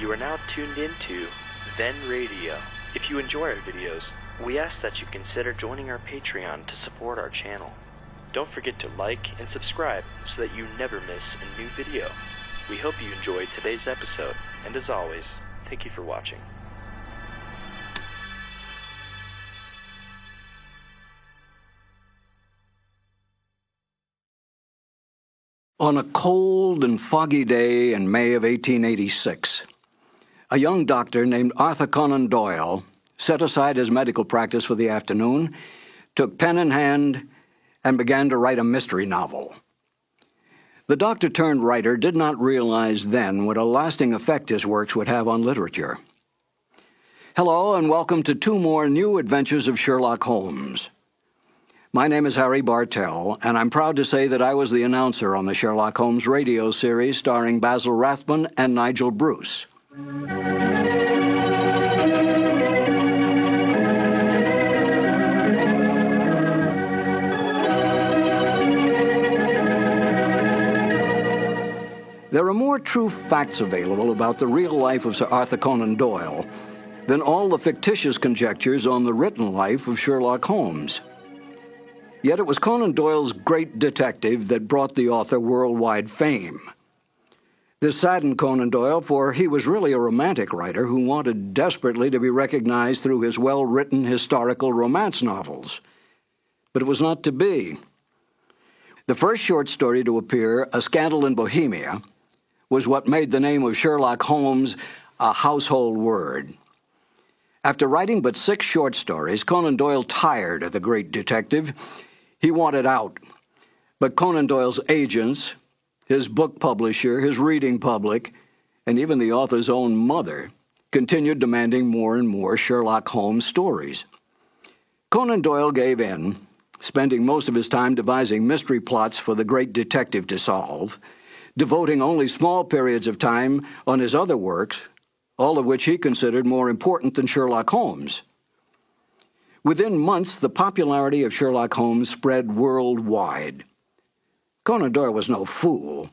You are now tuned into Then Radio. If you enjoy our videos, we ask that you consider joining our Patreon to support our channel. Don't forget to like and subscribe so that you never miss a new video. We hope you enjoyed today's episode, and as always, thank you for watching. On a cold and foggy day in May of 1886, a young doctor named Arthur Conan Doyle set aside his medical practice for the afternoon, took pen in hand, and began to write a mystery novel. The doctor-turned-writer did not realize then what a lasting effect his works would have on literature. Hello, and welcome to two more new adventures of Sherlock Holmes. My name is Harry Bartell, and I'm proud to say that I was the announcer on the Sherlock Holmes radio series starring Basil Rathbone and Nigel Bruce. There are more true facts available about the real life of Sir Arthur Conan Doyle than all the fictitious conjectures on the written life of Sherlock Holmes. Yet it was Conan Doyle's Great Detective that brought the author worldwide fame. This saddened Conan Doyle, for he was really a romantic writer who wanted desperately to be recognized through his well-written historical romance novels. But it was not to be. The first short story to appear, A Scandal in Bohemia, was what made the name of Sherlock Holmes a household word. After writing but 6 short stories, Conan Doyle tired of the Great Detective. He wanted out. But Conan Doyle's agents, his book publisher, his reading public, and even the author's own mother continued demanding more and more Sherlock Holmes stories. Conan Doyle gave in, spending most of his time devising mystery plots for the Great Detective to solve, devoting only small periods of time on his other works, all of which he considered more important than Sherlock Holmes. Within months, the popularity of Sherlock Holmes spread worldwide. Conan Doyle was no fool.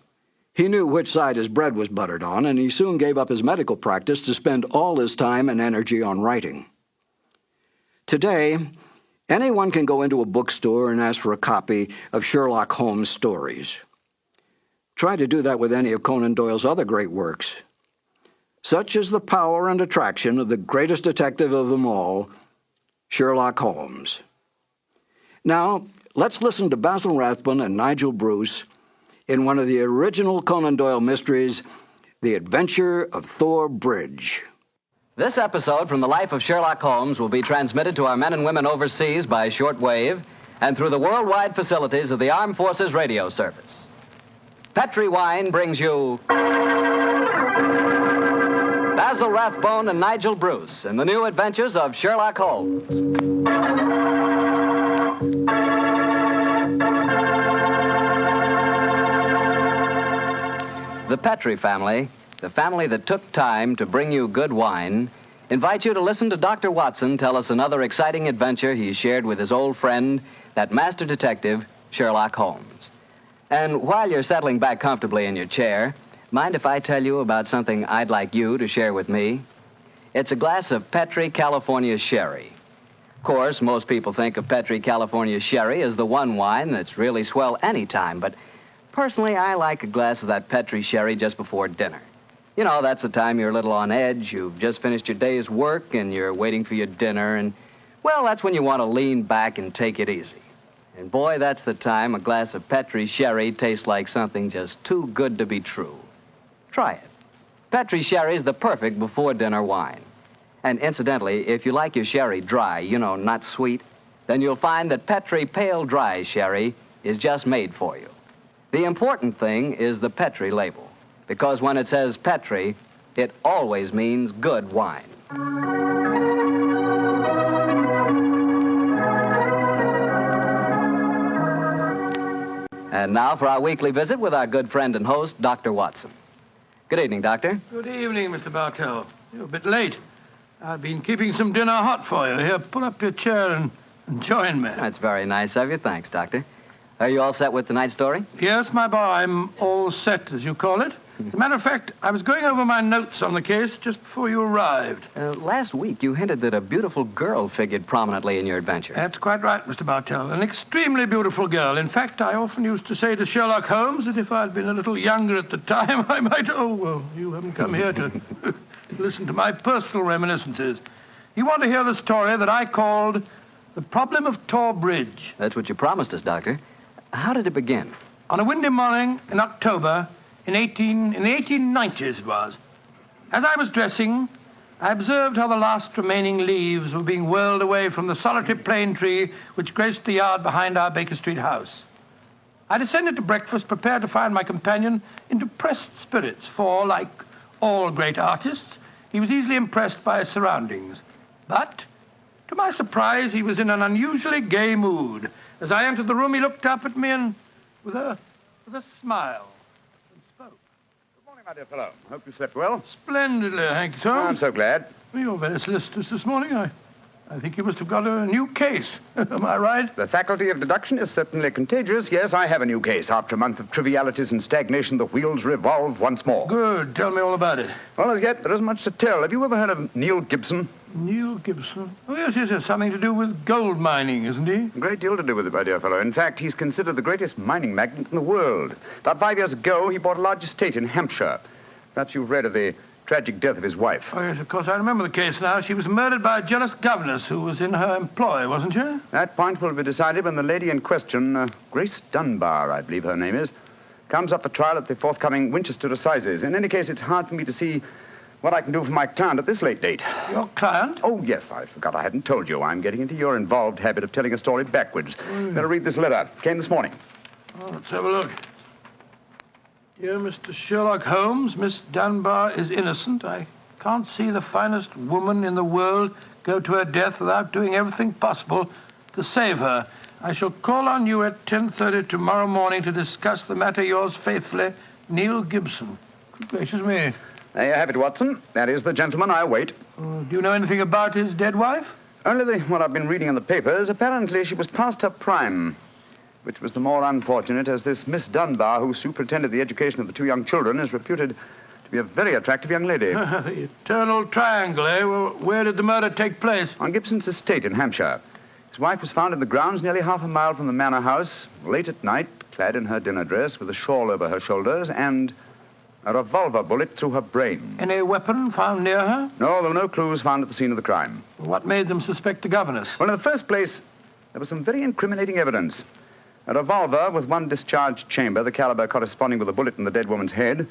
He knew which side his bread was buttered on, and he soon gave up his medical practice to spend all his time and energy on writing. Today, anyone can go into a bookstore and ask for a copy of Sherlock Holmes stories. Try to do that with any of Conan Doyle's other great works. Such is the power and attraction of the greatest detective of them all, Sherlock Holmes. Now, let's listen to Basil Rathbone and Nigel Bruce in one of the original Conan Doyle mysteries, The Adventure of Thor Bridge. This episode from the life of Sherlock Holmes will be transmitted to our men and women overseas by shortwave and through the worldwide facilities of the Armed Forces Radio Service. Petri Wine brings you Basil Rathbone and Nigel Bruce in the new adventures of Sherlock Holmes. The Petri family, the family that took time to bring you good wine, invite you to listen to Dr. Watson tell us another exciting adventure he shared with his old friend, that master detective, Sherlock Holmes. And while you're settling back comfortably in your chair, mind if I tell you about something I'd like you to share with me? It's a glass of Petri California Sherry. Of course, most people think of Petri California Sherry as the one wine that's really swell any time, but personally, I like a glass of that Petri Sherry just before dinner. You know, that's the time you're a little on edge, you've just finished your day's work, and you're waiting for your dinner, and, well, that's when you want to lean back and take it easy. And boy, that's the time a glass of Petri Sherry tastes like something just too good to be true. Try it. Petri Sherry is the perfect before-dinner wine. And incidentally, if you like your sherry dry, you know, not sweet, then you'll find that Petri Pale Dry Sherry is just made for you. The important thing is the Petri label, because when it says Petri, it always means good wine. And now for our weekly visit with our good friend and host, Dr. Watson. Good evening, Doctor. Good evening, Mr. Bartell. You're a bit late. I've been keeping some dinner hot for you. Here, pull up your chair and join me. That's very nice of you. Thanks, Doctor. Are you all set with tonight's story? Yes, my boy, I'm all set, as you call it. As a matter of fact, I was going over my notes on the case just before you arrived. Last week, you hinted that a beautiful girl figured prominently in your adventure. That's quite right, Mr. Bartell. An extremely beautiful girl. In fact, I often used to say to Sherlock Holmes that if I'd been a little younger at the time, I might... Oh, well, you haven't come here to listen to my personal reminiscences. You want to hear the story that I called The Problem of Thor Bridge. That's what you promised us, Doctor. How did it begin? On a windy morning in October... In the 1890s it was. As I was dressing, I observed how the last remaining leaves were being whirled away from the solitary plane tree which graced the yard behind our Baker Street house. I descended to breakfast, prepared to find my companion in depressed spirits, for, like all great artists, he was easily impressed by his surroundings. But, to my surprise, he was in an unusually gay mood. As I entered the room, he looked up at me and, with a smile, My dear fellow, hope you slept well. Splendidly, thank you, Tom. I'm so glad. Well, you're very solicitous this morning. I think you must have got a new case. Am I right? The faculty of deduction is certainly contagious. Yes, I have a new case. After a month of trivialities and stagnation, the wheels revolve once more. Good. Tell me all about it. Well, as yet, there isn't much to tell. Have you ever heard of Neil Gibson? Neil Gibson? Oh, yes. Something to do with gold mining, isn't he? A great deal to do with it, my dear fellow. In fact, he's considered the greatest mining magnate in the world. About 5 years ago, he bought a large estate in Hampshire. Perhaps you've read of the tragic death of his wife. Oh, yes, of course, I remember the case now. She was murdered by a jealous governess who was in her employ, wasn't she? That point will be decided when the lady in question, Grace Dunbar, I believe her name is, comes up for trial at the forthcoming Winchester Assizes. In any case, it's hard for me to see what I can do for my client at this late date. Your client? Oh, yes, I forgot I hadn't told you. I'm getting into your involved habit of telling a story backwards. Better read this letter. Came this morning. Oh, let's have a look. Dear Mr. Sherlock Holmes, Miss Dunbar is innocent. I can't see the finest woman in the world go to her death without doing everything possible to save her. I shall call on you at 10:30 tomorrow morning to discuss the matter. Yours faithfully, Neil Gibson. Good gracious me. There you have it, Watson. That is the gentleman I await. Do you know anything about his dead wife? Only what I've been reading in the papers. Apparently she was past her prime, which was the more unfortunate as this Miss Dunbar, who superintended the education of the two young children, is reputed to be a very attractive young lady. The eternal triangle, eh? Well, where did the murder take place? On Gibson's estate in Hampshire. His wife was found in the grounds nearly half a mile from the manor house, late at night, clad in her dinner dress with a shawl over her shoulders and a revolver bullet through her brain. Any weapon found near her? No, there were no clues found at the scene of the crime. What made them suspect the governess? Well, in the first place, there was some very incriminating evidence. A revolver with one discharged chamber, the caliber corresponding with the bullet in the dead woman's head,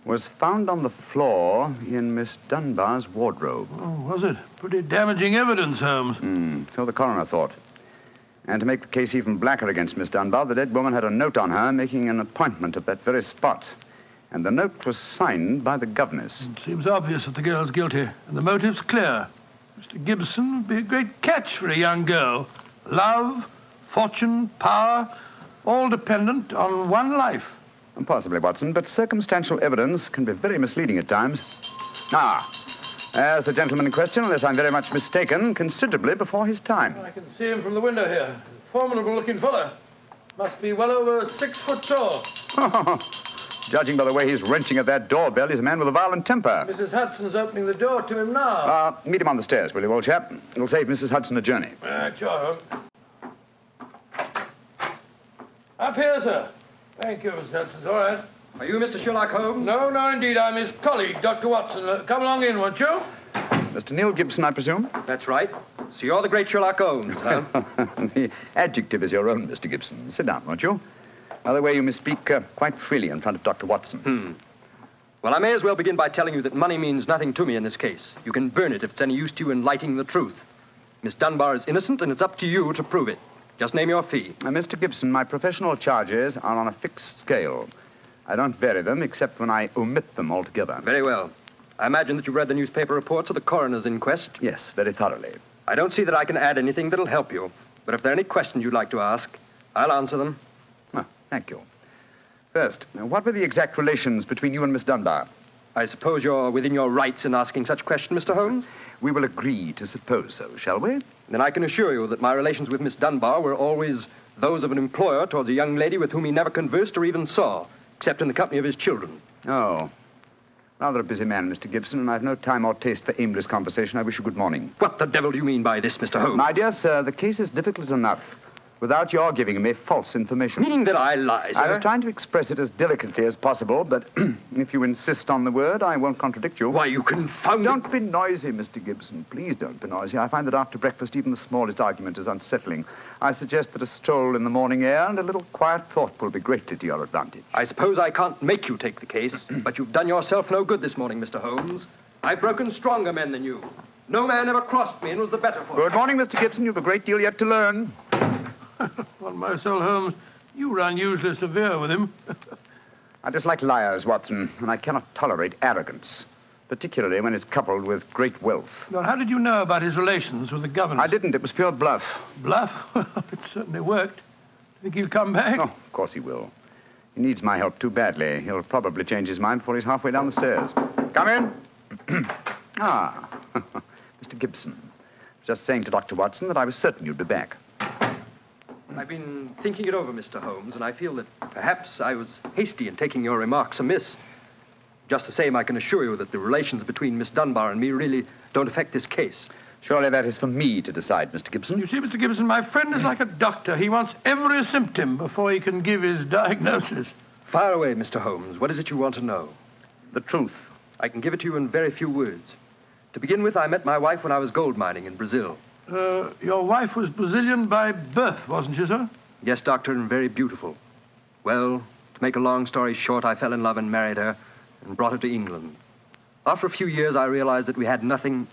was found on the floor in Miss Dunbar's wardrobe. Oh, was it? Pretty damaging evidence, Holmes. So the coroner thought. And to make the case even blacker against Miss Dunbar, the dead woman had a note on her making an appointment at that very spot. And the note was signed by the governess. It seems obvious that the girl's guilty, and the motive's clear. Mr. Gibson would be a great catch for a young girl. Love, fortune, power, all dependent on one life. Possibly, Watson, but circumstantial evidence can be very misleading at times. There's the gentleman in question, unless I'm very much mistaken, considerably before his time. I can see him from the window here. Formidable-looking fellow. Must be well over 6 foot tall. Judging by the way he's wrenching at that doorbell, he's a man with a violent temper. Mrs. Hudson's opening the door to him now. Meet him on the stairs, will you, old chap? It'll save Mrs. Hudson a journey. Sure. Up here, sir. Thank you, Mr. Hudson. All right. Are you Mr. Sherlock Holmes? No, indeed. I'm his colleague, Dr. Watson. Come along in, won't you? Mr. Neil Gibson, I presume? That's right. So you're the great Sherlock Holmes, huh? The adjective is your own, Mr. Gibson. Sit down, won't you? By the way, you may speak quite freely in front of Dr. Watson. Well, I may as well begin by telling you that money means nothing to me in this case. You can burn it if it's any use to you in lighting the truth. Miss Dunbar is innocent, and it's up to you to prove it. Just name your fee. Mr. Gibson, my professional charges are on a fixed scale. I don't vary them except when I omit them altogether. Very well. I imagine that you've read the newspaper reports of the coroner's inquest. Yes, very thoroughly. I don't see that I can add anything that'll help you. But if there are any questions you'd like to ask, I'll answer them. Thank you. First, what were the exact relations between you and Miss Dunbar? I suppose you're within your rights in asking such a question, Mr. Holmes? We will agree to suppose so, shall we? Then I can assure you that my relations with Miss Dunbar were always those of an employer towards a young lady with whom he never conversed or even saw, except in the company of his children. Oh. Rather a busy man, Mr. Gibson, and I've no time or taste for aimless conversation. I wish you good morning. What the devil do you mean by this, Mr. Holmes? My dear sir, the case is difficult enough without your giving me false information. Meaning that I lie, sir? I was trying to express it as delicately as possible, but if you insist on the word, I won't contradict you. Why, you confounded... Don't be noisy, Mr. Gibson. Please don't be noisy. I find that after breakfast, even the smallest argument is unsettling. I suggest that a stroll in the morning air and a little quiet thought will be greatly to your advantage. I suppose I can't make you take the case, but you've done yourself no good this morning, Mr. Holmes. I've broken stronger men than you. No man ever crossed me and was the better for it. Good morning, Mr. Gibson. You've a great deal yet to learn. On my soul, Holmes, you were unusually severe with him. I dislike liars, Watson, and I cannot tolerate arrogance, particularly when it's coupled with great wealth. Well, how did you know about his relations with the governor? I didn't. It was pure bluff. Bluff? It certainly worked. Think he'll come back? Oh, of course he will. He needs my help too badly. He'll probably change his mind before he's halfway down the stairs. Come in. Mr. Gibson. Just saying to Dr. Watson that I was certain you'd be back. I've been thinking it over, Mr. Holmes, and I feel that perhaps I was hasty in taking your remarks amiss. Just the same, I can assure you that the relations between Miss Dunbar and me really don't affect this case. Surely that is for me to decide, Mr. Gibson. You see, Mr. Gibson, my friend is like a doctor. He wants every symptom before he can give his diagnosis. Fire away, Mr. Holmes. What is it you want to know? The truth. I can give it to you in very few words. To begin with, I met my wife when I was gold mining in Brazil. Your wife was Brazilian by birth, wasn't she, sir? Yes, doctor, and very beautiful. Well, to make a long story short, I fell in love and married her and brought her to England. After a few years, I realized that we had nothing,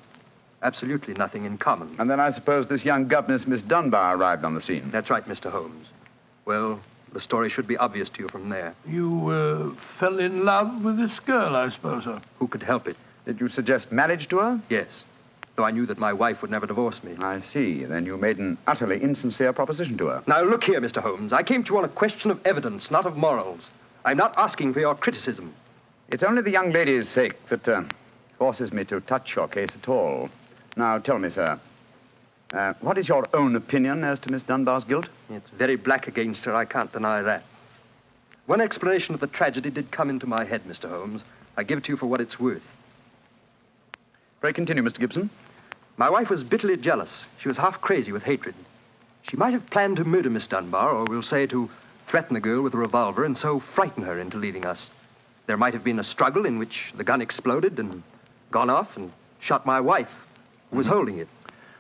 absolutely nothing in common. And then I suppose this young governess, Miss Dunbar, arrived on the scene. That's right, Mr. Holmes. Well, the story should be obvious to you from there. You fell in love with this girl, I suppose, sir? Who could help it? Did you suggest marriage to her? Yes, though I knew that my wife would never divorce me. I see. Then you made an utterly insincere proposition to her. Now, look here, Mr. Holmes. I came to you on a question of evidence, not of morals. I'm not asking for your criticism. It's only the young lady's sake that forces me to touch your case at all. Now, tell me, sir, what is your own opinion as to Miss Dunbar's guilt? It's very black against her, I can't deny that. One explanation of the tragedy did come into my head, Mr. Holmes. I give it to you for what it's worth. Pray continue, Mr. Gibson. My wife was bitterly jealous. She was half crazy with hatred. She might have planned to murder Miss Dunbar, or we'll say to threaten the girl with a revolver and so frighten her into leaving us. There might have been a struggle in which the gun exploded and gone off and shot my wife, who was holding it.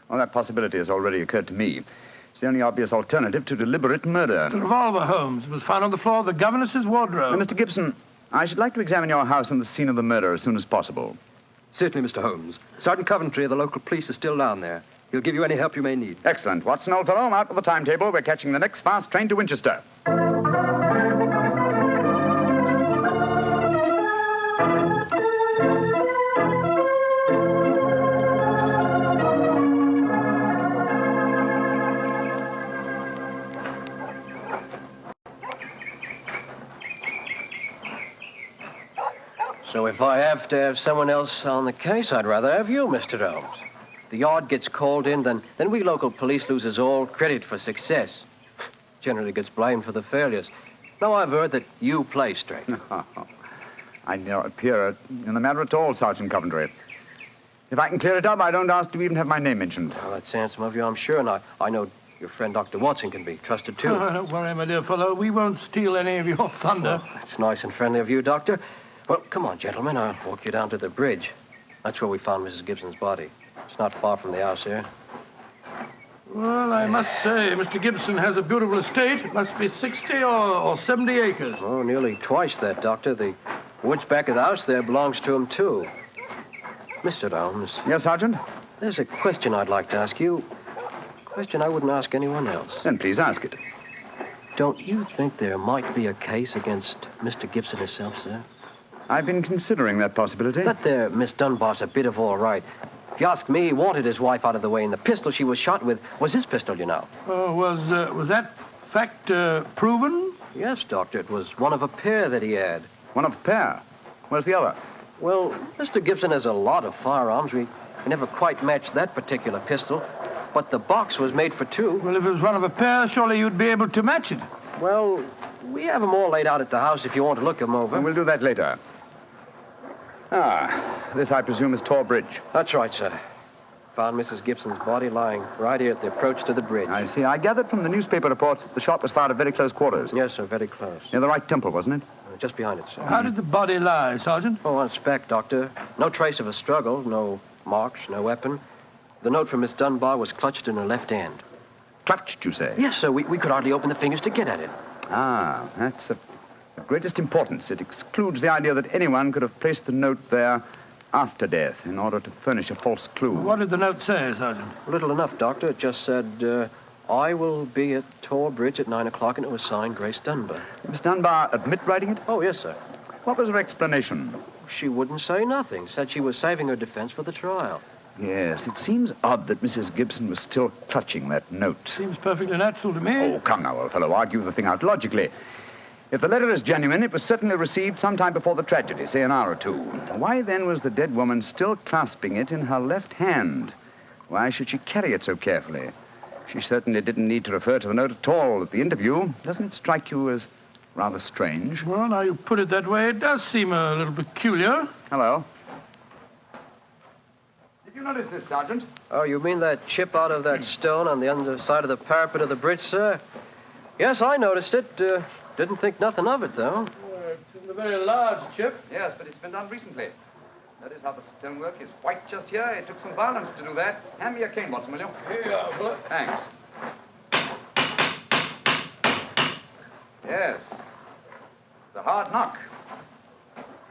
Well, that possibility has already occurred to me. It's the only obvious alternative to deliberate murder. The revolver, Holmes, was found on the floor of the governess's wardrobe. Mr. Gibson, I should like to examine your house and the scene of the murder as soon as possible. Certainly, Mr. Holmes. Sergeant Coventry of the local police is still down there. He'll give you any help you may need. Excellent. Watson, old fellow, I'm out with the timetable. We're catching the next fast train to Winchester. So if I have to have someone else on the case, I'd rather have you, Mr. Holmes. The yard gets called in, then we local police loses all credit for success. Generally gets blamed for the failures. Now I've heard that you play straight. I do not appear in the matter at all, Sergeant Coventry. If I can clear it up, I don't ask to even have my name mentioned. Well, that's handsome of you, I'm sure, and I know your friend Dr. Watson can be trusted, too. Oh, don't worry, my dear fellow. We won't steal any of your thunder. Well, that's nice and friendly of you, Doctor. Well, come on, gentlemen. I'll walk you down to the bridge. That's where we found Mrs. Gibson's body. It's not far from the house here. Well, I must say, Mr. Gibson has a beautiful estate. It must be 60 or 70 acres. Oh, nearly twice that, Doctor. The woods back of the house there belongs to him, too. Mr. Holmes. Yes, Sergeant? There's a question I'd like to ask you. A question I wouldn't ask anyone else. Then please ask it. Don't you think there might be a case against Mr. Gibson himself, sir? I've been considering that possibility. That there Miss Dunbar's a bit of all right. If you ask me, he wanted his wife out of the way, and the pistol she was shot with was his pistol, you know. Was that fact proven? Yes, Doctor. It was one of a pair that he had. One of a pair? Where's the other? Well, Mr. Gibson has a lot of firearms. We never quite matched that particular pistol. But the box was made for two. Well, if it was one of a pair, surely you'd be able to match it. Well, we have them all laid out at the house if you want to look them over. Well, we'll do that later. This, I presume, is Tor Bridge. That's right, sir. Found Mrs. Gibson's body lying right here at the approach to the bridge. I see. I gathered from the newspaper reports that the shot was fired at very close quarters. Yes, sir, very close. Near the right temple, wasn't it? Just behind it, sir. How did the body lie, Sergeant? Oh, on spec, Doctor. No trace of a struggle, no marks, no weapon. The note from Miss Dunbar was clutched in her left hand. Clutched, you say? Yes, sir. We could hardly open the fingers to get at it. That's of greatest importance. It excludes the idea that anyone could have placed the note there after death in order to furnish a false clue. What did the note say, Sergeant? Little enough, Doctor. It just said, I will be at Tor Bridge at 9 o'clock, and it was signed Grace Dunbar. Did Miss Dunbar admit writing it? Oh, yes, sir. What was her explanation? She wouldn't say nothing. Said she was saving her defense for the trial. Yes, it seems odd that Mrs. Gibson was still clutching that note. Seems perfectly natural to me. Oh, come now, old fellow. Argue the thing out logically. If the letter is genuine, it was certainly received sometime before the tragedy, say an hour or two. Why then was the dead woman still clasping it in her left hand? Why should she carry it so carefully? She certainly didn't need to refer to the note at all at the interview. Doesn't it strike you as rather strange? Well, now you put it that way, it does seem a little peculiar. Hello. Did you notice this, Sergeant? Oh, you mean that chip out of that stone on the underside of the parapet of the bridge, sir? Yes, I noticed it. Didn't think nothing of it, though. It's a very large chip. Yes, but it's been done recently. Notice how the stonework is white just here. It took some violence to do that. Hand me your cane, Watson, will you? Here you are, Bullet. Thanks. Yes. It's a hard knock.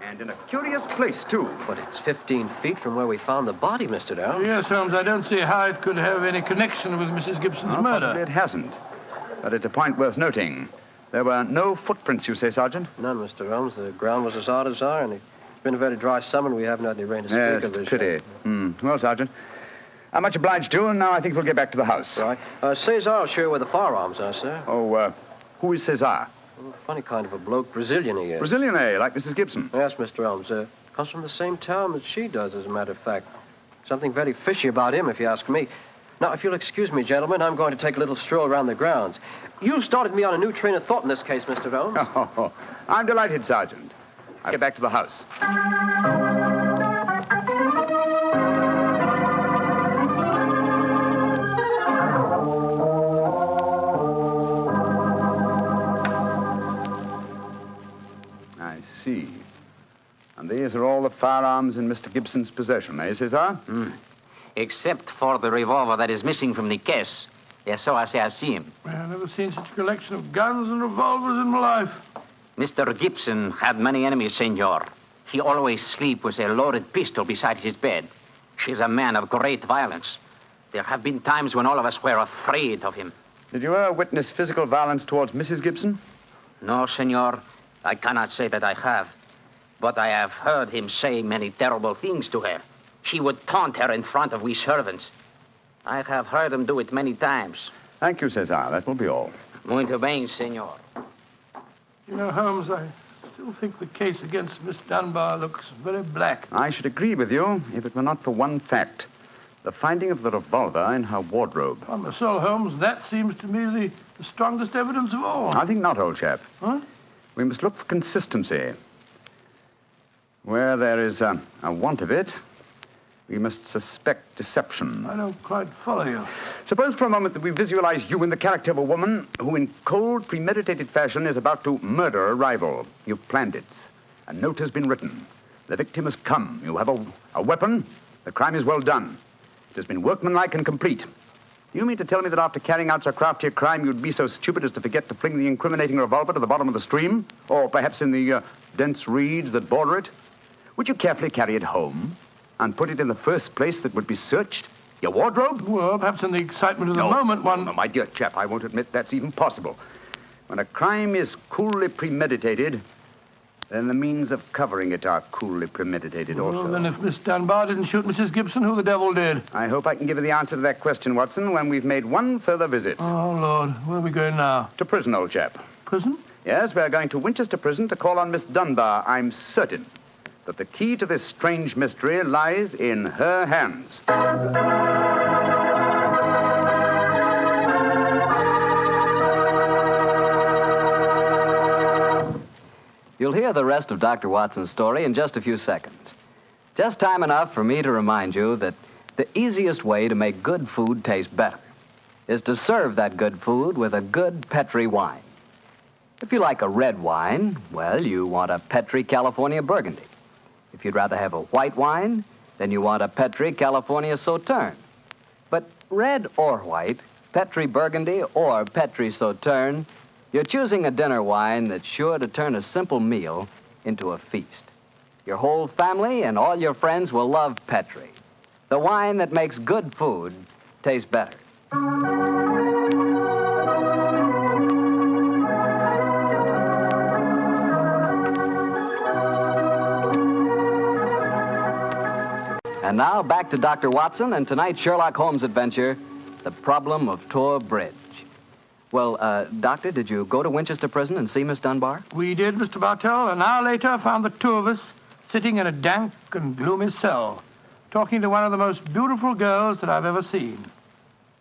And in a curious place, too. But it's 15 feet from where we found the body, Mr. Dow. Yes, Holmes, I don't see how it could have any connection with Mrs. Gibson's murder. Possibly it hasn't. But it's a point worth noting. There were no footprints, you say, Sergeant? None, Mr. Holmes. The ground was as hard as iron. It's been a very dry summer, and we haven't had any rain to speak Yes, of this pity. year. Well, Sergeant, I'm much obliged to you, and now I think we'll get back to the house. Right. Cesar will show you where the firearms are, sir. Oh, who is Cesar? Oh, funny kind of a bloke. Brazilian he is. Brazilian, eh? Like Mrs. Gibson? Yes, Mr. Holmes. Comes from the same town that she does, as a matter of fact. Something very fishy about him, if you ask me. Now, if you'll excuse me, gentlemen, I'm going to take a little stroll around the grounds. You started me on a new train of thought in this case, Mr. Holmes. Oh, I'm delighted, Sergeant. I'll get back to the house. I see. And these are all the firearms in Mr. Gibson's possession, eh, Cesar? Except for the revolver that is missing from the case. Yes, so I say I see him. I've never seen such a collection of guns and revolvers in my life. Mr. Gibson had many enemies, senor. He always sleep with a loaded pistol beside his bed. She's a man of great violence. There have been times when all of us were afraid of him. Did you ever witness physical violence towards Mrs. Gibson? No, senor. I cannot say that I have. But I have heard him say many terrible things to her. She would taunt her in front of we servants. I have heard him do it many times. Thank you, Cesar. That will be all. Muito bem, senor. You know, Holmes, I still think the case against Miss Dunbar looks very black. I should agree with you if it were not for one fact. The finding of the revolver in her wardrobe. On my soul, Holmes, that seems to me the strongest evidence of all. I think not, old chap. Huh? We must look for consistency. Where there is a want of it, we must suspect deception. I don't quite follow you. Suppose for a moment that we visualize you in the character of a woman who in cold, premeditated fashion is about to murder a rival. You've planned it. A note has been written. The victim has come. You have a weapon. The crime is well done. It has been workmanlike and complete. Do you mean to tell me that after carrying out so crafty a crime, you'd be so stupid as to forget to fling the incriminating revolver to the bottom of the stream? Or perhaps in the dense reeds that border it? Would you carefully carry it home and put it in the first place that would be searched? Your wardrobe? Well, perhaps in the excitement of the moment, one... No, my dear chap, I won't admit that's even possible. When a crime is coolly premeditated, then the means of covering it are coolly premeditated also. Well, then if Miss Dunbar didn't shoot Mrs. Gibson, who the devil did? I hope I can give you the answer to that question, Watson, when we've made one further visit. Oh, Lord. Where are we going now? To prison, old chap. Prison? Yes, we're going to Winchester Prison to call on Miss Dunbar. I'm certain that the key to this strange mystery lies in her hands. You'll hear the rest of Dr. Watson's story in just a few seconds. Just time enough for me to remind you that the easiest way to make good food taste better is to serve that good food with a good Petri wine. If you like a red wine, well, you want a Petri California Burgundy. If you'd rather have a white wine, then you want a Petri California Sauterne. But red or white, Petri Burgundy or Petri Sauterne, you're choosing a dinner wine that's sure to turn a simple meal into a feast. Your whole family and all your friends will love Petri, the wine that makes good food taste better. And now back to Dr. Watson and tonight's Sherlock Holmes adventure, The Problem of Thor Bridge. Well, Doctor, did you go to Winchester Prison and see Miss Dunbar? We did, Mr. Bartell. An hour later, found the two of us sitting in a dank and gloomy cell, talking to one of the most beautiful girls that I've ever seen.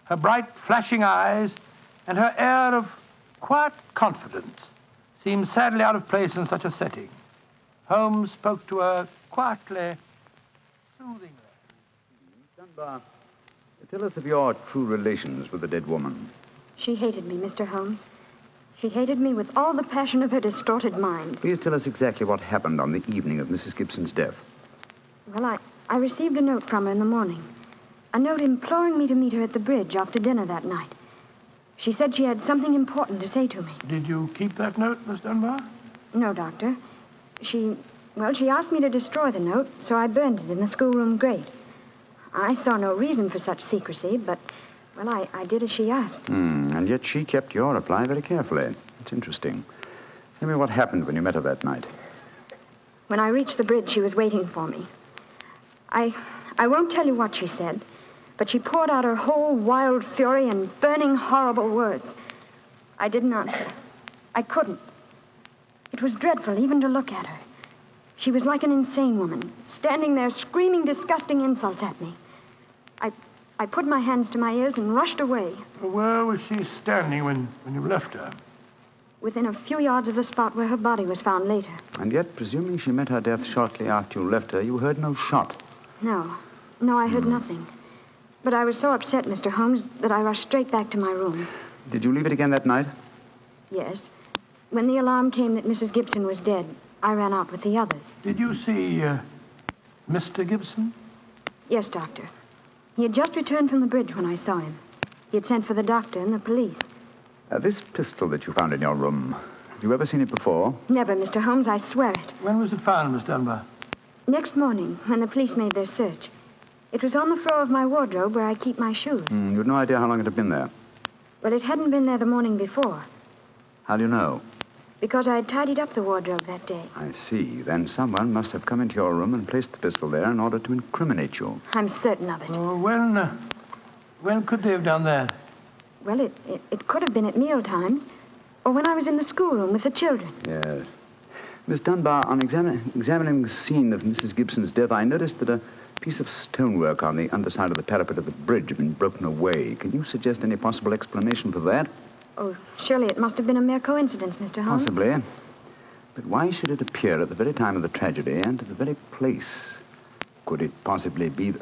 Her bright, flashing eyes and her air of quiet confidence seemed sadly out of place in such a setting. Holmes spoke to her quietly, soothingly. Miss Dunbar, tell us of your true relations with the dead woman. She hated me, Mr. Holmes. She hated me with all the passion of her distorted mind. Please tell us exactly what happened on the evening of Mrs. Gibson's death. Well, I received a note from her in the morning. A note imploring me to meet her at the bridge after dinner that night. She said she had something important to say to me. Did you keep that note, Miss Dunbar? No, Doctor. She asked me to destroy the note, so I burned it in the schoolroom grate. I saw no reason for such secrecy, but, well, I did as she asked. And yet she kept your reply very carefully. It's interesting. Tell me what happened when you met her that night. When I reached the bridge, she was waiting for me. I won't tell you what she said, but she poured out her whole wild fury in burning, horrible words. I didn't answer. I couldn't. It was dreadful even to look at her. She was like an insane woman, standing there screaming disgusting insults at me. I put my hands to my ears and rushed away. Where was she standing when you left her? Within a few yards of the spot where her body was found later. And yet, presuming she met her death shortly after you left her, you heard no shot. No, I heard nothing. But I was so upset, Mr. Holmes, that I rushed straight back to my room. Did you leave it again that night? Yes. When the alarm came that Mrs. Gibson was dead, I ran out with the others. Did you see Mr. Gibson? Yes, Doctor. He had just returned from the bridge when I saw him. He had sent for the doctor and the police. This pistol that you found in your room, have you ever seen it before? Never, Mr. Holmes, I swear it. When was it found, Miss Dunbar? Next morning, when the police made their search. It was on the floor of my wardrobe where I keep my shoes. You had no idea how long it had been there? Well, it hadn't been there the morning before. How do you know? Because I had tidied up the wardrobe that day. I see. Then someone must have come into your room and placed the pistol there in order to incriminate you. I'm certain of it. When could they have done that? Well, it could have been at meal times, or when I was in the schoolroom with the children. Yes. Miss Dunbar, on examining the scene of Mrs. Gibson's death, I noticed that a piece of stonework on the underside of the parapet of the bridge had been broken away. Can you suggest any possible explanation for that? Oh, surely it must have been a mere coincidence, Mr. Holmes. Possibly. But why should it appear at the very time of the tragedy and at the very place? Could it possibly be that...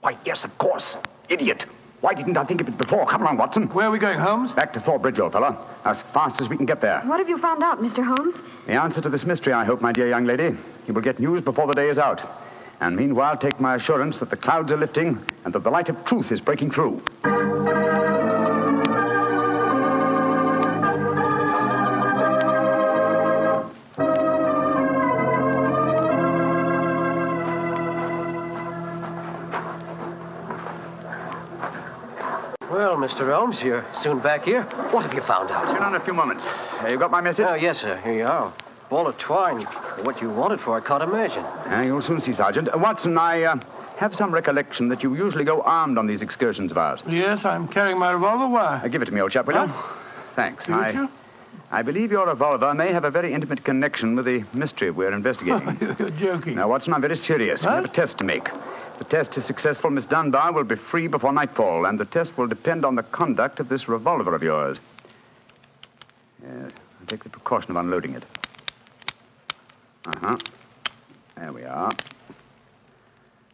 Why, yes, of course. Idiot. Why didn't I think of it before? Come along, Watson. Where are we going, Holmes? Back to Thor Bridge, old fella. As fast as we can get there. What have you found out, Mr. Holmes? The answer to this mystery, I hope, my dear young lady. You will get news before the day is out. And meanwhile, take my assurance that the clouds are lifting and that the light of truth is breaking through. Well, Mr. Holmes, you're soon back here. What have you found out? Sit down a few moments. You got my message? Oh, yes, sir. Here you are. Ball of twine. What you wanted for, I can't imagine. You'll soon see, Sergeant. Watson, I have some recollection that you usually go armed on these excursions of ours. Yes, I'm carrying my revolver. Why? Give it to me, old chap, will you? Thanks. I believe your revolver may have a very intimate connection with the mystery we're investigating. You're joking. Now, Watson, I'm very serious. What? We have a test to make. If the test is successful, Miss Dunbar will be free before nightfall, and the test will depend on the conduct of this revolver of yours. Yes, I'll take the precaution of unloading it. Uh-huh. There we are.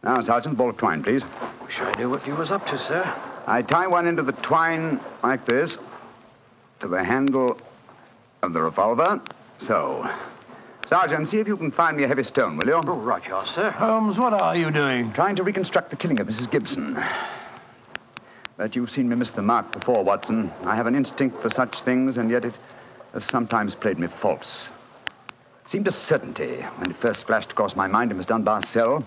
Now, Sergeant, ball of twine, please. Wish I knew what you was up to, sir. I tie one end of the twine like this to the handle of the revolver. So. Sergeant, see if you can find me a heavy stone, will you? Oh, right, you are, sir. Holmes, what are you doing? Trying to reconstruct the killing of Mrs. Gibson. But you've seen me miss the mark before, Watson. I have an instinct for such things, and yet it has sometimes played me false. It seemed a certainty when it first flashed across my mind in Miss Dunbar's cell.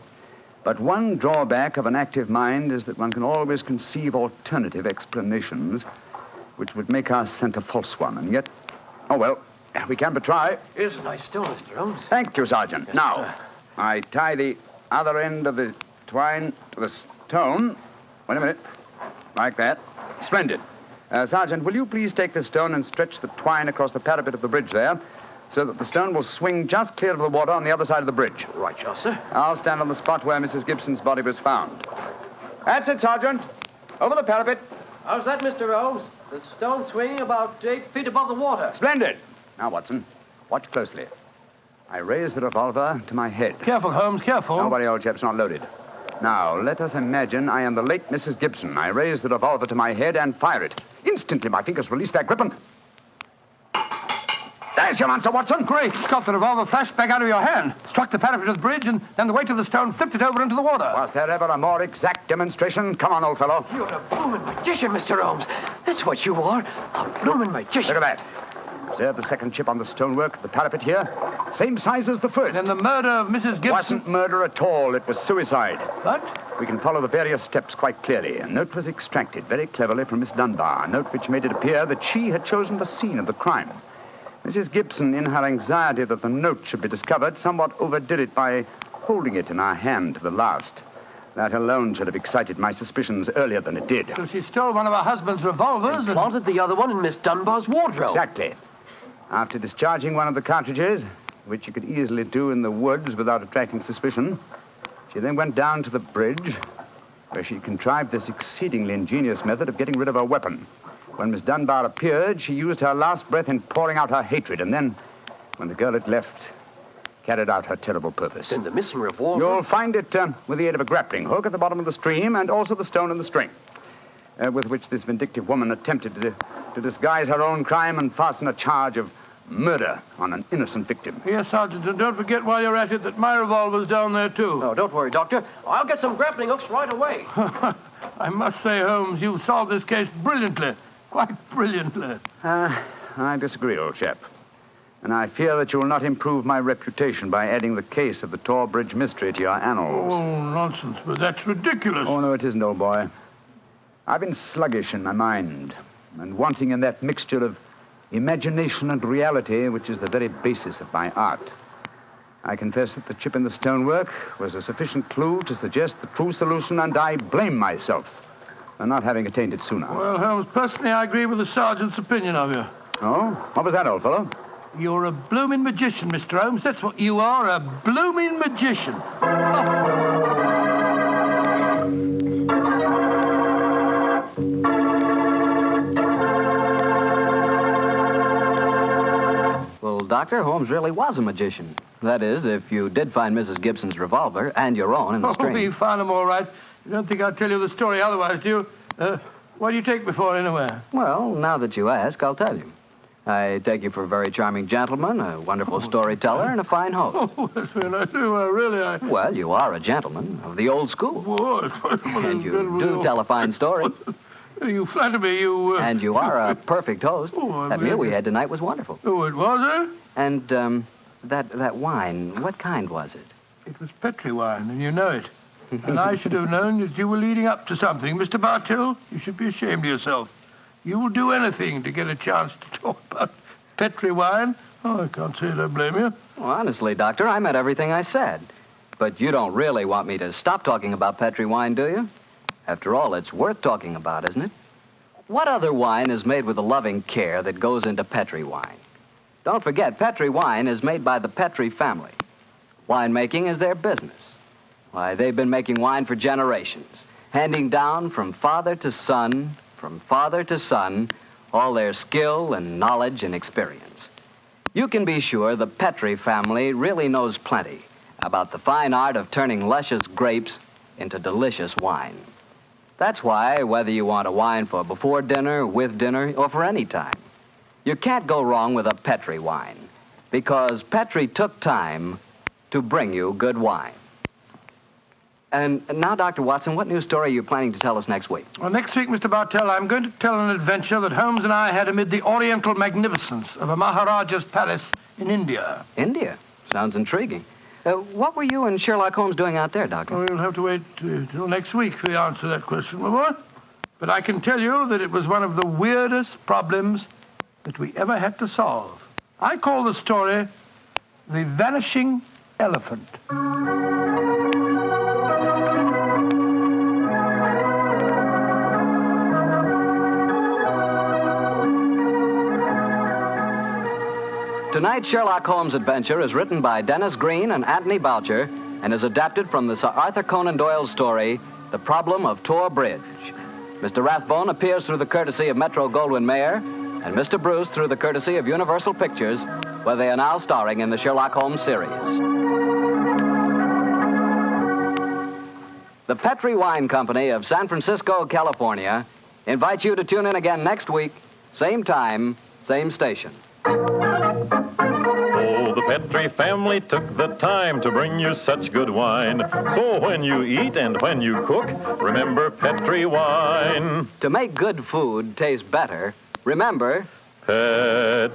But one drawback of an active mind is that one can always conceive alternative explanations which would make our scent a false one. And yet, oh, well, we can but try. Here's a nice stone, Mr. Holmes. Thank you, Sergeant. Yes, now, sir. I tie the other end of the twine to the stone. Wait a minute. Like that. Splendid. Sergeant, will you please take this stone and stretch the twine across the parapet of the bridge there, so that the stone will swing just clear of the water on the other side of the bridge? Right, you are, sir. I'll stand on the spot where Mrs. Gibson's body was found. That's it, Sergeant. Over the parapet. How's that, Mr. Holmes? The stone swinging about 8 feet above the water. Splendid. Now, Watson, watch closely. I raise the revolver to my head. Careful, Holmes, careful. Don't worry, old chap's not loaded. Now, let us imagine I am the late Mrs. Gibson. I raise the revolver to my head and fire it. Instantly, my fingers release their grip and... There's your answer, Watson. Great Scott, the revolver flashed back out of your hand, struck the parapet of the bridge, and then the weight of the stone flipped it over into the water. Was there ever a more exact demonstration? Come on, old fellow. You're a bloomin' magician, Mr. Holmes. That's what you are. A bloomin' magician. Look at that. Observe the second chip on the stonework of the parapet here. Same size as the first. Then the murder of Mrs. Gibson... Wasn't murder at all. It was suicide. What? We can follow the various steps quite clearly. A note was extracted very cleverly from Miss Dunbar, a note which made it appear that she had chosen the scene of the crime. Mrs. Gibson, in her anxiety that the note should be discovered, somewhat overdid it by holding it in her hand to the last. That alone should have excited my suspicions earlier than it did. So she stole one of her husband's revolvers and... planted the other one in Miss Dunbar's wardrobe. Exactly. After discharging one of the cartridges, which you could easily do in the woods without attracting suspicion, she then went down to the bridge, where she contrived this exceedingly ingenious method of getting rid of her weapon. When Miss Dunbar appeared, she used her last breath in pouring out her hatred, and then, when the girl had left, carried out her terrible purpose. Then the missing revolver... You'll find it with the aid of a grappling hook at the bottom of the stream, and also the stone and the string, with which this vindictive woman attempted to disguise her own crime and fasten a charge of murder on an innocent victim. Yes, Sergeant, and don't forget while you're at it that my revolver's down there, too. No, don't worry, Doctor. I'll get some grappling hooks right away. I must say, Holmes, you've solved this case brilliantly. Quite brilliantly. I disagree, old chap. And I fear that you will not improve my reputation by adding the case of the Thor Bridge mystery to your annals. Oh, nonsense, but that's ridiculous. Oh, no, it isn't, old boy. I've been sluggish in my mind and wanting in that mixture of imagination and reality, which is the very basis of my art. I confess that the chip in the stonework was a sufficient clue to suggest the true solution, and I blame myself for not having attained it sooner. Well, Holmes, personally, I agree with the sergeant's opinion of you. Oh? What was that, old fellow? You're a blooming magician, Mr. Holmes. That's what you are, a blooming magician. Well, Doctor, Holmes really was a magician. That is, if you did find Mrs. Gibson's revolver and your own in the string. Oh, we found them all right. You don't think I'll tell you the story otherwise, do you? What do you take me for, anyway? Well, now that you ask, I'll tell you. I take you for a very charming gentleman, a wonderful storyteller, and a fine host. Oh, that's very nice. Really, Well, you are a gentleman of the old school. And you do tell a fine story. You flatter me, you... And you are a perfect host. Oh, That meal we had tonight was wonderful. Oh, it was, eh? And, that wine, what kind was it? It was Petri wine, and you know it. And I should have known that you were leading up to something. Mr. Bartell, you should be ashamed of yourself. You will do anything to get a chance to talk about Petri wine. Oh, I can't say I don't blame you. Well, honestly, Doctor, I meant everything I said. But you don't really want me to stop talking about Petri wine, do you? After all, it's worth talking about, isn't it? What other wine is made with the loving care that goes into Petri wine? Don't forget, Petri wine is made by the Petri family. Winemaking is their business. Why, they've been making wine for generations, handing down from father to son, all their skill and knowledge and experience. You can be sure the Petrie family really knows plenty about the fine art of turning luscious grapes into delicious wine. That's why, whether you want a wine for before dinner, with dinner, or for any time, you can't go wrong with a Petrie wine, because Petrie took time to bring you good wine. And now, Dr. Watson, what new story are you planning to tell us next week? Well, next week, Mr. Bartell, I'm going to tell an adventure that Holmes and I had amid the oriental magnificence of a Maharaja's palace in India. India? Sounds intriguing. What were you and Sherlock Holmes doing out there, Doctor? Well, you'll have to wait till next week for the answer to that question, my boy. But I can tell you that it was one of the weirdest problems that we ever had to solve. I call the story The Vanishing Elephant. Tonight's Sherlock Holmes adventure is written by Dennis Green and Anthony Boucher and is adapted from the Sir Arthur Conan Doyle story, The Problem of Thor Bridge. Mr. Rathbone appears through the courtesy of Metro-Goldwyn-Mayer and Mr. Bruce through the courtesy of Universal Pictures, where they are now starring in the Sherlock Holmes series. The Petrie Wine Company of San Francisco, California, invites you to tune in again next week, same time, same station. Oh, the Petrie family took the time to bring you such good wine. So when you eat and when you cook, remember Petrie wine. To make good food taste better, remember... Petrie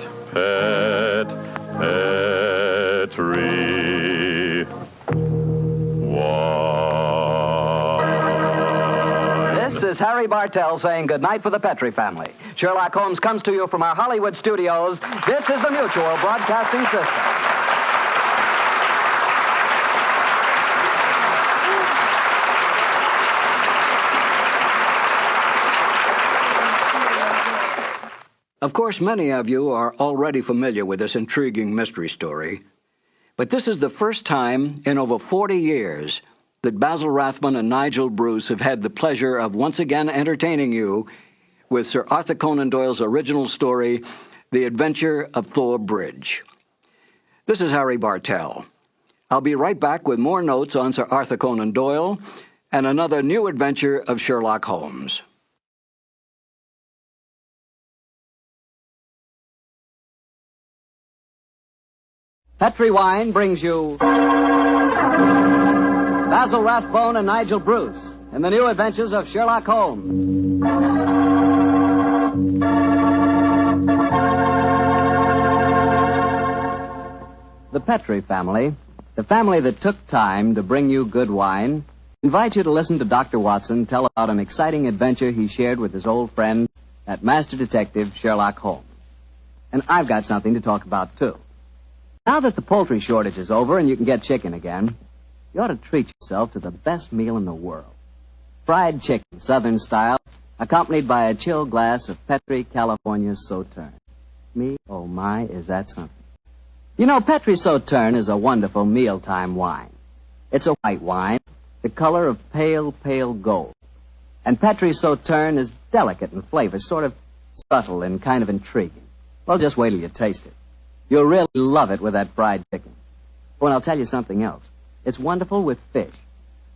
wine. This is Harry Bartell saying goodnight for the Petrie family. Sherlock Holmes comes to you from our Hollywood studios. This is the Mutual Broadcasting System. Of course, many of you are already familiar with this intriguing mystery story, but this is the first time in over 40 years that Basil Rathbone and Nigel Bruce have had the pleasure of once again entertaining you with Sir Arthur Conan Doyle's original story, The Adventure of Thor Bridge. This is Harry Bartell. I'll be right back with more notes on Sir Arthur Conan Doyle and another new adventure of Sherlock Holmes. Petrie Wine brings you Basil Rathbone and Nigel Bruce in the new adventures of Sherlock Holmes. The Petrie family, the family that took time to bring you good wine, invites you to listen to Dr. Watson tell about an exciting adventure he shared with his old friend, that master detective, Sherlock Holmes. And I've got something to talk about, too. Now that the poultry shortage is over and you can get chicken again, you ought to treat yourself to the best meal in the world. Fried chicken, Southern style, accompanied by a chilled glass of Petrie, California Sauterne. Me, oh my, is that something. You know, Petrie Sauterne is a wonderful mealtime wine. It's a white wine, the color of pale, pale gold. And Petrie Sauterne is delicate in flavor, sort of subtle and kind of intriguing. Well, just wait till you taste it. You'll really love it with that fried chicken. Oh, and I'll tell you something else. It's wonderful with fish.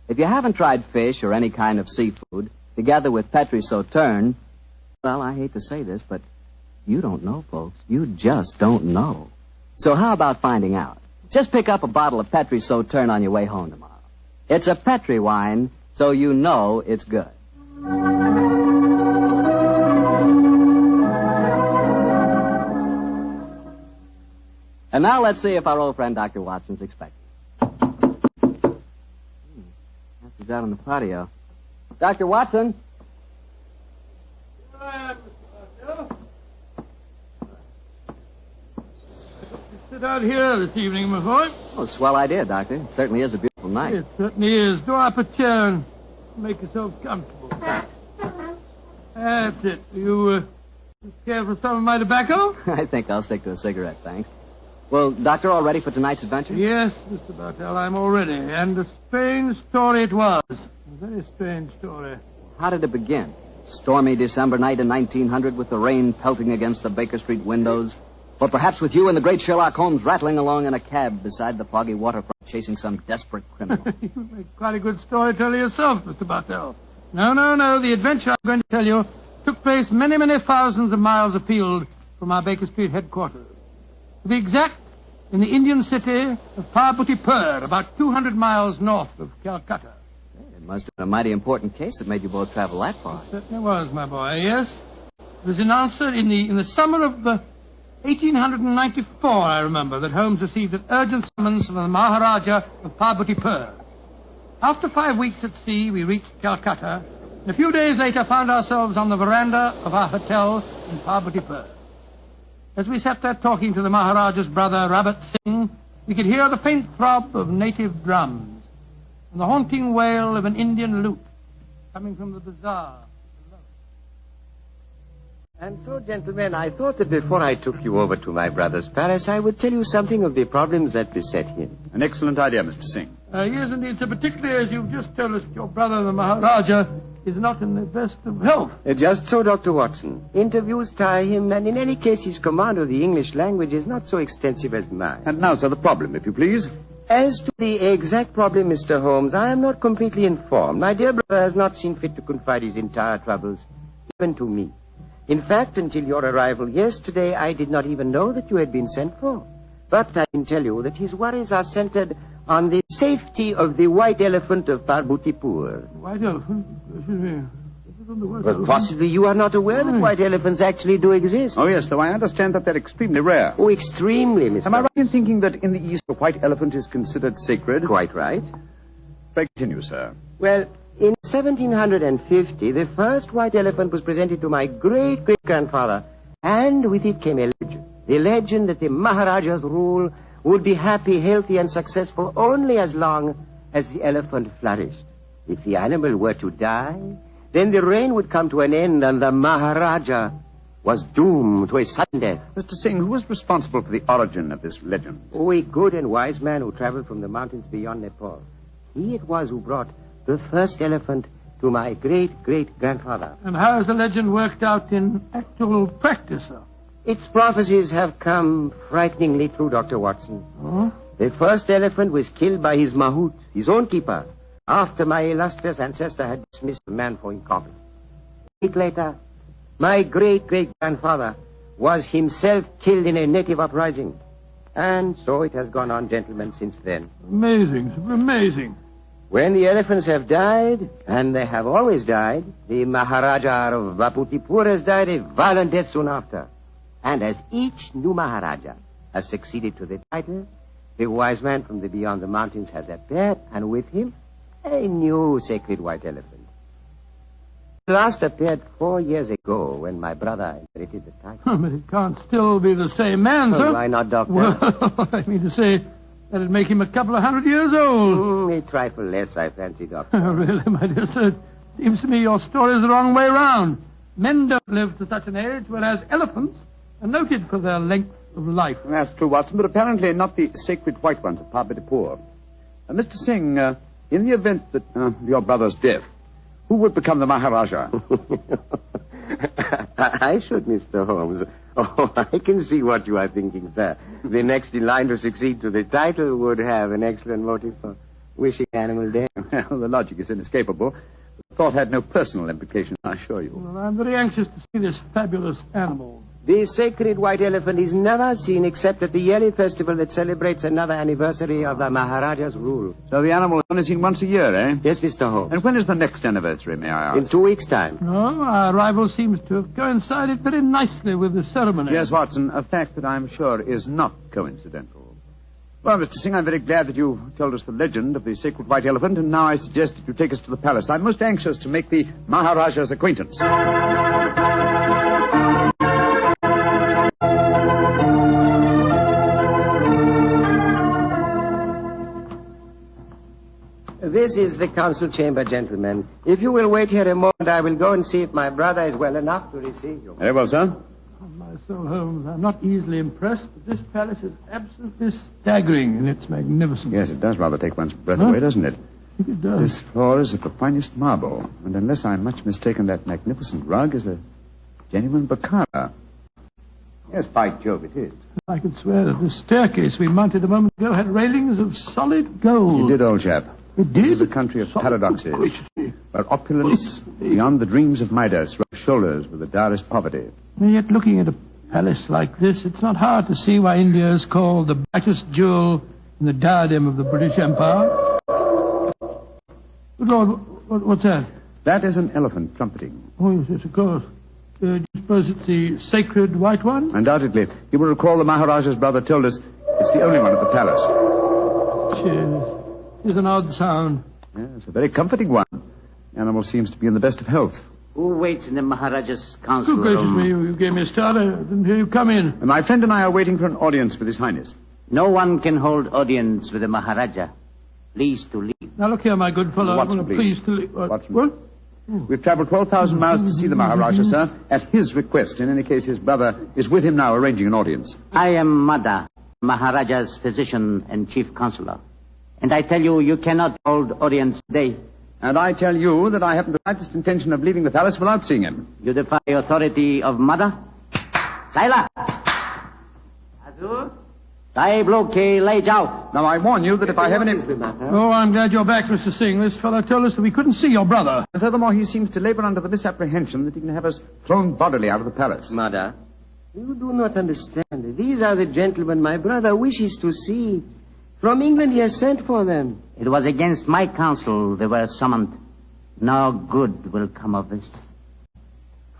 If you haven't tried fish or any kind of seafood, together with Petrie Sauterne, well, I hate to say this, but you don't know, folks. You just don't know. So how about finding out? Just pick up a bottle of Petrie Sauterne on your way home tomorrow. It's a Petrie wine, so you know it's good. And now let's see if our old friend Dr. Watson's expecting. He's out on the patio. Dr. Watson? Here I am, Mr. Bartell. Sit out here this evening, my boy. Oh, swell idea, Doctor. It certainly is a beautiful night. It certainly is. Draw up a chair and make yourself comfortable. That's it. You care for some of my tobacco? I think I'll stick to a cigarette, thanks. Well, Doctor, all ready for tonight's adventure? Yes, Mr. Bartell, I'm all ready. And a strange story it was. A very strange story. How did it begin? Stormy December night in 1900 with the rain pelting against the Baker Street windows, Or perhaps with you and the great Sherlock Holmes rattling along in a cab beside the foggy waterfront chasing some desperate criminal. You make quite a good storyteller yourself, Mr. Bartell. No. The adventure I'm going to tell you took place many, many thousands of miles afield from our Baker Street headquarters. To be exact, in the Indian city of Parbutipur, about 200 miles north of Calcutta. It must have been a mighty important case that made you both travel that far. It certainly was, my boy, yes. It was announced in the summer of 1894, I remember, that Holmes received an urgent summons from the Maharaja of Parbutipur. After 5 weeks at sea, we reached Calcutta, and a few days later found ourselves on the veranda of our hotel in Parbutipur. As we sat there talking to the Maharaja's brother, Rabat Singh, we could hear the faint throb of native drums and the haunting wail of an Indian lute coming from the bazaar. And so, gentlemen, I thought that before I took you over to my brother's palace, I would tell you something of the problems that beset him. An excellent idea, Mr. Singh. Yes, indeed, sir, particularly as you've just told us your brother, the Maharaja, is not in the best of health. Just so, Dr. Watson. Interviews tire him, and in any case, his command of the English language is not so extensive as mine. And now, sir, the problem, if you please. As to the exact problem, Mr. Holmes, I am not completely informed. My dear brother has not seen fit to confide his entire troubles, even to me. In fact, until your arrival yesterday, I did not even know that you had been sent for. But I can tell you that his worries are centered on the safety of the white elephant of Parbutipur. White elephant? Excuse me. Well, possibly you are not aware that white elephants actually do exist. Oh, yes, though I understand that they're extremely rare. Oh, extremely, Mr. Am I right in thinking that in the East the white elephant is considered sacred? Quite right. Pray continue, sir. Well, in 1750, the first white elephant was presented to my great-great-grandfather, and with it came a legend. The legend that the Maharaja's rule would be happy, healthy, and successful only as long as the elephant flourished. If the animal were to die, then the reign would come to an end, and the Maharaja was doomed to a sudden death. Mr. Singh, who was responsible for the origin of this legend? Oh, a good and wise man who traveled from the mountains beyond Nepal. He it was who brought the first elephant to my great-great-grandfather. And how has the legend worked out in actual practice, sir? Its prophecies have come frighteningly true, Dr. Watson. Oh? The first elephant was killed by his mahout, his own keeper, after my illustrious ancestor had dismissed the man for incompetent. A week later, my great-great-grandfather was himself killed in a native uprising. And so it has gone on, gentlemen, since then. Amazing, amazing. When the elephants have died, and they have always died, the Maharaja of Parbutipur has died a violent death soon after. And as each new Maharaja has succeeded to the title, the wise man from beyond the mountains has appeared, and with him, a new sacred white elephant. The last appeared 4 years ago when my brother inherited the title. But it can't still be the same man, sir. Why not, Doctor? Well, I mean to say, that'd make him a couple of 100 years old. A trifle less, I fancy, Doctor. Really, my dear sir, seems to me your story's the wrong way round. Men don't live to such an age, whereas elephants are noted for their length of life. That's true, Watson, but apparently not the sacred white ones of Parbutipur. Mr. Singh, in the event that your brother's death, who would become the Maharaja? I should, Mr. Holmes. Oh, I can see what you are thinking, sir. The next in line to succeed to the title would have an excellent motive for wishing animal death. Well, the logic is inescapable. The thought had no personal implication, I assure you. Well, I'm very anxious to see this fabulous animal. The sacred white elephant is never seen except at the yearly festival that celebrates another anniversary of the Maharaja's rule. So the animal is only seen once a year, eh? Yes, Mr. Holmes. And when is the next anniversary, may I ask? In 2 weeks' time. No, our arrival seems to have coincided very nicely with the ceremony. Yes, Watson, a fact that I'm sure is not coincidental. Well, Mr. Singh, I'm very glad that you told us the legend of the sacred white elephant, and now I suggest that you take us to the palace. I'm most anxious to make the Maharaja's acquaintance. This is the council chamber, gentlemen. If you will wait here a moment, I will go and see if my brother is well enough to receive you. Very well, sir. Oh, my soul, Holmes, I'm not easily impressed, but this palace is absolutely staggering in its magnificence. Yes, it does rather take one's breath away, doesn't it? I think it does. This floor is of the finest marble, and unless I'm much mistaken, that magnificent rug is a genuine Baccara. Yes, by Jove, it is. I could swear that the staircase we mounted a moment ago had railings of solid gold. It did, old chap. It did? This is a country of paradoxes, where opulence beyond the dreams of Midas rubs shoulders with the direst poverty. And yet, looking at a palace like this, it's not hard to see why India is called the brightest jewel in the diadem of the British Empire. Good Lord, what's that? That is an elephant trumpeting. Oh, yes, of course. Do you suppose it's the sacred white one? Undoubtedly. You will recall the Maharaja's brother told us it's the only one at the palace. It's an odd sound. Yes, a very comforting one. The animal seems to be in the best of health. Who waits in the Maharaja's council Good gracious room? me, you gave me a start. I didn't hear you come in. And my friend and I are waiting for an audience with His Highness. No one can hold audience with the Maharaja. Please to leave. Now, look here, my good fellow. Watson, I'm please. pleased to leave. Watson. What? We've traveled 12,000 miles to see the Maharaja, sir, at his request. In any case, his brother is with him now, arranging an audience. I am Mada, Maharaja's physician and chief counselor. And I tell you, you cannot hold audience today. And I tell you that I haven't the slightest intention of leaving the palace without seeing him. You defy the authority of Mada? Saila! Azur? Sahib Loke, lay out. Now, I warn you that if I have any... Oh, I'm glad you're back, Mr. Singh. This fellow told us that we couldn't see your brother. And furthermore, he seems to labor under the misapprehension that he can have us thrown bodily out of the palace. Mada, you do not understand. These are the gentlemen my brother wishes to see. From England he has sent for them. It was against my counsel they were summoned. No good will come of this.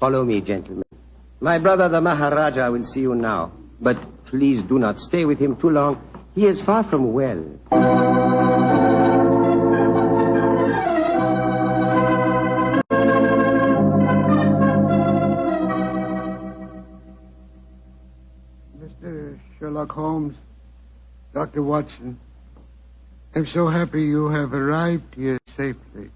Follow me, gentlemen. My brother the Maharaja will see you now. But please do not stay with him too long. He is far from well. Mr. Sherlock Holmes, Dr. Watson, I'm so happy you have arrived here safely.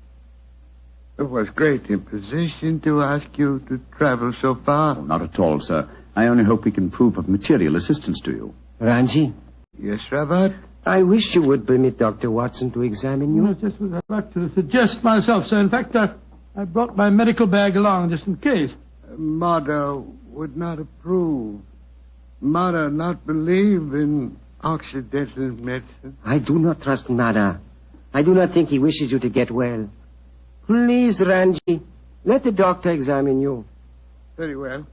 It was great imposition to ask you to travel so far. Oh, not at all, sir. I only hope we can prove of material assistance to you. Ranji? Yes, Rabat? I wish you would permit Dr. Watson to examine you. No, just what I'd like to suggest myself, sir. In fact, I brought my medical bag along just in case. Mother would not approve. Mother not believe in Occidental medicine. I do not trust Mada. I do not think he wishes you to get well. Please, Ranji, let the doctor examine you. Very well.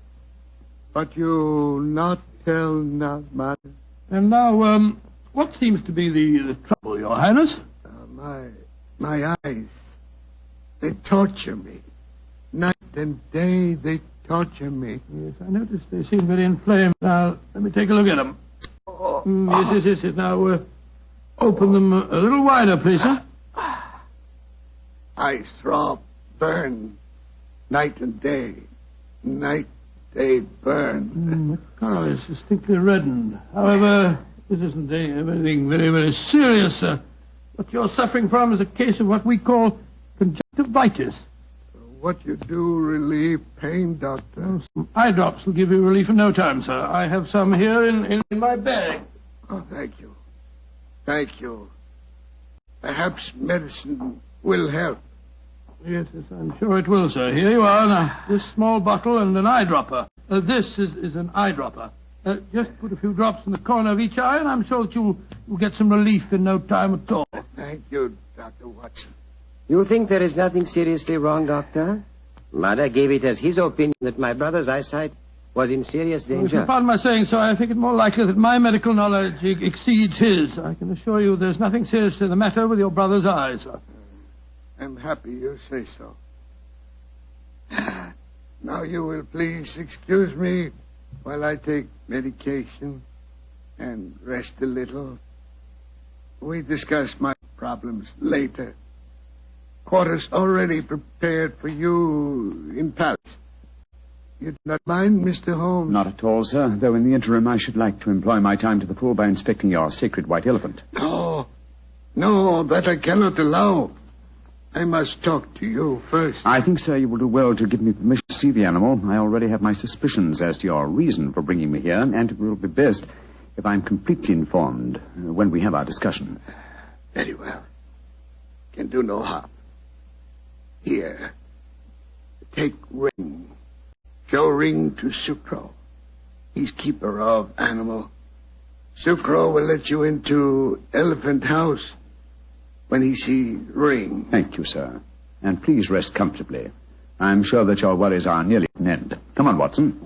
But you not tell not Mother. And now, what seems to be the trouble, Your Highness? My eyes, they torture me. Night and day, they torture me. Yes, I noticed they seem very inflamed. Now, let me take a look at them. Yes. Now, open them a little wider, please, sir. I throb, burn, night and day. Night, day, burn. The color is distinctly reddened. However, this isn't anything very, very serious, sir. What you're suffering from is a case of what we call conjunctivitis. What you do relieve pain, doctor? Some eye drops will give you relief in no time, sir. I have some here in my bag. Oh, thank you. Thank you. Perhaps medicine will help. Yes, I'm sure it will, sir. Here you are. Now, this small bottle and an eyedropper. This is an eyedropper. Just put a few drops in the corner of each eye, and I'm sure that you'll get some relief in no time at all. Thank you, Dr. Watson. You think there is nothing seriously wrong, Doctor? Mada gave it as his opinion that my brother's eyesight was in serious danger. If you pardon my saying so, I think it more likely that my medical knowledge exceeds his. I can assure you there's nothing seriously the matter with your brother's eyes, sir. I'm happy you say so. Now you will please excuse me while I take medication and rest a little. We discuss my problems later. Quarters already prepared for you in palace. You do not mind, Mr. Holmes? Not at all, sir, though in the interim I should like to employ my time to the full by inspecting your sacred white elephant. No, that I cannot allow. I must talk to you first. I think, sir, you will do well to give me permission to see the animal. I already have my suspicions as to your reason for bringing me here, and it will be best if I'm completely informed when we have our discussion. Very well. Can do no harm. Here. Take ring. Show ring to Sukro. He's keeper of animal. Sucro will let you into Elephant House when he see ring. Thank you, sir. And please rest comfortably. I'm sure that your worries are nearly at an end. Come on, Watson.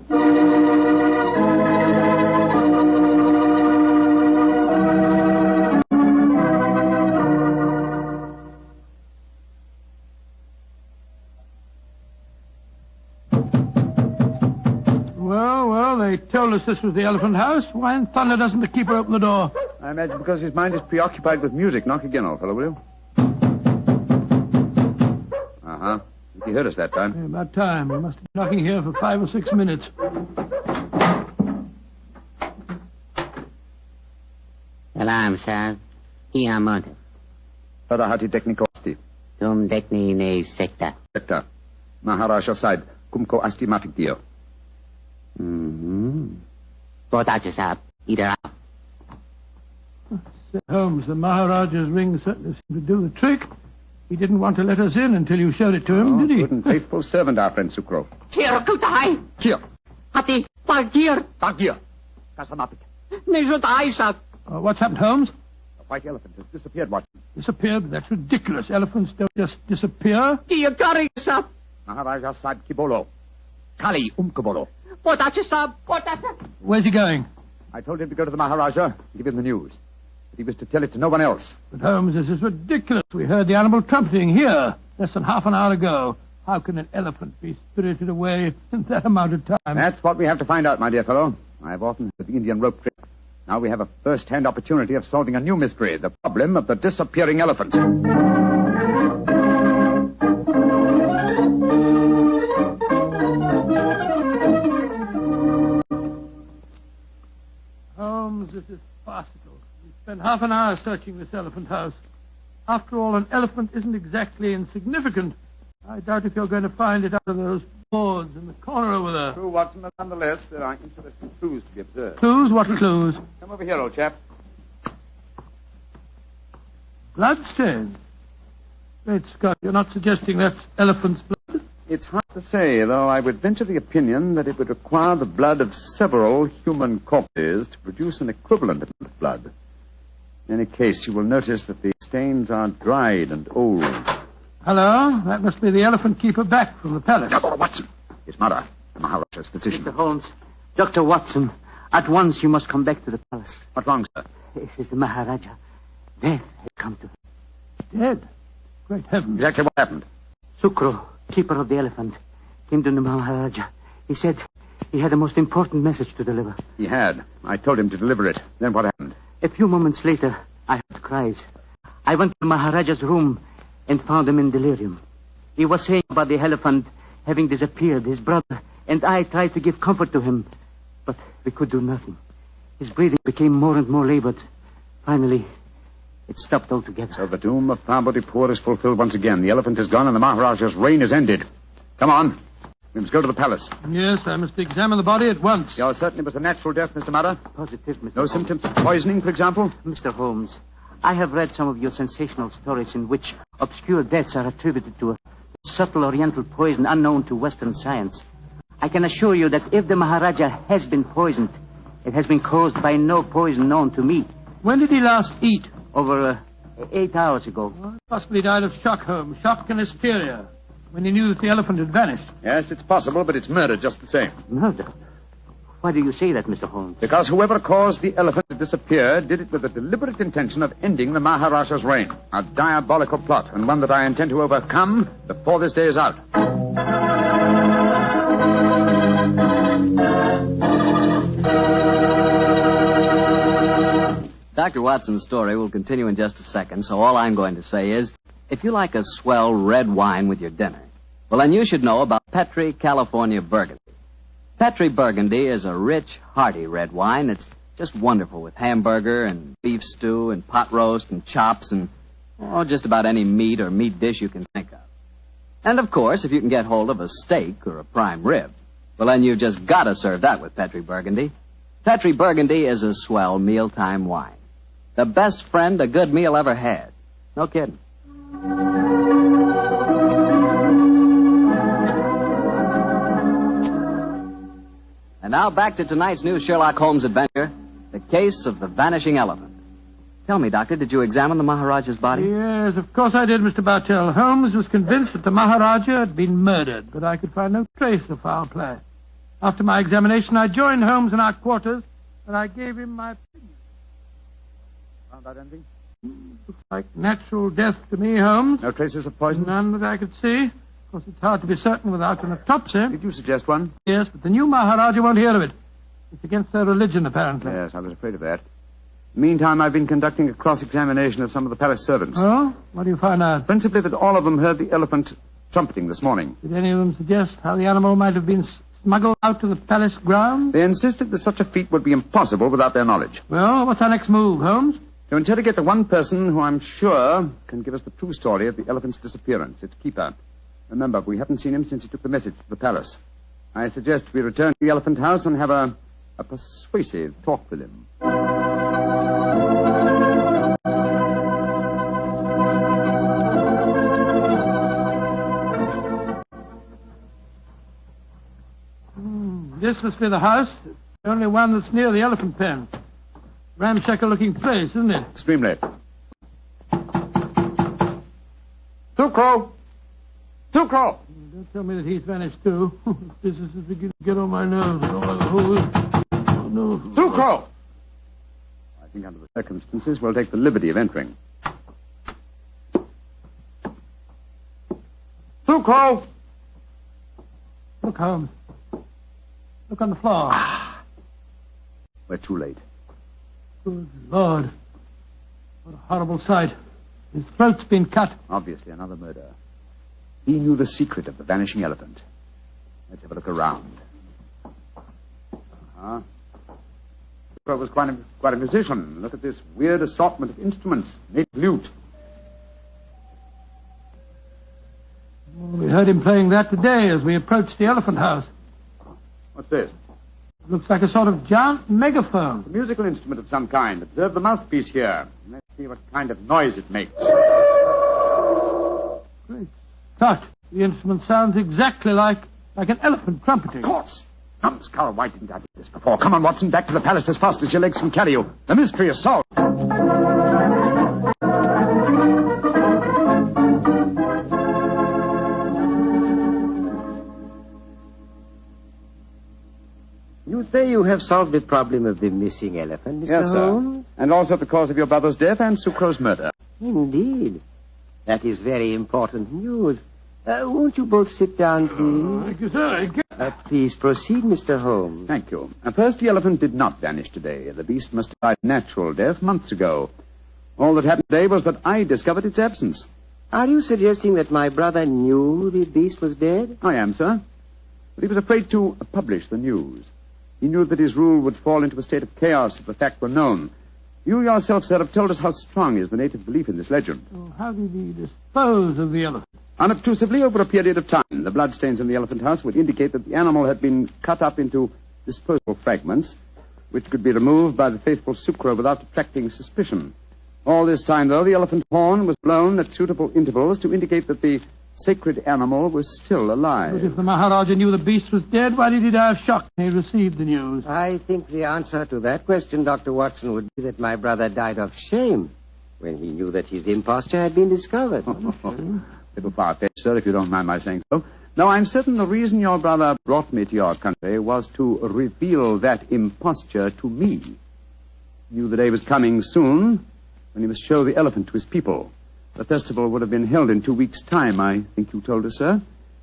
Well, they told us this was the Elephant House. Why in thunder doesn't the keeper open the door? I imagine because his mind is preoccupied with music. Knock again, old fellow, will you? Uh-huh. He heard us that time. Yeah, about time. He must have been knocking here for 5 or 6 minutes. Salam, sir. Ia motive. Parahati technico asti. Tum dekni ne secta. Secta. Maharaja side. Kumko asti mapikdio. Potato, sir. Either out. Sir Holmes, the Maharaja's ring certainly seemed to do the trick. He didn't want to let us in until you showed it to him, did he? Good and faithful servant, our friend Sucro. Here, kutai. Here. Hati, pagir. Tagir. Kasamapik. Nejutai, sir. What's happened, Holmes? The white elephant has disappeared, Watson. Disappeared? That's ridiculous. Elephants don't just disappear. Kiyakari, sir. Maharaja side kibolo. Kali umkabolo. Potato, sir. Potato. Where's he going? I told him to go to the Maharaja and give him the news. But he was to tell it to no one else. But, Holmes, this is ridiculous. We heard the animal trumpeting here less than half an hour ago. How can an elephant be spirited away in that amount of time? That's what we have to find out, my dear fellow. I've often heard the Indian rope trick. Now we have a first-hand opportunity of solving a new mystery, the problem of the disappearing elephant. Holmes, this is farcical. We spent half an hour searching this elephant house. After all, an elephant isn't exactly insignificant. I doubt if you're going to find it out of those boards in the corner over there. True, Watson, but nonetheless, there are interesting clues to be observed. Clues? What clues? Come over here, old chap. Bloodstains. Great Scott, you're not suggesting that's elephant's blood? It's hard to say, though I would venture the opinion that it would require the blood of several human corpses to produce an equivalent amount of blood. In any case, you will notice that the stains are dried and old. Hello? That must be the elephant keeper back from the palace. Dr. Watson! His mother, the Maharaja's physician. Mr. Holmes, Dr. Watson, at once you must come back to the palace. What's wrong, sir? It is the Maharaja. Death has come to him. Dead? Great heavens. Exactly what happened? Sukro, keeper of the elephant, came to the Maharaja. He said he had a most important message to deliver. He had. I told him to deliver it. Then what happened? A few moments later, I heard cries. I went to the Maharaja's room and found him in delirium. He was saying about the elephant having disappeared, his brother, and I tried to give comfort to him, but we could do nothing. His breathing became more and more labored. Finally, it stopped altogether. So the doom of Parbodipur is fulfilled once again. The elephant is gone and the Maharaja's reign is ended. Come on. We must go to the palace. Yes, I must examine the body at once. You're certain it was a natural death, Mr. Mudder? Positive, Mr. No Holmes. symptoms of poisoning, for example? Mr. Holmes, I have read some of your sensational stories in which obscure deaths are attributed to a subtle oriental poison unknown to Western science. I can assure you that if the Maharaja has been poisoned, it has been caused by no poison known to me. When did he last eat? Over 8 hours ago. Well, possibly died of shock, Holmes. Shock and hysteria. When he knew that the elephant had vanished. Yes, it's possible, but it's murder just the same. Murder? Why do you say that, Mr. Holmes? Because whoever caused the elephant to disappear did it with the deliberate intention of ending the Maharaja's reign. A diabolical plot, and one that I intend to overcome before this day is out. Dr. Watson's story will continue in just a second, so all I'm going to say is, if you like a swell red wine with your dinner, well, then you should know about Petri California Burgundy. Petri Burgundy is a rich, hearty red wine that's just wonderful with hamburger and beef stew and pot roast and chops and just about any meat or meat dish you can think of. And, of course, if you can get hold of a steak or a prime rib, well, then you've just got to serve that with Petri Burgundy. Petri Burgundy is a swell mealtime wine. The best friend a good meal ever had. No kidding. And now back to tonight's new Sherlock Holmes adventure, The Case case of the Vanishing Elephant. Tell me, Doctor, did you examine the Maharaja's body? Yes, of course I did, Mr. Bartell. Holmes was convinced that the Maharaja had been murdered, but I could find no trace of foul play. After my examination, I joined Holmes in our quarters, and I gave him my opinion. Found out anything? Looks like natural death to me, Holmes. No traces of poison? None that I could see. Of course, it's hard to be certain without an autopsy. Did you suggest one? Yes, but the new Maharaja won't hear of it. It's against their religion, apparently. Yes, I was afraid of that. Meantime, I've been conducting a cross-examination of some of the palace servants. Oh? What do you find out? Principally that all of them heard the elephant trumpeting this morning. Did any of them suggest how the animal might have been smuggled out to the palace grounds? They insisted that such a feat would be impossible without their knowledge. Well, what's our next move, Holmes? To interrogate the one person who I'm sure can give us the true story of the elephant's disappearance, its keeper. Remember, we haven't seen him since he took the message to the palace. I suggest we return to the elephant house and have a persuasive talk with him. This must be the house. The only one that's near the elephant pen. Ramshackle-looking place, isn't it? Extremely. Sucro! Sucro! Don't tell me that he's vanished, too. This is beginning to get on my nerves. Oh, no. Sucro! I think under the circumstances, we'll take the liberty of entering. Sucro! Look, Holmes. Look on the floor. We're too late. Good Lord. What a horrible sight. His throat's been cut. Obviously another murder. He knew the secret of the vanishing elephant. Let's have a look around. Sucro was quite a musician. Look at this weird assortment of instruments. Native lute. We heard him playing that today as we approached the elephant house. What's this? Looks like a sort of giant megaphone. A musical instrument of some kind. Observe the mouthpiece here. Let's see what kind of noise it makes. Great Scott. The instrument sounds exactly like an elephant trumpeting. Of course. Numbskull, why didn't I do this before? Come on, Watson, back to the palace as fast as your legs can carry you. The mystery is solved. You say you have solved the problem of the missing elephant, Mr. Yes, Holmes? sir. And also the cause of your brother's death and Sucro's murder. Indeed. That is very important news. Won't you both sit down, please? Thank you, sir. Please proceed, Mr. Holmes. Thank you. First, the elephant did not vanish today. The beast must have died a natural death months ago. All that happened today was that I discovered its absence. Are you suggesting that my brother knew the beast was dead? I am, sir. But he was afraid to publish the news. He knew that his rule would fall into a state of chaos if the fact were known. You yourself, sir, have told us how strong is the native belief in this legend. Oh, how did he dispose of the elephant? Unobtrusively over a period of time. The bloodstains in the elephant house would indicate that the animal had been cut up into disposable fragments, which could be removed by the faithful Sucro without attracting suspicion. All this time, though, the elephant horn was blown at suitable intervals to indicate that the sacred animal was still alive. But if the Maharaja knew the beast was dead, why did he die of shock when he received the news? I think the answer to that question, Dr. Watson, would be that my brother died of shame when he knew that his imposture had been discovered. Little far-fetched, sir, if you don't mind my saying so. Now, I'm certain the reason your brother brought me to your country was to reveal that imposture to me. He knew the day was coming soon when he must show the elephant to his people. The festival would have been held in 2 weeks' time, I think you told us, sir.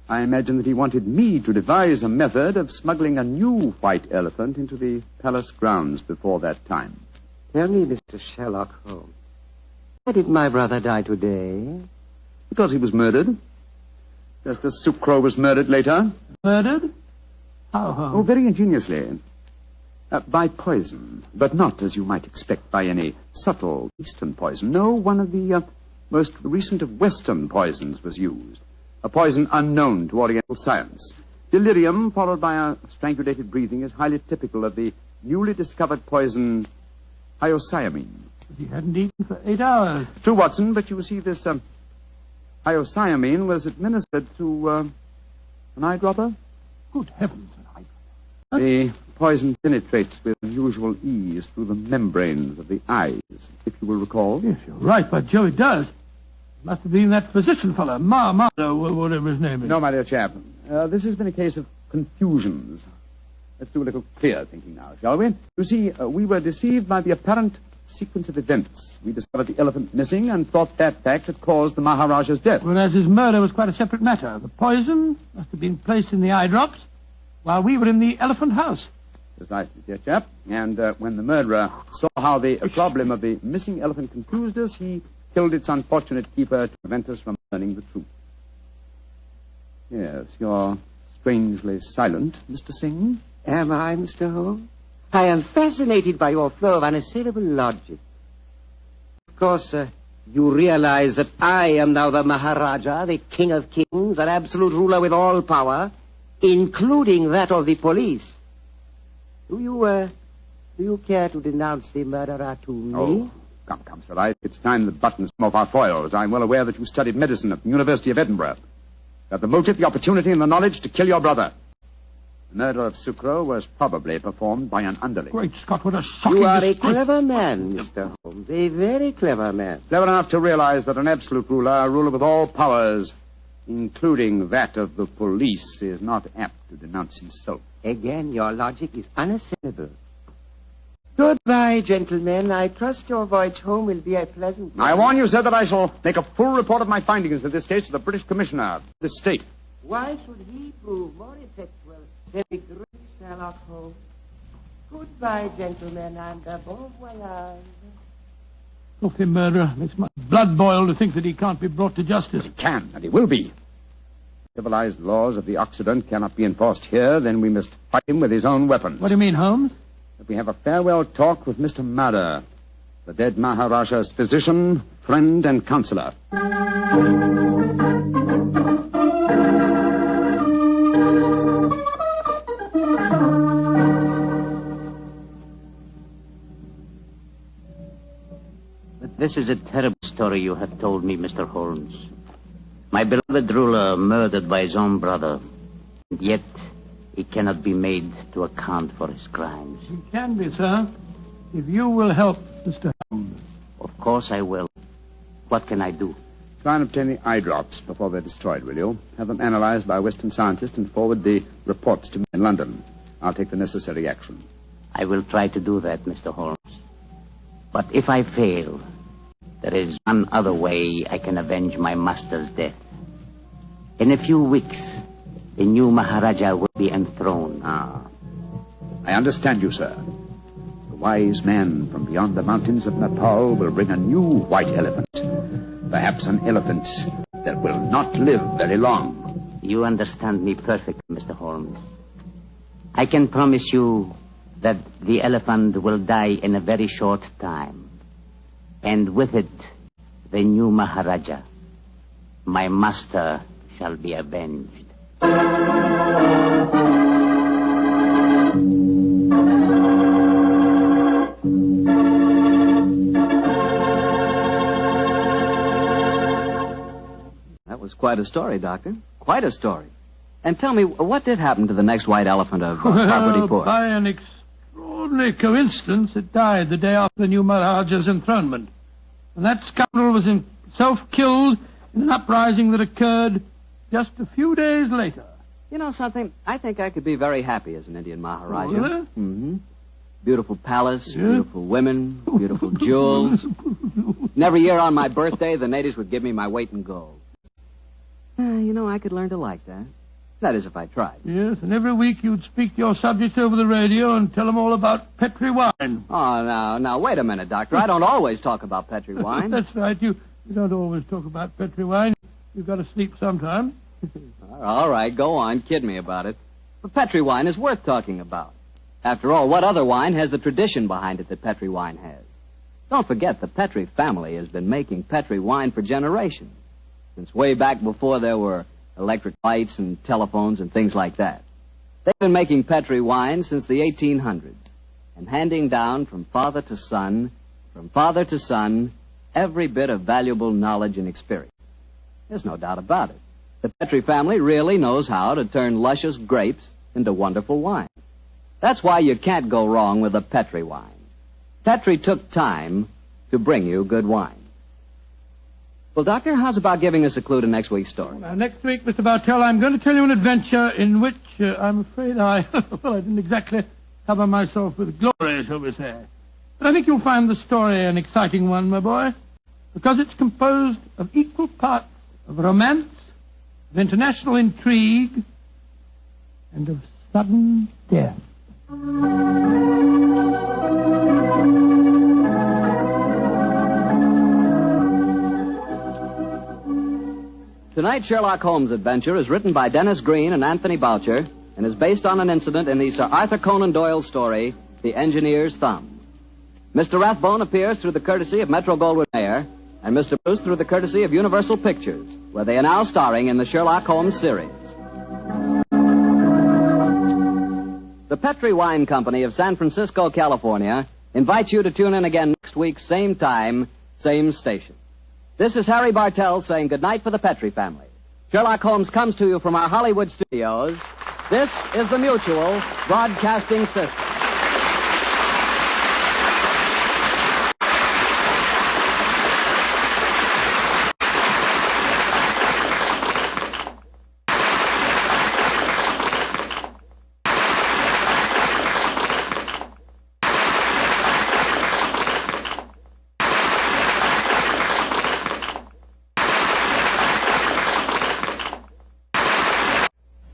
I imagine that he wanted me to devise a method of smuggling a new white elephant into the palace grounds before that time. Tell me, Mr. Sherlock Holmes, why did my brother die today? Because he was murdered. Just as Sucro was murdered later. Murdered? How? Oh, very ingeniously. By poison, but not, as you might expect, by any subtle Eastern poison. No, one of the most recent of Western poisons was used. A poison unknown to Oriental science. Delirium, followed by a strangulated breathing, is highly typical of the newly discovered poison hyoscyamine. But he hadn't eaten for 8 hours. True, Watson, but you see this hyoscyamine was administered to an eyedropper. Good heavens, an eyedropper. The poison penetrates with unusual ease through the membranes of the eyes, if you will recall. Yes, you're right, by Joe, it does. Must have been that physician fellow, whatever his name is. No, my dear chap. This has been a case of confusions. Let's do a little clear thinking now, shall we? You see, we were deceived by the apparent sequence of events. We discovered the elephant missing and thought that fact had caused the Maharaja's death. Whereas his murder was quite a separate matter. The poison must have been placed in the eye drops while we were in the elephant house. Precisely, dear chap. And when the murderer saw how the problem of the missing elephant confused us, he killed its unfortunate keeper to prevent us from learning the truth. Yes, you're strangely silent, Mr. Singh. Am I, Mr. Holmes? I am fascinated by your flow of unassailable logic. Of course, you realize that I am now the Maharaja, the king of kings, an absolute ruler with all power, including that of the police. Do you care to denounce the murderer to me? Oh, come, sir. It's time to button some of our foils. I'm well aware that you studied medicine at the University of Edinburgh. You have the motive, the opportunity, and the knowledge to kill your brother. The murder of Sucro was probably performed by an underling. Great Scott, what a shocking You are disgrace. a clever man, Mr. Holmes. A very clever man. Clever enough to realize that an absolute ruler, a ruler with all powers, including that of the police, is not apt to denounce himself. Again, your logic is unassailable. Goodbye, gentlemen. I trust your voyage home will be a pleasant one. I warn you, sir, that I shall make a full report of my findings in this case to the British Commissioner of this state. Why should he prove more effectual than the great Sherlock Holmes? Goodbye, gentlemen, and bon voyage. Filthy murderer. Makes my blood boil to think that he can't be brought to justice. He can, and he will be. Civilized laws of the Occident cannot be enforced here, then we must fight him with his own weapons. What do you mean, Holmes? That we have a farewell talk with Mr. Madder, the dead Maharaja's physician, friend, and counselor. But this is a terrible story you have told me, Mr. Holmes. My beloved ruler murdered by his own brother, and yet he cannot be made to account for his crimes. He can be, sir, if you will help Mr. Holmes. Of course I will. What can I do? Try and obtain the eye drops before they're destroyed, will you? Have them analyzed by a Western scientist and forward the reports to me in London. I'll take the necessary action. I will try to do that, Mr. Holmes. But if I fail, there is one other way I can avenge my master's death. In a few weeks, the new Maharaja will be enthroned. I understand you, sir. The wise man from beyond the mountains of Nepal will bring a new white elephant. Perhaps an elephant that will not live very long. You understand me perfectly, Mr. Holmes. I can promise you that the elephant will die in a very short time. And with it, the new Maharaja, my master, shall be avenged. That was quite a story, Doctor. Quite a story. And tell me, what did happen to the next white elephant of Property Port? By an extraordinary coincidence, it died the day after the new Maharaja's enthronement. And that scoundrel was himself killed in an uprising that occurred just a few days later. You know something? I think I could be very happy as an Indian Maharaja. Oh, really? Mm-hmm. Beautiful palace, beautiful women, beautiful jewels. And every year on my birthday, the natives would give me my weight in gold. You know, I could learn to like that. That is, if I tried. Yes, and every week you'd speak to your subjects over the radio and tell them all about Petri wine. Oh, now, wait a minute, Doctor. I don't always talk about Petri wine. That's right. You don't always talk about Petri wine. You've got to sleep sometime. All right, go on. Kid me about it. But Petri wine is worth talking about. After all, what other wine has the tradition behind it that Petri wine has? Don't forget, the Petri family has been making Petri wine for generations. Since way back before there were electric lights and telephones and things like that. They've been making Petri wine since the 1800s and handing down from father to son, every bit of valuable knowledge and experience. There's no doubt about it. The Petri family really knows how to turn luscious grapes into wonderful wine. That's why you can't go wrong with a Petri wine. Petri took time to bring you good wine. Well, Doctor, how's about giving us a clue to next week's story? Now, next week, Mr. Bartell, I'm going to tell you an adventure in which I'm afraid I didn't exactly cover myself with glory, shall we say. But I think you'll find the story an exciting one, my boy, because it's composed of equal parts of romance, of international intrigue, and of sudden death. Tonight's Sherlock Holmes adventure is written by Dennis Green and Anthony Boucher and is based on an incident in the Sir Arthur Conan Doyle story, The Engineer's Thumb. Mr. Rathbone appears through the courtesy of Metro-Goldwyn-Mayer and Mr. Bruce through the courtesy of Universal Pictures, where they are now starring in the Sherlock Holmes series. The Petri Wine Company of San Francisco, California, invites you to tune in again next week, same time, same station. This is Harry Bartell saying goodnight for the Petri family. Sherlock Holmes comes to you from our Hollywood studios. This is the Mutual Broadcasting System.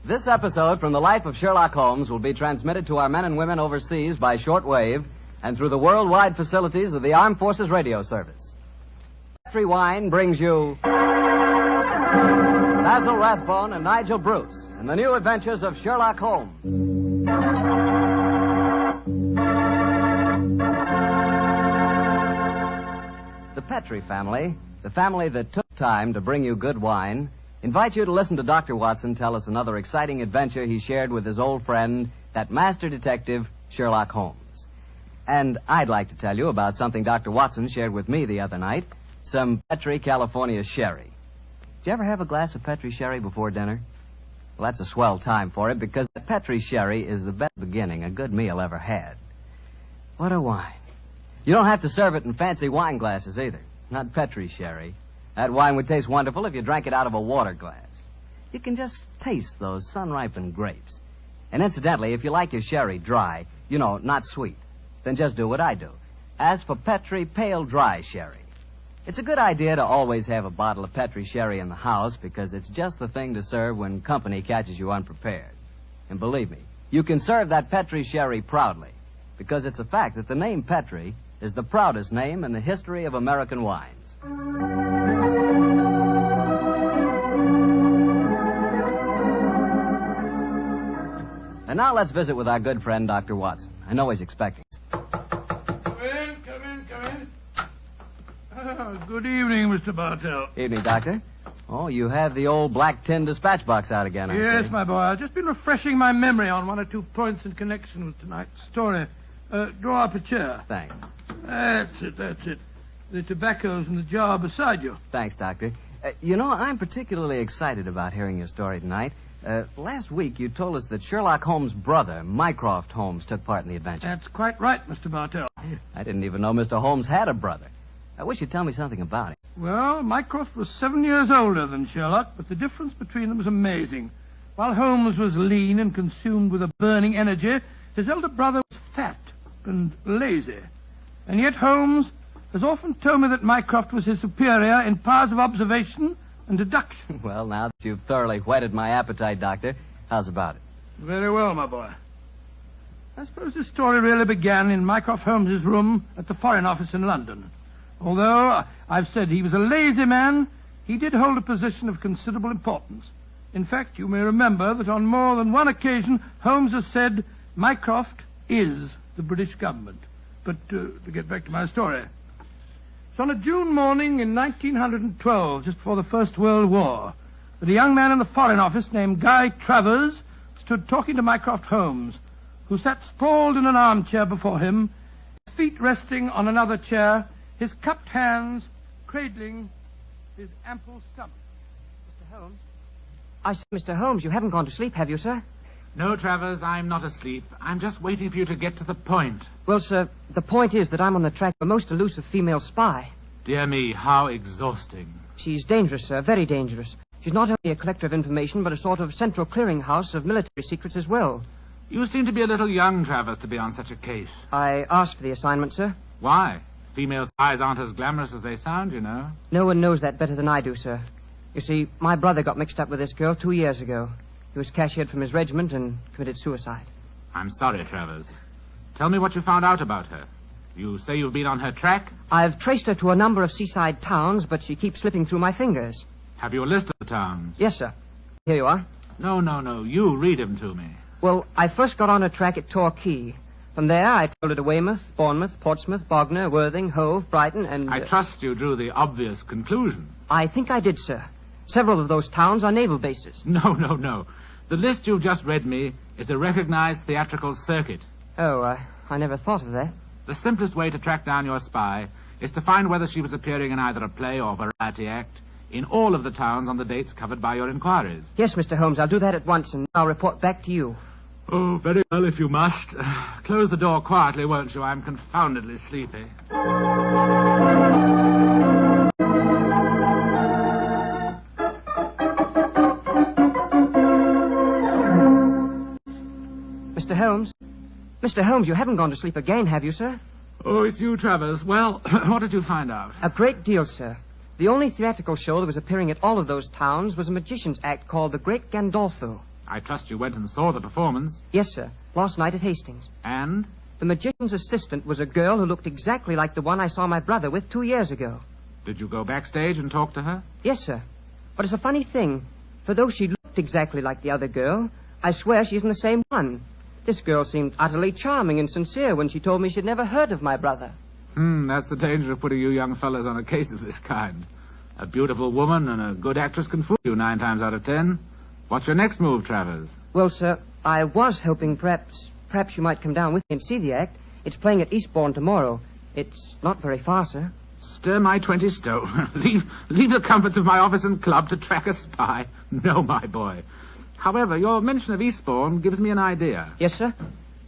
This episode from the life of Sherlock Holmes will be transmitted to our men and women overseas by shortwave and through the worldwide facilities of the Armed Forces Radio Service. Petri Wine brings you Basil Rathbone and Nigel Bruce in the new adventures of Sherlock Holmes. The Petri family, the family that took time to bring you good wine, invite you to listen to Dr. Watson tell us another exciting adventure he shared with his old friend, that master detective, Sherlock Holmes. And I'd like to tell you about something Dr. Watson shared with me the other night, some Petri California sherry. Did you ever have a glass of Petri sherry before dinner? Well, that's a swell time for it, because the Petri sherry is the best beginning a good meal ever had. What a wine. You don't have to serve it in fancy wine glasses either. Not Petri sherry. That wine would taste wonderful if you drank it out of a water glass. You can just taste those sun-ripened grapes. And incidentally, if you like your sherry dry, not sweet, then just do what I do. Ask for Petri Pale Dry Sherry. It's a good idea to always have a bottle of Petri sherry in the house, because it's just the thing to serve when company catches you unprepared. And believe me, you can serve that Petri sherry proudly, because it's a fact that the name Petri is the proudest name in the history of American wines. And now let's visit with our good friend, Dr. Watson. I know he's expecting us. Come in. Good evening, Mr. Bartell. Evening, Doctor. Oh, you have the old black tin dispatch box out again, I see. Yes, my boy. I've just been refreshing my memory on one or two points in connection with tonight's story. Draw up a chair. Thanks. That's it. The tobacco's in the jar beside you. Thanks, Doctor. I'm particularly excited about hearing your story tonight. Last week, you told us that Sherlock Holmes' brother, Mycroft Holmes, took part in the adventure. That's quite right, Mr. Bartell. I didn't even know Mr. Holmes had a brother. I wish you'd tell me something about him. Well, Mycroft was 7 years older than Sherlock, but the difference between them was amazing. While Holmes was lean and consumed with a burning energy, his elder brother was fat and lazy. And yet Holmes has often told me that Mycroft was his superior in powers of observation and deduction. Well, now that you've thoroughly whetted my appetite, Doctor, how's about it? Very well, my boy. I suppose this story really began in Mycroft Holmes's room at the Foreign Office in London. Although I've said he was a lazy man, he did hold a position of considerable importance. In fact, you may remember that on more than one occasion, Holmes has said, Mycroft is the British government. But to get back to my story. So on a June morning in 1912, just before the First World War, that a young man in the Foreign Office named Guy Travers stood talking to Mycroft Holmes, who sat sprawled in an armchair before him, his feet resting on another chair, his cupped hands cradling his ample stomach. Mr. Holmes? I say, Mr. Holmes, you haven't gone to sleep, have you, sir? No, Travers, I'm not asleep. I'm just waiting for you to get to the point. Well, sir, the point is that I'm on the track of a most elusive female spy. Dear me, how exhausting. She's dangerous, sir, very dangerous. She's not only a collector of information, but a sort of central clearinghouse of military secrets as well. You seem to be a little young, Travers, to be on such a case. I asked for the assignment, sir. Why? Female spies aren't as glamorous as they sound, you know. No one knows that better than I do, sir. You see, my brother got mixed up with this girl 2 years ago. He was cashiered from his regiment and committed suicide. I'm sorry, Travers. Tell me what you found out about her. You say you've been on her track? I've traced her to a number of seaside towns, but she keeps slipping through my fingers. Have you a list of the towns? Yes, sir. Here you are. No. You read them to me. Well, I first got on her track at Torquay. From there, I traveled her to Weymouth, Bournemouth, Portsmouth, Bognor, Worthing, Hove, Brighton, and... I trust you drew the obvious conclusion. I think I did, sir. Several of those towns are naval bases. No. The list you've just read me is a recognized theatrical circuit. Oh, I never thought of that. The simplest way to track down your spy is to find whether she was appearing in either a play or variety act in all of the towns on the dates covered by your inquiries. Yes, Mr. Holmes, I'll do that at once, and I'll report back to you. Oh, very well, if you must. Close the door quietly, won't you? I'm confoundedly sleepy. Mr. Holmes? Mr. Holmes, you haven't gone to sleep again, have you, sir? Oh, it's you, Travers. Well, what did you find out? A great deal, sir. The only theatrical show that was appearing at all of those towns was a magician's act called the Great Gandolfo. I trust you went and saw the performance. Yes, sir. Last night at Hastings. And? The magician's assistant was a girl who looked exactly like the one I saw my brother with 2 years ago. Did you go backstage and talk to her? Yes, sir. But it's a funny thing. For though she looked exactly like the other girl, I swear she isn't the same one. This girl seemed utterly charming and sincere when she told me she'd never heard of my brother. That's the danger of putting you young fellas on a case of this kind. A beautiful woman and a good actress can fool you 9 times out of 10. What's your next move, Travers? Well, sir, I was hoping perhaps you might come down with me and see the act. It's playing at Eastbourne tomorrow. It's not very far, sir. Stir my 20 stone. leave the comforts of my office and club to track a spy. No, my boy. However, your mention of Eastbourne gives me an idea. Yes, sir?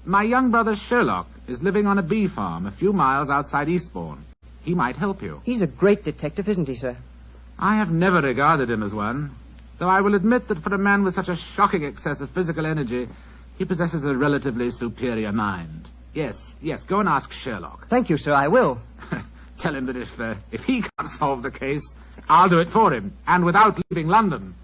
My young brother Sherlock is living on a bee farm a few miles outside Eastbourne. He might help you. He's a great detective, isn't he, sir? I have never regarded him as one, though I will admit that for a man with such a shocking excess of physical energy, he possesses a relatively superior mind. Yes, go and ask Sherlock. Thank you, sir, I will. Tell him that if he can't solve the case, I'll do it for him, and without leaving London.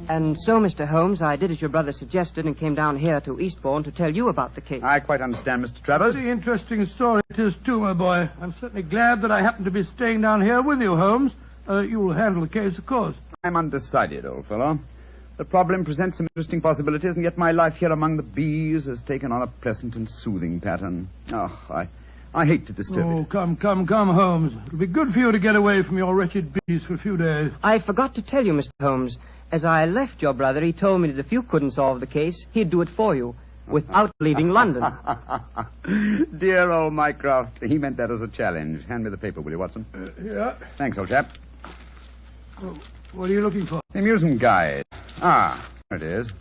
And so, Mr. Holmes, I did as your brother suggested and came down here to Eastbourne to tell you about the case. I quite understand, Mr. Travers. Very interesting story it is, too, my boy. I'm certainly glad that I happen to be staying down here with you, Holmes. You'll handle the case, of course. I'm undecided, old fellow. The problem presents some interesting possibilities, and yet my life here among the bees has taken on a pleasant and soothing pattern. Oh, I hate to disturb it. Oh, come, Holmes. It'll be good for you to get away from your wretched bees for a few days. I forgot to tell you, Mr. Holmes. As I left your brother, he told me that if you couldn't solve the case, he'd do it for you, without leaving London. Dear old Mycroft, he meant that as a challenge. Hand me the paper, will you, Watson? Yeah. Thanks, old chap. Oh, what are you looking for? The amusement guide. There it is.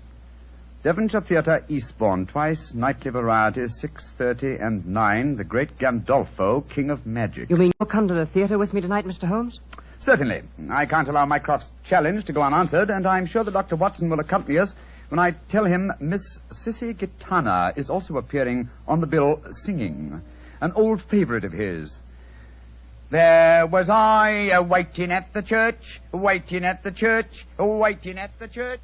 Devonshire Theatre, Eastbourne, twice, nightly varieties, 6:30 and 9, The Great Gandolfo, King of Magic. You mean you'll come to the theatre with me tonight, Mr. Holmes? Certainly. I can't allow Mycroft's challenge to go unanswered, and I'm sure that Dr. Watson will accompany us when I tell him Miss Sissy Gitana is also appearing on the bill singing, an old favorite of his. There was I waiting at the church, waiting at the church, waiting at the church.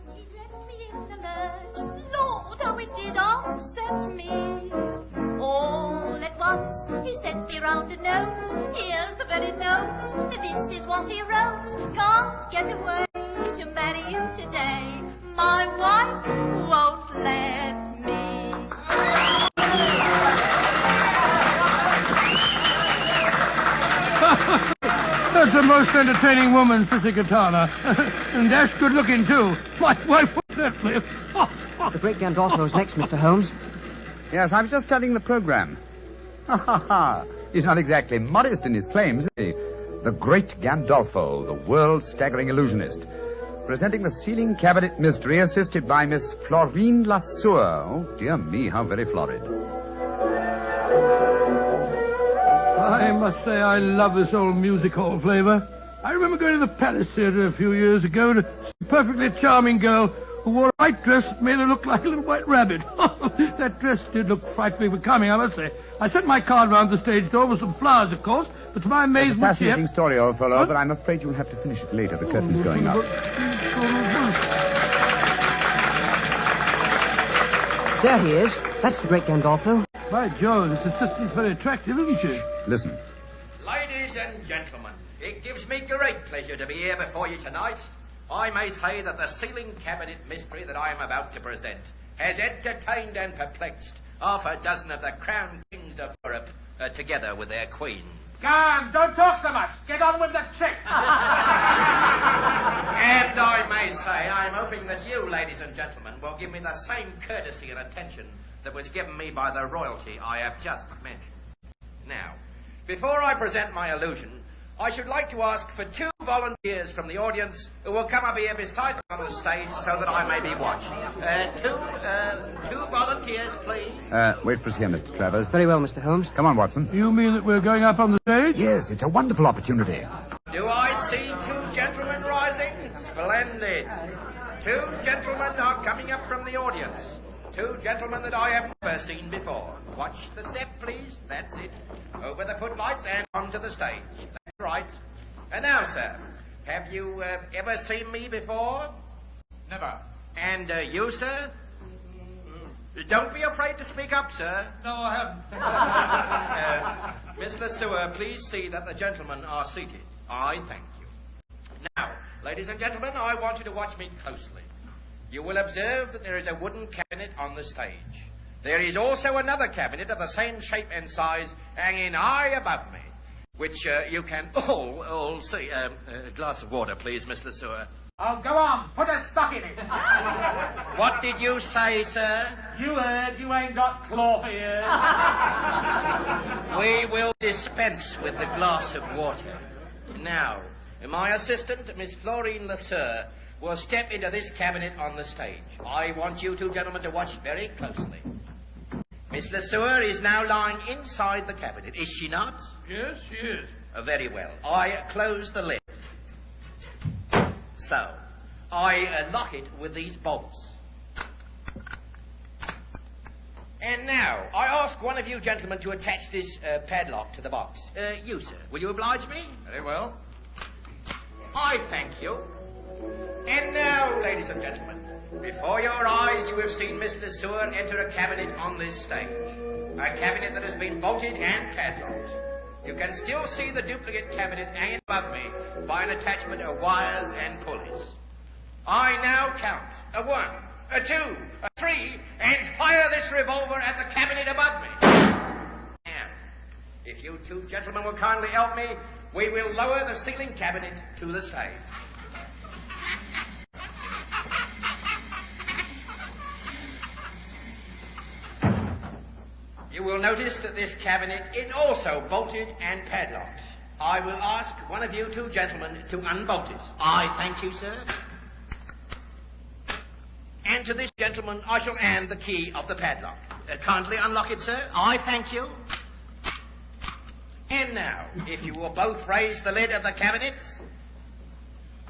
He left me in the lurch. Lord, how it did upset me. All at once he sent me round a note. Here's the very note. This is what he wrote. Can't get away to marry you today. My wife won't let me. That's a most entertaining woman, Sissy Gitana. And dash good looking, too. My wife won't let me. The Great Gandolfo's next, Mr. Holmes. Yes, I was just studying the program. He's not exactly modest in his claims, is he? The Great Gandolfo, the world-staggering illusionist. Presenting the ceiling cabinet mystery, assisted by Miss Florine Lasseur. Oh, dear me, how very florid. I must say I love this old music hall flavor. I remember going to the Palace Theatre a few years ago to see a perfectly charming girl who wore a white dress that made her look like a little white rabbit. That dress did look frightfully becoming, I must say. I sent my card round the stage door with some flowers, of course, but to my amazement... It's a fascinating story, old fellow, but I'm afraid you'll have to finish it later. The curtain's going up. There he is. That's the Great Gandolfo. By Jove, this assistant's very attractive, isn't she? Listen. Ladies and gentlemen, it gives me great pleasure to be here before you tonight. I may say that the ceiling cabinet mystery that I am about to present has entertained and perplexed half a dozen of the crown kings of Europe, together with their queens. Come, don't talk so much. Get on with the trick. And I may say I'm hoping that you, ladies and gentlemen, will give me the same courtesy and attention that was given me by the royalty I have just mentioned. Now, before I present my illusion, I should like to ask for 2 volunteers from the audience who will come up here beside me on the stage so that I may be watched. Two volunteers, please. Wait for us here, Mr. Travers. Very well, Mr. Holmes. Come on, Watson. You mean that we're going up on the stage? Yes, it's a wonderful opportunity. Do I see 2 gentlemen rising? Splendid. 2 gentlemen are coming up from the audience. 2 gentlemen that I have never seen before. Watch the step, please. That's it. Over the footlights and onto the stage. That's right. And now, sir, have you ever seen me before? Never. And you, sir? Don't be afraid to speak up, sir. No, I haven't. Miss Lasseur, please see that the gentlemen are seated. I thank you. Now, ladies and gentlemen, I want you to watch me closely. You will observe that there is a wooden cabinet on the stage. There is also another cabinet of the same shape and size hanging high above me, which you can all see. A glass of water, please, Miss Lasseur. Oh, go on. Put a sock in it. What did you say, sir? You heard. You ain't got cloth ears. We will dispense with the glass of water. Now, my assistant, Miss Florine Lasseur, will step into this cabinet on the stage. I want you 2 gentlemen to watch very closely. Miss Lasseur is now lying inside the cabinet, is she not? Yes, she is. Very well. I close the lid. So, I lock it with these bolts. And now, I ask one of you gentlemen to attach this padlock to the box. You, sir, will you oblige me? Very well. I thank you. And now, ladies and gentlemen, before your eyes you have seen Miss Lasseur enter a cabinet on this stage. A cabinet that has been bolted and padlocked. You can still see the duplicate cabinet hanging above me by an attachment of wires and pulleys. I now count a 1, a 2, a 3, and fire this revolver at the cabinet above me. Now, if you 2 gentlemen will kindly help me, we will lower the ceiling cabinet to the stage. You will notice that this cabinet is also bolted and padlocked. I will ask one of you 2 gentlemen to unbolt it. I thank you, sir. And to this gentleman, I shall hand the key of the padlock. Kindly unlock it, sir. I thank you. And now, if you will both raise the lid of the cabinet.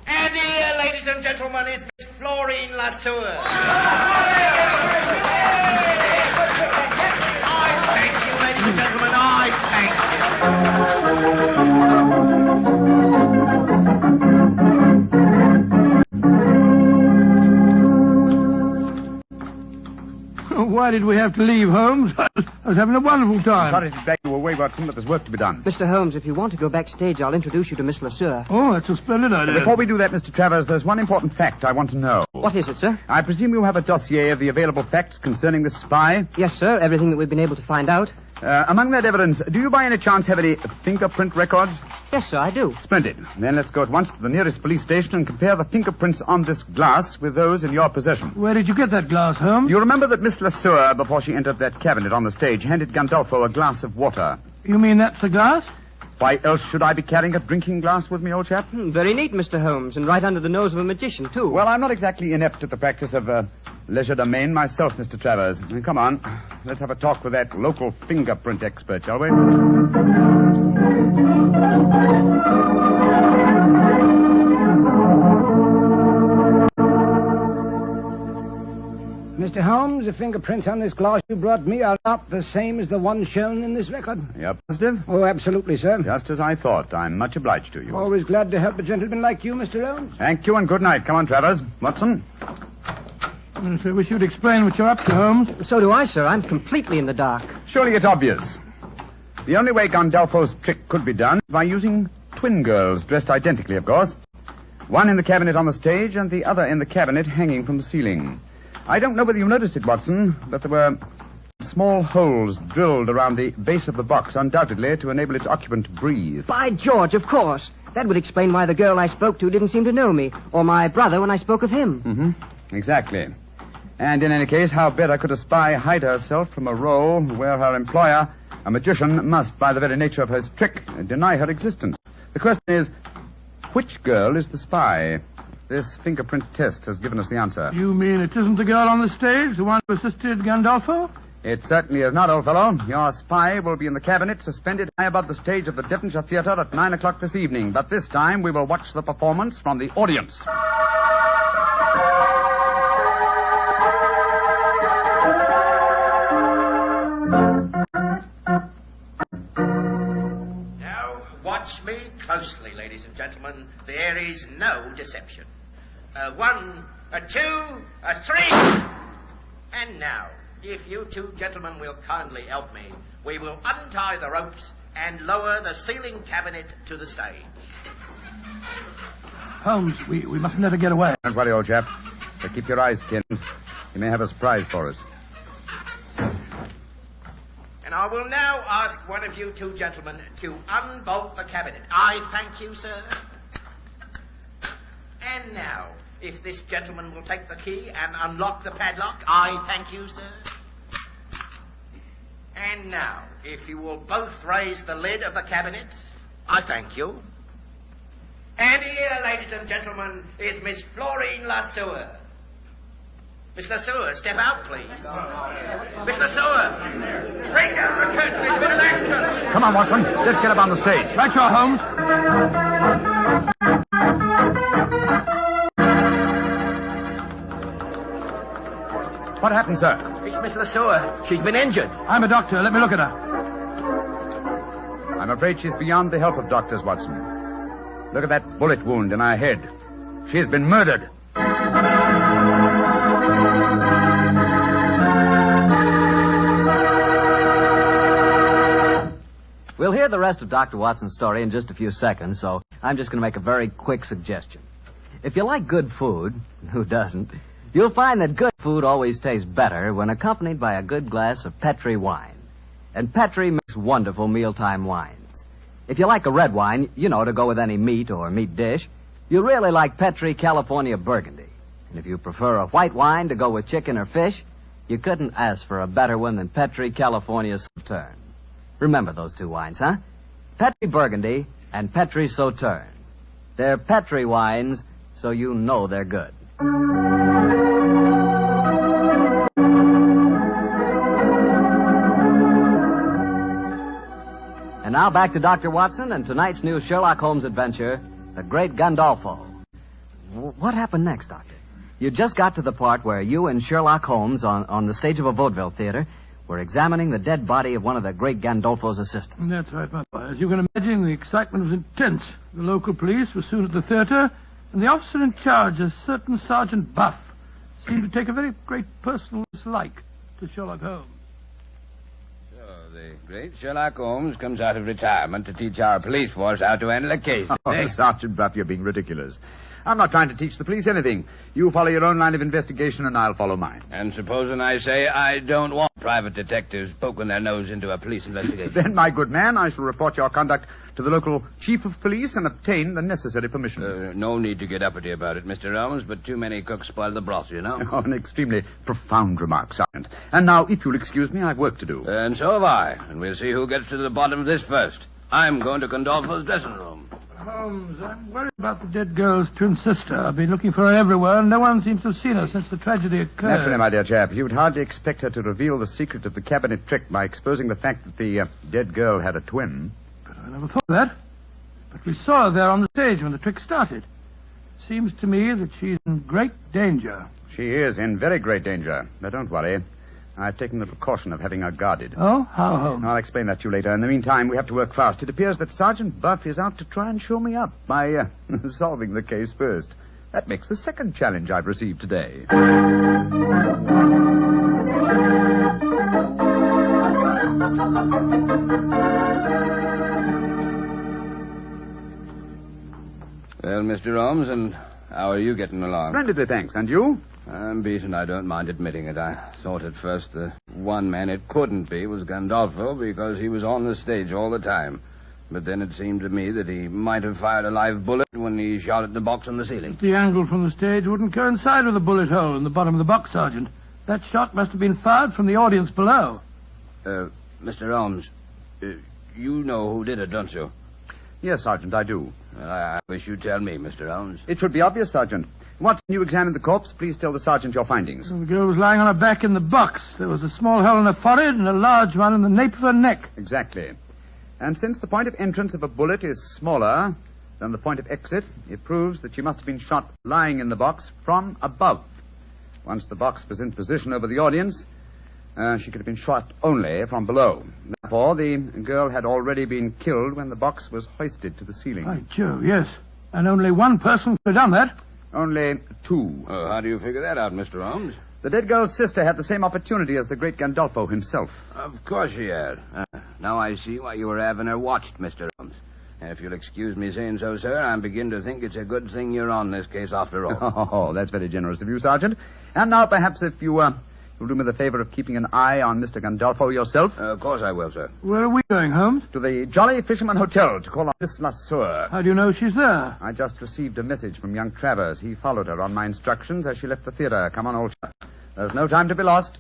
And here, ladies and gentlemen, is Miss Florine Lasseur. Thank you, ladies and gentlemen. I thank you. Why did we have to leave, Holmes? I was having a wonderful time. Sorry to drag you away, Watson, but there's work to be done. Mr. Holmes, if you want to go backstage, I'll introduce you to Miss Lasseur. Oh, that's a splendid idea. Before we do that, Mr. Travers, there's one important fact I want to know. What is it, sir? I presume you have a dossier of the available facts concerning this spy? Yes, sir. Everything that we've been able to find out. Among that evidence, do you by any chance have any fingerprint records? Yes, sir, I do. Splendid. Then let's go at once to the nearest police station and compare the fingerprints on this glass with those in your possession. Where did you get that glass, Holmes? You remember that Miss Lasseur, before she entered that cabinet on the stage, handed Gandolfo a glass of water. You mean that's the glass? Why else should I be carrying a drinking glass with me, old chap? Very neat, Mr. Holmes, and right under the nose of a magician, too. Well, I'm not exactly inept at the practice of legerdemain myself, Mr. Travers. Come on, let's have a talk with that local fingerprint expert, shall we? Mr. Holmes, the fingerprints on this glass you brought me are not the same as the ones shown in this record. You're positive? Oh, absolutely, sir. Just as I thought. I'm much obliged to you. Always glad to help a gentleman like you, Mr. Holmes. Thank you, and good night. Come on, Travers. Watson? I wish you'd explain what you're up to, Holmes. So do I, sir. I'm completely in the dark. Surely it's obvious. The only way Gandolfo's trick could be done is by using twin girls, dressed identically, of course. One in the cabinet on the stage and the other in the cabinet hanging from the ceiling. I don't know whether you noticed it, Watson, but there were small holes drilled around the base of the box, undoubtedly to enable its occupant to breathe. By George, of course. That would explain why the girl I spoke to didn't seem to know me, or my brother when I spoke of him. Mm-hmm. Exactly. And in any case, how better could a spy hide herself from a role where her employer, a magician, must, by the very nature of her trick, deny her existence? The question is, which girl is the spy? This fingerprint test has given us the answer. You mean it isn't the girl on the stage, the one who assisted Gandolfo? It certainly is not, old fellow. Your spy will be in the cabinet, suspended high above the stage of the Devonshire Theatre at 9 o'clock this evening. But this time we will watch the performance from the audience. Now, watch me closely, ladies and gentlemen. There is no deception. 1, 2, 3. And now, if you two gentlemen will kindly help me, we will untie the ropes and lower the ceiling cabinet to the stage. Holmes, we mustn't let her get away. Don't worry, old chap. But keep your eyes skinned. You may have a surprise for us. And I will now ask one of you two gentlemen to unbolt the cabinet. I thank you, sir. And now, if this gentleman will take the key and unlock the padlock, I thank you, sir. And now, if you will both raise the lid of the cabinet, I thank you. And here, ladies and gentlemen, is Miss Florine Lesueur. Miss Lesueur, step out, please. Miss Lesueur, bring down the curtain. There's been an accident. Come on, Watson. Let's get up on the stage. Right, you are, Holmes. What happened, sir? It's Miss Lesueur. She's been injured. I'm a doctor. Let me look at her. I'm afraid she's beyond the help of doctors, Watson. Look at that bullet wound in her head. She's been murdered. We'll hear the rest of Dr. Watson's story in just a few seconds, so I'm just going to make a very quick suggestion. If you like good food, who doesn't, you'll find that good food always tastes better when accompanied by a good glass of Petri wine. And Petri makes wonderful mealtime wines. If you like a red wine, you know, to go with any meat or meat dish, you'll really like Petri California Burgundy. And if you prefer a white wine to go with chicken or fish, you couldn't ask for a better one than Petri California Sauterne. Remember those two wines, huh? Petri Burgundy and Petri Sauterne. They're Petri wines, so you know they're good. And now back to Dr. Watson and tonight's new Sherlock Holmes adventure, The Great Gandolfo. What happened next, Doctor? You just got to the part where you and Sherlock Holmes, on the stage of a vaudeville theater, were examining the dead body of one of the Great Gandolfo's assistants. That's right, my boy. As you can imagine, the excitement was intense. The local police were soon at the theater, and the officer in charge, a certain Sergeant Buff, seemed to take a very great personal dislike to Sherlock Holmes. So, the great Sherlock Holmes comes out of retirement to teach our police force how to handle a case. Sergeant Buff, you're being ridiculous. I'm not trying to teach the police anything. You follow your own line of investigation, and I'll follow mine. And supposing I say I don't want private detectives poking their nose into a police investigation. Then, my good man, I shall report your conduct to the local chief of police and obtain the necessary permission. No need to get uppity about it, Mr. Holmes, but too many cooks spoil the broth, you know. Oh, an extremely profound remark, Sergeant. And now, if you'll excuse me, I've work to do. And so have I. And we'll see who gets to the bottom of this first. I'm going to Gandolfo's dressing room. Holmes, I'm worried about the dead girl's twin sister. I've been looking for her everywhere, and no one seems to have seen her since the tragedy occurred. Naturally, my dear chap, you'd hardly expect her to reveal the secret of the cabinet trick by exposing the fact that the dead girl had a twin. But I never thought of that. But we saw her there on the stage when the trick started. Seems to me that she's in great danger. She is in very great danger. But don't worry. I've taken the precaution of having her guarded. Oh? How, Holmes? I'll explain that to you later. In the meantime, we have to work fast. It appears that Sergeant Buff is out to try and show me up by solving the case first. That makes the second challenge I've received today. Well, Mr. Holmes, and how are you getting along? Splendidly, thanks. And you? I'm beaten. I don't mind admitting it. I thought at first the one man it couldn't be was Gandolfo because he was on the stage all the time. But then it seemed to me that he might have fired a live bullet when he shot at the box on the ceiling. The angle from the stage wouldn't coincide with the bullet hole in the bottom of the box, Sergeant. That shot must have been fired from the audience below. Mr. Holmes, you know who did it, don't you? Yes, Sergeant, I do. Well, I wish you'd tell me, Mr. Holmes. It should be obvious, Sergeant. Once you examined the corpse, please tell the sergeant your findings. The girl was lying on her back in the box. There was a small hole in her forehead and a large one in the nape of her neck. Exactly. And since the point of entrance of a bullet is smaller than the point of exit, it proves that she must have been shot lying in the box from above. Once the box was in position over the audience, she could have been shot only from below. Therefore, the girl had already been killed when the box was hoisted to the ceiling. By Jove, yes. And only one person could have done that. Only two. Oh, how do you figure that out, Mr. Holmes? The dead girl's sister had the same opportunity as the great Gandolfo himself. Of course she had. Now I see why you were having her watched, Mr. Holmes. And if you'll excuse me saying so, sir, I'm beginning to think it's a good thing you're on this case after all. Oh, that's very generous of you, Sergeant. And now, perhaps, if you'll do me the favor of keeping an eye on Mr. Gandolfo yourself. Of course I will, sir. Where are we going, Holmes? To the Jolly Fisherman Hotel to call on Miss Lasseur. How do you know she's there? I just received a message from young Travers. He followed her on my instructions as she left the theater. Come on, old chap. There's no time to be lost.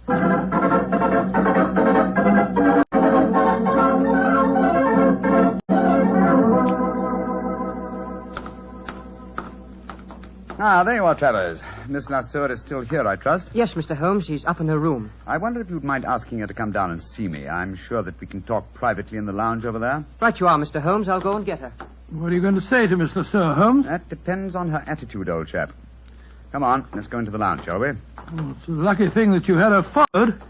Ah, there you are, Travers. Miss Lasseur is still here, I trust. Yes, Mr. Holmes. She's up in her room. I wonder if you'd mind asking her to come down and see me. I'm sure that we can talk privately in the lounge over there. Right you are, Mr. Holmes. I'll go and get her. What are you going to say to Miss Lasseur, Holmes? That depends on her attitude, old chap. Come on, let's go into the lounge, shall we? Oh, it's a lucky thing that you had her followed.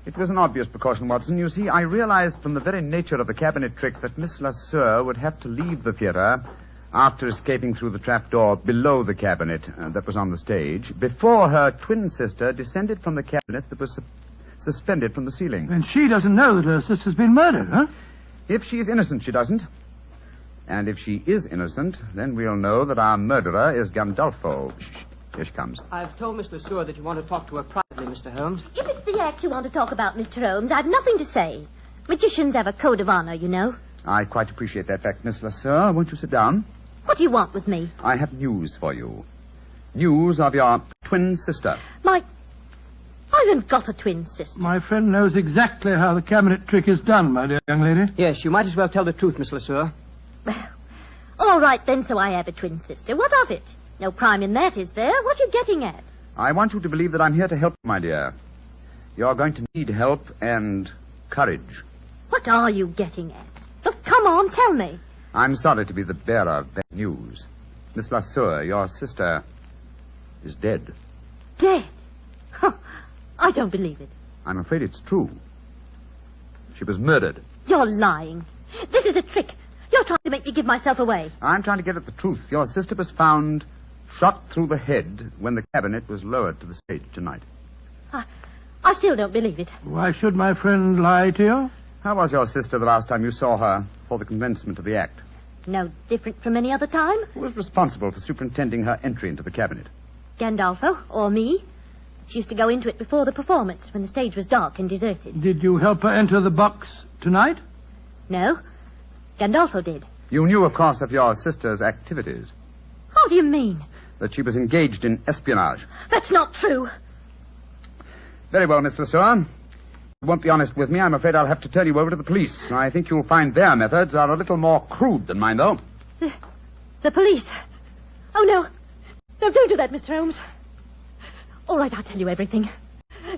It was an obvious precaution, Watson. You see, I realized from the very nature of the cabinet trick that Miss Lasseur would have to leave the theater after escaping through the trapdoor below the cabinet that was on the stage, before her twin sister descended from the cabinet that was suspended from the ceiling. And she doesn't know that her sister's been murdered, huh? If she's innocent, she doesn't. And if she is innocent, then we'll know that our murderer is Gandolfo. Shh. Here she comes. I've told Miss Lasseur that you want to talk to her privately, Mr. Holmes. If it's the act you want to talk about, Mr. Holmes, I've nothing to say. Magicians have a code of honor, you know. I quite appreciate that fact, Miss Lasseur. Won't you sit down? What do you want with me? I have news for you. News of your twin sister. I haven't got a twin sister. My friend knows exactly how the cabinet trick is done, my dear young lady. Yes, you might as well tell the truth, Miss Lasseur. Well, all right then, so I have a twin sister. What of it? No crime in that, is there? What are you getting at? I want you to believe that I'm here to help you, my dear. You're going to need help and courage. What are you getting at? Look, come on, tell me. I'm sorry to be the bearer of bad news. Miss Lasseur, your sister, is dead. Dead? Huh. I don't believe it. I'm afraid it's true. She was murdered. You're lying. This is a trick. You're trying to make me give myself away. I'm trying to get at the truth. Your sister was found shot through the head when the cabinet was lowered to the stage tonight. I still don't believe it. Why should my friend lie to you? How was your sister the last time you saw her for the commencement of the act? No different from any other time. Who was responsible for superintending her entry into the cabinet? Gandolfo or me. She used to go into it before the performance, when the stage was dark and deserted. Did you help her enter the box tonight? No. Gandolfo did. You knew, of course, of your sister's activities. How do you mean? That she was engaged in espionage. That's not true. Very well, Miss Lesueur. You won't be honest with me. I'm afraid I'll have to turn you over to the police. I think you'll find their methods are a little more crude than mine, though. The police? Oh, no. No, don't do that, Mr. Holmes. All right, I'll tell you everything.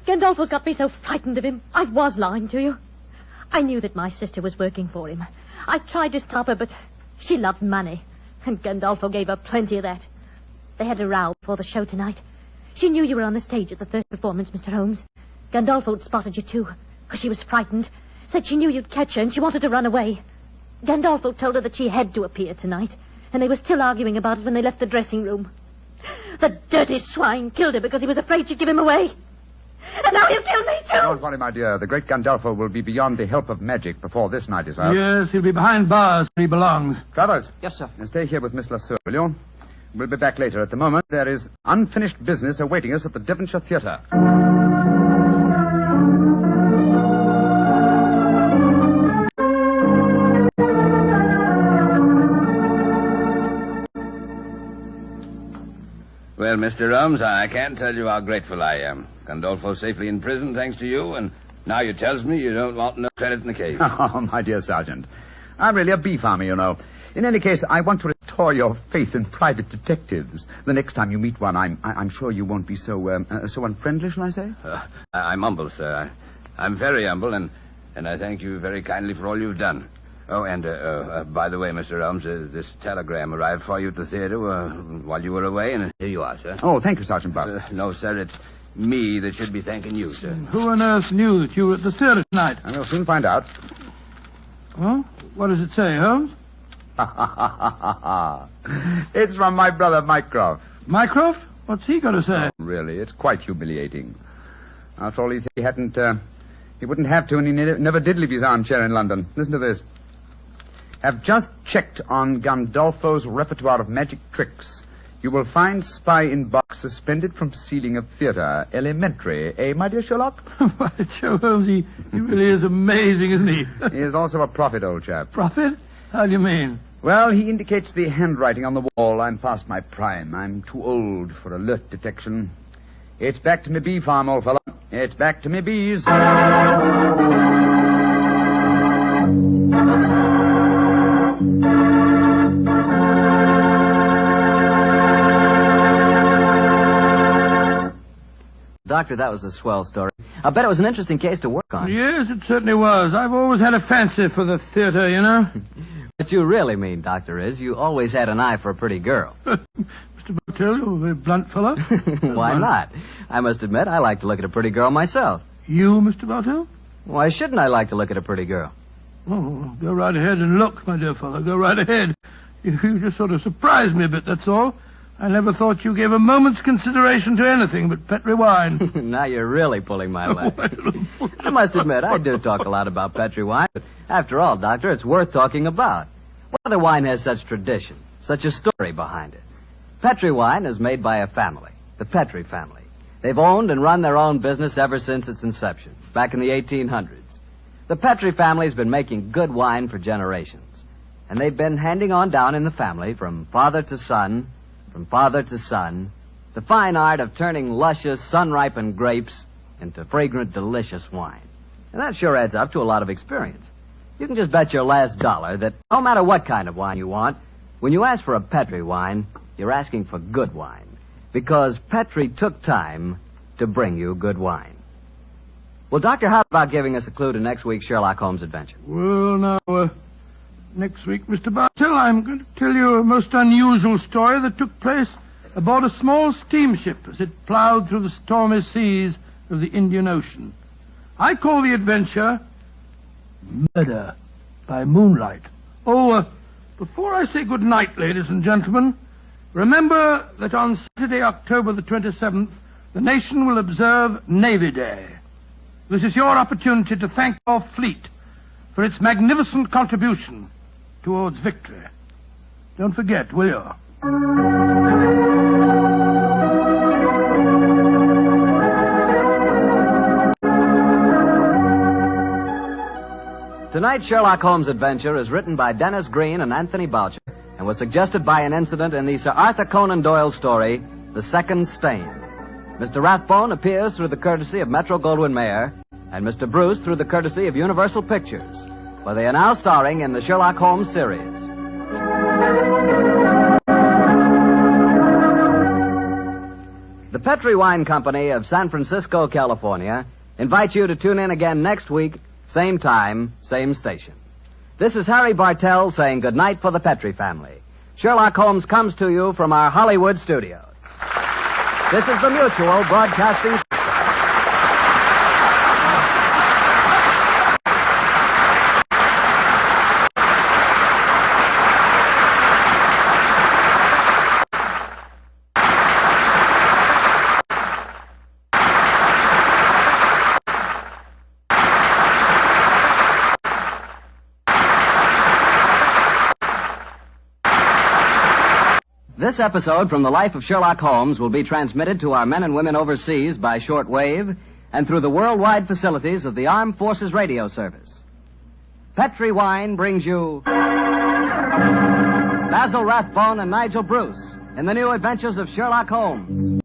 Gandolfo's got me so frightened of him. I was lying to you. I knew that my sister was working for him. I tried to stop her, but she loved money. And Gandolfo gave her plenty of that. They had a row before the show tonight. She knew you were on the stage at the first performance, Mr. Holmes. Gandolfo had spotted you, too, because she was frightened. Said she knew you'd catch her and she wanted to run away. Gandolfo told her that she had to appear tonight, and they were still arguing about it when they left the dressing room. The dirty swine killed her because he was afraid she'd give him away. And now he'll kill me, too! Don't worry, my dear. The great Gandolfo will be beyond the help of magic before this night is out. Yes, he'll be behind bars where he belongs. Travers. Yes, sir. Now stay here with Miss Lesueur, will you? We'll be back later. At the moment, there is unfinished business awaiting us at the Devonshire Theatre. Well, Mr. Holmes, I can't tell you how grateful I am. Gandolfo's safely in prison, thanks to you, and now you tells me you don't want no credit in the case. Oh, my dear Sergeant. I'm really a bee farmer, you know. In any case, I want to restore your faith in private detectives. The next time you meet one, I'm sure you won't be so unfriendly, shall I say? I'm humble, sir. I'm very humble, and I thank you very kindly for all you've done. Oh, and by the way, Mr. Holmes, this telegram arrived for you at the theater while you were away, and here you are, sir. Oh, thank you, Sergeant Buck. No, sir, it's me that should be thanking you, sir. Who on earth knew that you were at the theater tonight? I will soon find out. Well, what does it say, Holmes? It's from my brother, Mycroft. Mycroft? What's he got to say? Oh, really, it's quite humiliating. After all, he said he wouldn't have to, and he never did leave his armchair in London. Listen to this. Have just checked on Gandolfo's repertoire of magic tricks. You will find spy in box suspended from ceiling of theater. Elementary, eh, my dear Sherlock? Why, Joe Holmes, he really is amazing, isn't he? He is also a prophet, old chap. Prophet? How do you mean? Well, he indicates the handwriting on the wall. I'm past my prime. I'm too old for alert detection. It's back to me bee farm, old fellow. It's back to me bees. Doctor, that was a swell story. I bet it was an interesting case to work on. Yes, it certainly was. I've always had a fancy for the theater, you know. What you really mean, Doctor, is you always had an eye for a pretty girl. Mr. Bartell, you're a very blunt fellow. Why not? I must admit, I like to look at a pretty girl myself. You, Mr. Bartell? Why shouldn't I like to look at a pretty girl? Oh, go right ahead and look, my dear fellow. Go right ahead. You just sort of surprised me a bit, that's all. I never thought you gave a moment's consideration to anything but Petri wine. Now you're really pulling my leg. I must admit, I do talk a lot about Petri wine, but after all, Doctor, it's worth talking about. What other wine has such tradition, such a story behind it? Petri wine is made by a family, the Petri family. They've owned and run their own business ever since its inception, back in the 1800s. The Petri family's been making good wine for generations, and they've been handing on down in the family from father to son, the fine art of turning luscious, sun-ripened grapes into fragrant, delicious wine. And that sure adds up to a lot of experience. You can just bet your last dollar that no matter what kind of wine you want, when you ask for a Petri wine, you're asking for good wine. Because Petri took time to bring you good wine. Well, Doctor, how about giving us a clue to next week's Sherlock Holmes adventure? Well, now, next week, Mr. Bartell, I'm going to tell you a most unusual story that took place aboard a small steamship as it plowed through the stormy seas of the Indian Ocean. I call the adventure Murder by Moonlight. Oh, before I say good night, ladies and gentlemen, remember that on Saturday, October the 27th, the nation will observe Navy Day. This is your opportunity to thank your fleet for its magnificent contribution towards victory. Don't forget, will you? Tonight's Sherlock Holmes adventure is written by Dennis Green and Anthony Boucher and was suggested by an incident in the Sir Arthur Conan Doyle story, The Second Stain. Mr. Rathbone appears through the courtesy of Metro-Goldwyn-Mayer and Mr. Bruce through the courtesy of Universal Pictures, where they are now starring in the Sherlock Holmes series. The Petri Wine Company of San Francisco, California, invites you to tune in again next week, same time, same station. This is Harry Bartell saying goodnight for the Petri family. Sherlock Holmes comes to you from our Hollywood studios. This is the Mutual Broadcasting System. This episode from the life of Sherlock Holmes will be transmitted to our men and women overseas by shortwave and through the worldwide facilities of the Armed Forces Radio Service. Petri Wine brings you Basil Rathbone and Nigel Bruce in the new adventures of Sherlock Holmes.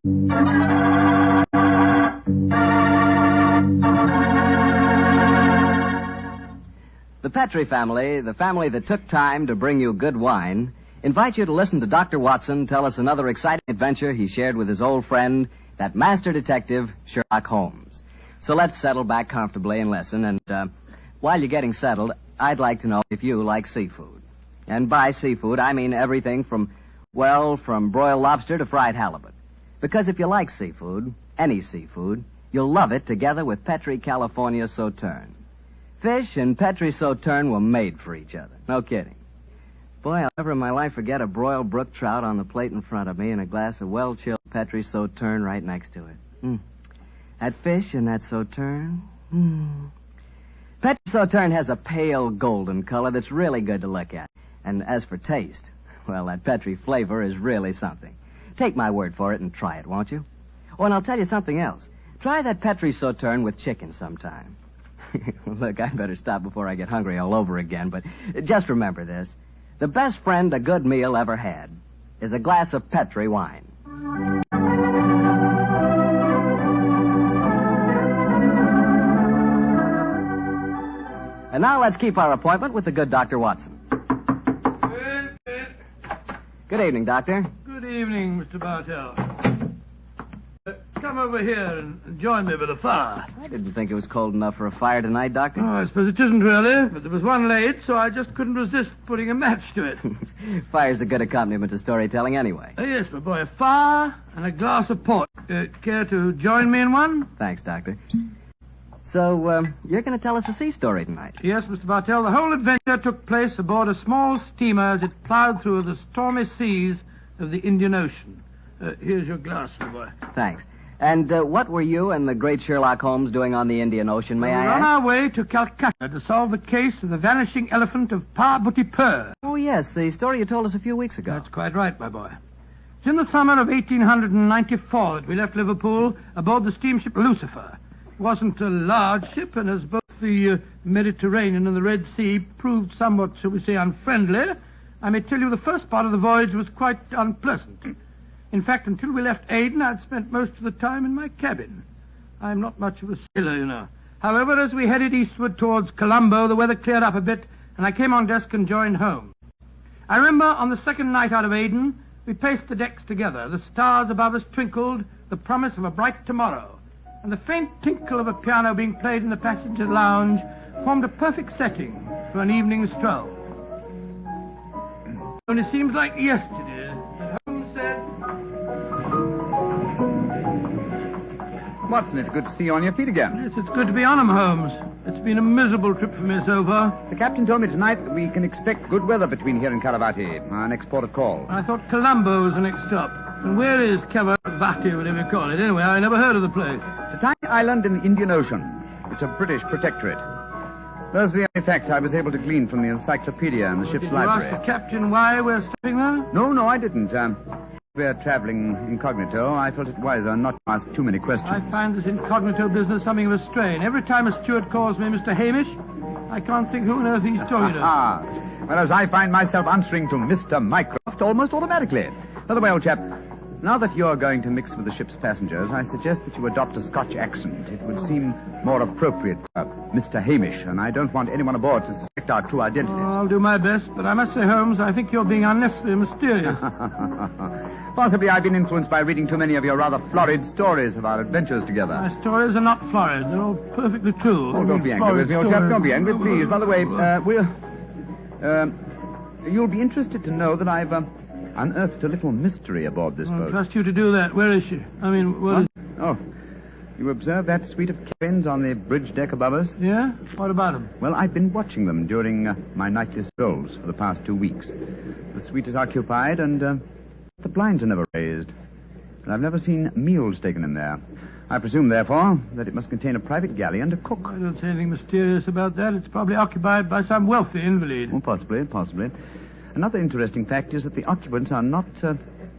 The Petri family, the family that took time to bring you good wine, invite you to listen to Dr. Watson tell us another exciting adventure he shared with his old friend, that master detective, Sherlock Holmes. So let's settle back comfortably and listen. And while you're getting settled, I'd like to know if you like seafood. And by seafood, I mean everything from broiled lobster to fried halibut. Because if you like seafood, any seafood, you'll love it together with Petri California Sauterne. Fish and Petri Sauterne were made for each other. No kidding. Boy, I'll never in my life forget a broiled brook trout on the plate in front of me and a glass of well-chilled Petri Sauterne right next to it. That fish and that Sauterne. Petri Sauterne has a pale golden color that's really good to look at. And as for taste, well, that Petri flavor is really something. Take my word for it and try it, won't you? Oh, and I'll tell you something else. Try that Petri Sauterne with chicken sometime. Look, I better stop before I get hungry all over again, but just remember this. The best friend a good meal ever had is a glass of Petri wine. And now let's keep our appointment with the good Dr. Watson. Good evening, Doctor. Good evening, Mr. Bartell. Come over here and join me by the fire. I didn't think it was cold enough for a fire tonight, Doctor. Oh, I suppose it isn't really, but there was one late, so I just couldn't resist putting a match to it. Fire's a good accompaniment to storytelling anyway. Yes, my boy, a fire and a glass of port. Care to join me in one? Thanks, Doctor. So, you're going to tell us a sea story tonight? Yes, Mr. Bartell. The whole adventure took place aboard a small steamer as it plowed through the stormy seas of the Indian Ocean. Here's your glass, my boy. Thanks. And what were you and the great Sherlock Holmes doing on the Indian Ocean, may I ask? We're on our way to Calcutta to solve the case of the Vanishing Elephant of Parbutipur. Oh, yes, the story you told us a few weeks ago. That's quite right, my boy. It's in the summer of 1894 that we left Liverpool aboard the steamship Lucifer. It wasn't a large ship, and as both the Mediterranean and the Red Sea proved somewhat, shall we say, unfriendly, I may tell you the first part of the voyage was quite unpleasant. In fact, until we left Aden, I'd spent most of the time in my cabin. I'm not much of a sailor, you know. However, as we headed eastward towards Colombo, the weather cleared up a bit, and I came on deck and joined home. I remember on the second night out of Aden, we paced the decks together. The stars above us twinkled, the promise of a bright tomorrow, and the faint tinkle of a piano being played in the passenger lounge formed a perfect setting for an evening stroll. And it seems like yesterday that Holmes said... Watson, it's good to see you on your feet again. Yes, it's good to be on 'em, Holmes. It's been a miserable trip for me so far. The captain told me tonight that we can expect good weather between here and Caravati, our next port of call. I thought Colombo was the next stop. And where is Caravati, whatever you call it? Anyway, I never heard of the place. It's a tiny island in the Indian Ocean. It's a British protectorate. Those are the only facts I was able to glean from the encyclopedia and the ship's library. Did you ask the captain why we're stopping there? No, I didn't. We're traveling incognito. I felt it wiser not to ask too many questions. I find this incognito business something of a strain. Every time a steward calls me Mr. Hamish, I can't think who on earth he's talking to. Whereas I find myself answering to Mr. Mycroft almost automatically. By the way, old chap, now that you're going to mix with the ship's passengers, I suggest that you adopt a Scotch accent. It would seem more appropriate for Mr. Hamish, and I don't want anyone aboard to suspect our true identities. I'll do my best, but I must say, Holmes, I think you're being unnecessarily mysterious. Possibly I've been influenced by reading too many of your rather florid stories of our adventures together. My stories are not florid. They're all perfectly true. Oh, don't be angry with me, old chap. Don't be angry, please. By the way, you'll be interested to know that I've unearthed a little mystery aboard this boat. I trust you to do that. Where is she? I mean, where is... Oh, you observed that suite of cabins on the bridge deck above us? Yeah? What about them? Well, I've been watching them during my nightly strolls for the past 2 weeks. The suite is occupied, and the blinds are never raised. And I've never seen meals taken in there. I presume, therefore, that it must contain a private galley and a cook. I don't see anything mysterious about that. It's probably occupied by some wealthy invalid. Oh, possibly. Another interesting fact is that the occupants are not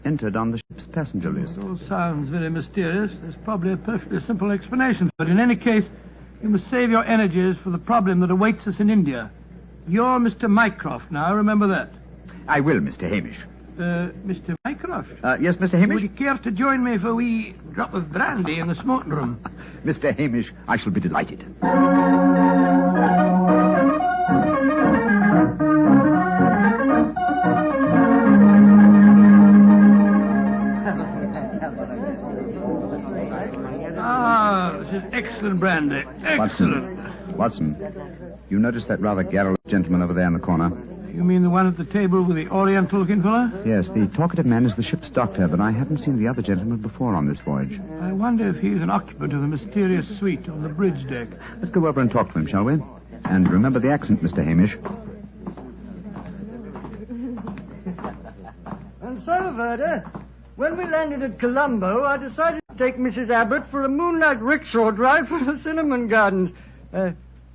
entered on the ship's passenger list. It all sounds very mysterious. There's probably a perfectly simple explanation for it. In any case, you must save your energies for the problem that awaits us in India. You're Mr. Mycroft now, remember that. I will, Mr. Hamish. Mr. Mycroft? Yes, Mr. Hamish? Would you care to join me for a wee drop of brandy in the smoking room? Mr. Hamish, I shall be delighted. This is excellent brandy. Excellent. Watson, you notice that rather garrulous gentleman over there in the corner? You mean the one at the table with the oriental-looking fella? Yes, the talkative man is the ship's doctor, but I haven't seen the other gentleman before on this voyage. I wonder if he's an occupant of the mysterious suite on the bridge deck. Let's go over and talk to him, shall we? And remember the accent, Mr. Hamish. And so, Verda, when we landed at Colombo, I decided to take Mrs. Abbott for a moonlight rickshaw drive through the cinnamon gardens.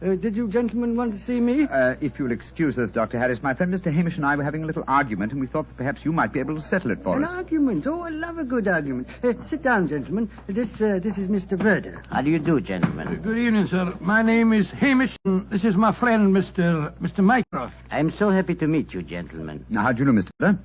Did you gentlemen want to see me? If you'll excuse us, Dr. Harris, my friend Mr. Hamish and I were having a little argument, and we thought that perhaps you might be able to settle it for us. An argument? Oh, I love a good argument. Sit down, gentlemen. This is Mr. Verda. How do you do, gentlemen? Good evening, sir. My name is Hamish, and this is my friend, Mr. Mycroft. I'm so happy to meet you, gentlemen. Now, how do you know, Mr. Verda?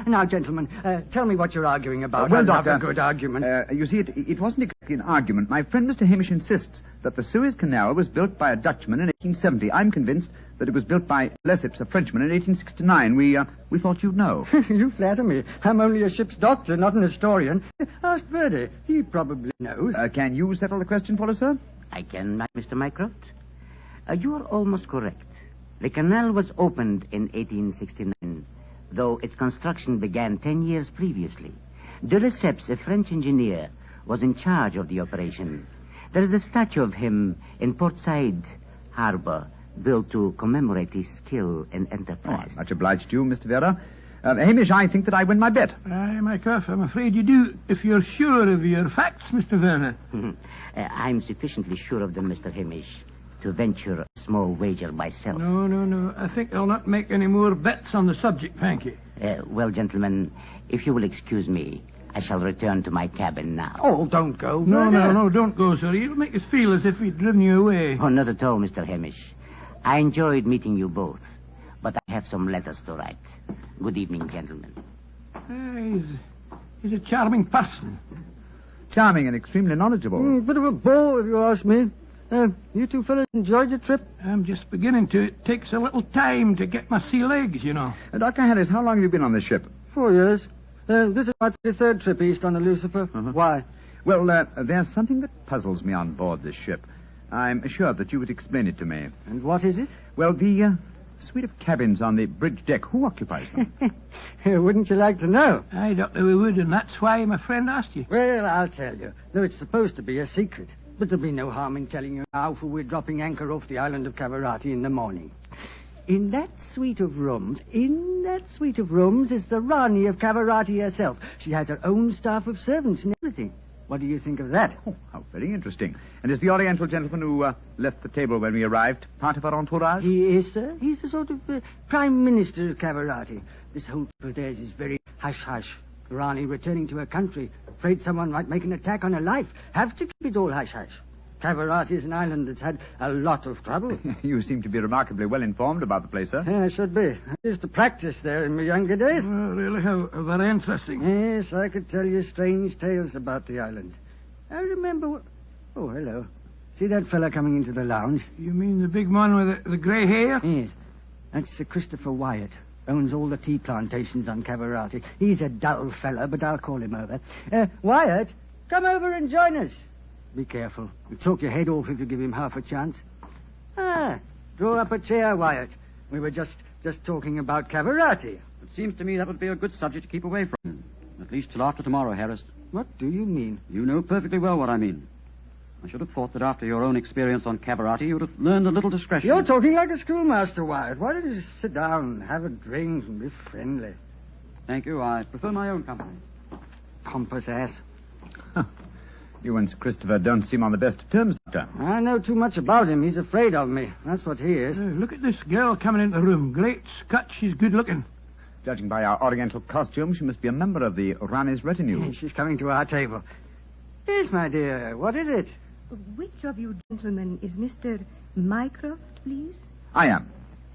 Now, gentlemen, tell me what you're arguing about. Well, I Doctor, love a good argument. You see, it wasn't exactly an argument. My friend Mr. Hamish insists that the Suez Canal was built by a Dutchman in 1870. I'm convinced that it was built by Lesseps, a Frenchman, in 1869. We thought you'd know. You flatter me. I'm only a ship's doctor, not an historian. Ask Verdi. He probably knows. Can you settle the question for us, sir? I can, Mr. Mycroft. You are almost correct. The canal was opened in 1869. Though its construction began 10 years previously. De Lesseps, a French engineer, was in charge of the operation. There is a statue of him in Port Said Harbor, built to commemorate his skill and enterprise. Oh, much obliged to you, Mr. Vera. Hamish, I think that I win my bet. Aye, Mycroft, I'm afraid you do, if you're sure of your facts, Mr. Werner. I'm sufficiently sure of them, Mr. Hamish, to venture a small wager myself. No. I think I'll not make any more bets on the subject, thank you. Well, gentlemen, if you will excuse me, I shall return to my cabin now. Oh, don't go. No, don't go, sir. You'll make us feel as if we'd driven you away. Oh, not at all, Mr. Hamish. I enjoyed meeting you both, but I have some letters to write. Good evening, gentlemen. He's a charming person. Charming and extremely knowledgeable. Bit of a bore, if you ask me. You two fellas enjoyed your trip? I'm just beginning to. It takes a little time to get my sea legs, you know. Dr. Harris, how long have you been on this ship? 4 years. This is my 23rd trip east on the Lucifer. Why? Well, there's something that puzzles me on board this ship. I'm sure that you would explain it to me. And what is it? Well, the suite of cabins on the bridge deck, who occupies them? Wouldn't you like to know? Aye, Doctor, we would, and that's why my friend asked you. Well, I'll tell you. Though it's supposed to be a secret. But there'll be no harm in telling you now, for we're dropping anchor off the island of Cavarati in the morning. In that suite of rooms is the Rani of Cavarati herself. She has her own staff of servants and everything. What do you think of that? Oh, how very interesting. And is the Oriental gentleman who left the table when we arrived part of our entourage? He is, sir. He's the sort of Prime Minister of Cavarati. This whole trip of theirs is very hush-hush. Rani returning to her country. Afraid someone might make an attack on her life. Have to keep it all hush-hush. Cavarati is an island that's had a lot of trouble. You seem to be remarkably well informed about the place, sir. Yeah, I should be. I used to practice there in my younger days. Really, how very interesting. Yes, I could tell you strange tales about the island. I remember... Oh, hello. See that fella coming into the lounge? You mean the big man with the grey hair? Yes. That's Sir Christopher Wyatt. Owns all the tea plantations on Cavarati. He's a dull fella, but I'll call him over. Wyatt, come over and join us. Be careful. You'll talk your head off if you give him half a chance. Draw up a chair, Wyatt. We were just talking about Cavarati. It seems to me that would be a good subject to keep away from. At least till after tomorrow, Harris. What do you mean? You know perfectly well what I mean. I should have thought that after your own experience on Cavarati, you'd have learned a little discretion. You're talking like a schoolmaster, Wyatt. Why don't you just sit down, have a drink, and be friendly? Thank you. I prefer my own company. Pompous ass. You and Sir Christopher don't seem on the best of terms, Doctor. I know too much about him. He's afraid of me. That's what he is. Look at this girl coming into the room. Great Scott, she's good looking. Judging by our oriental costume, she must be a member of the Rani's retinue. She's coming to our table. Yes, my dear. What is it? Which of you gentlemen is Mr. Mycroft, please? I am.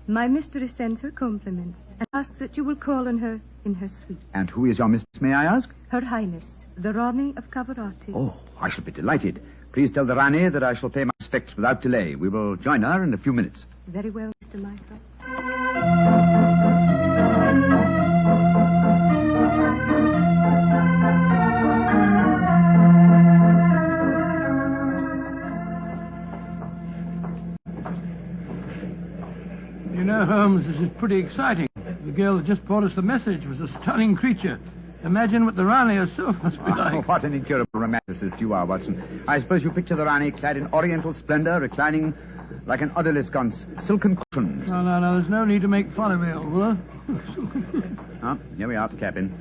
My mistress sends her compliments and asks that you will call on her in her suite. And who is your mistress, may I ask? Her Highness, the Rani of Cavarati. Oh, I shall be delighted. Please tell the Rani that I shall pay my respects without delay. We will join her in a few minutes. Very well, Mr. Mycroft. You know, Holmes, this is pretty exciting. The girl that just brought us the message was a stunning creature. Imagine what the Rani herself must be like. What an incurable romanticist you are, Watson. I suppose you picture the Rani clad in oriental splendor, reclining like an odalisque on silken cushions. No, there's no need to make fun of me, old fellow. Here we are, Captain.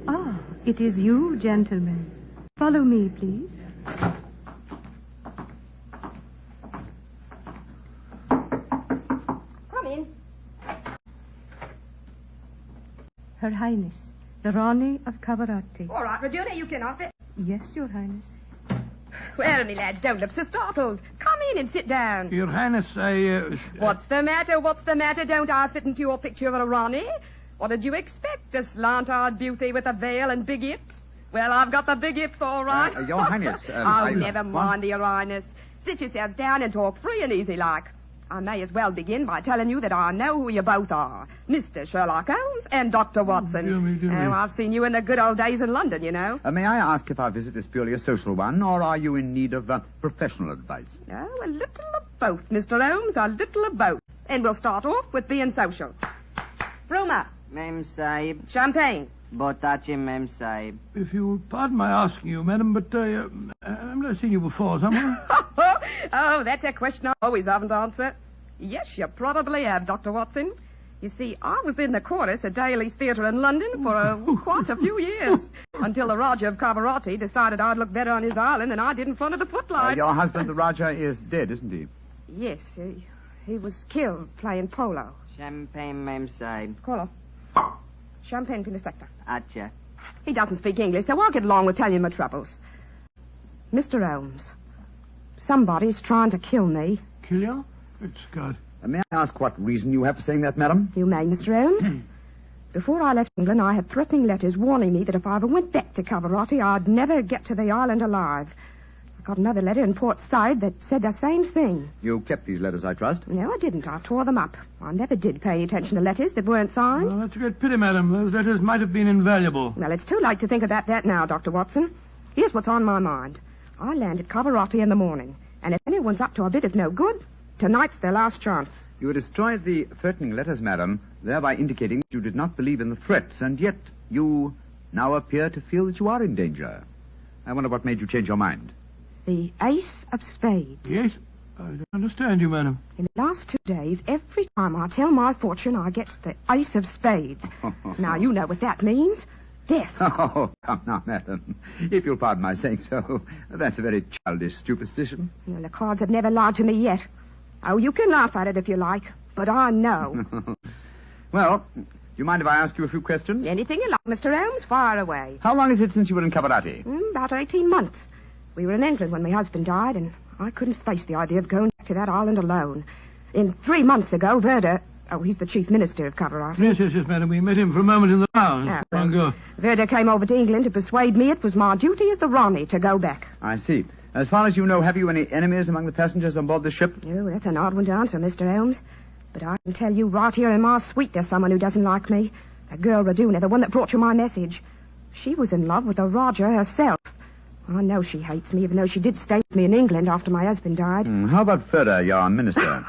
Ah, it is you, gentlemen. Follow me, please. Her Highness, the Rani of Cavarati. All right, Regina, you can off it. Yes, Your Highness. Well, me lads, don't look so startled. Come in and sit down. Your Highness, What's the matter? Don't I fit into your picture of a Rani? What did you expect? A slant-eyed beauty with a veil and big hips? Well, I've got the big hips, all right. Your Highness... never mind, Your Highness. Sit yourselves down and talk free and easy like. I may as well begin by telling you that I know who you both are. Mr. Sherlock Holmes and Dr. Watson. Dear me. I've seen you in the good old days in London, you know. May I ask if our visit is purely a social one, or are you in need of professional advice? Oh, a little of both, Mr. Holmes, a little of both. And we'll start off with being social. Bruma. Mem Sahib. Champagne. Botachi, Mem Sahib. If you'll pardon my asking you, madam, but I've never seen you before, someone. Oh, that's a question I always haven't answered. Yes, you probably have, Dr. Watson. You see, I was in the chorus at Daly's Theatre in London for quite a few years, until the Raja of Cavarati decided I'd look better on his island than I did in front of the footlights. Your husband, the Raja, is dead, isn't he? Yes, he was killed playing polo. Champagne, Mem Sahib. Colo. Champagne Pinistecta. Acha. He doesn't speak English, so I'll get along with telling my troubles. Mr. Holmes, somebody's trying to kill me. Kill you? Good God. May I ask what reason you have for saying that, madam? You may, Mr. Holmes. Before I left England, I had threatening letters warning me that if I ever went back to Cavarati, I'd never get to the island alive. I got another letter in Port Said that said the same thing. You kept these letters, I trust? No, I didn't. I tore them up. I never did pay attention to letters that weren't signed. Well, that's a great pity, madam. Those letters might have been invaluable. Well, it's too late to think about that now, Dr. Watson. Here's what's on my mind. I land at Cavarati in the morning, and if anyone's up to a bit of no good, tonight's their last chance. You destroyed the threatening letters, madam, thereby indicating that you did not believe in the threats, and yet you now appear to feel that you are in danger. I wonder what made you change your mind. The Ace of Spades. Yes? I don't understand you, madam. In the last 2 days, every time I tell my fortune, I get the Ace of Spades. Now, you know what that means. Death. Oh, come now, madam. If you'll pardon my saying so, that's a very childish superstition. Well, the cards have never lied to me yet. Oh, you can laugh at it if you like, but I know. Well, you mind if I ask you a few questions? Anything you like, Mr. Holmes, fire away. How long is it since you were in Cavarati? About 18 months. We were in England when my husband died, and I couldn't face the idea of going back to that island alone. 3 months ago, Verda... Oh, he's the chief minister of Cavarati. Yes, madam. We met him for a moment in the lounge. Long ago. Verda came over to England to persuade me it was my duty as the Ronnie to go back. I see. As far as you know, have you any enemies among the passengers on board the ship? Oh, that's an odd one to answer, Mr. Holmes. But I can tell you right here in my suite there's someone who doesn't like me. That girl Raduna, the one that brought you my message. She was in love with the Roger herself. I know she hates me, even though she did stay with me in England after my husband died. How about Ferda, your minister?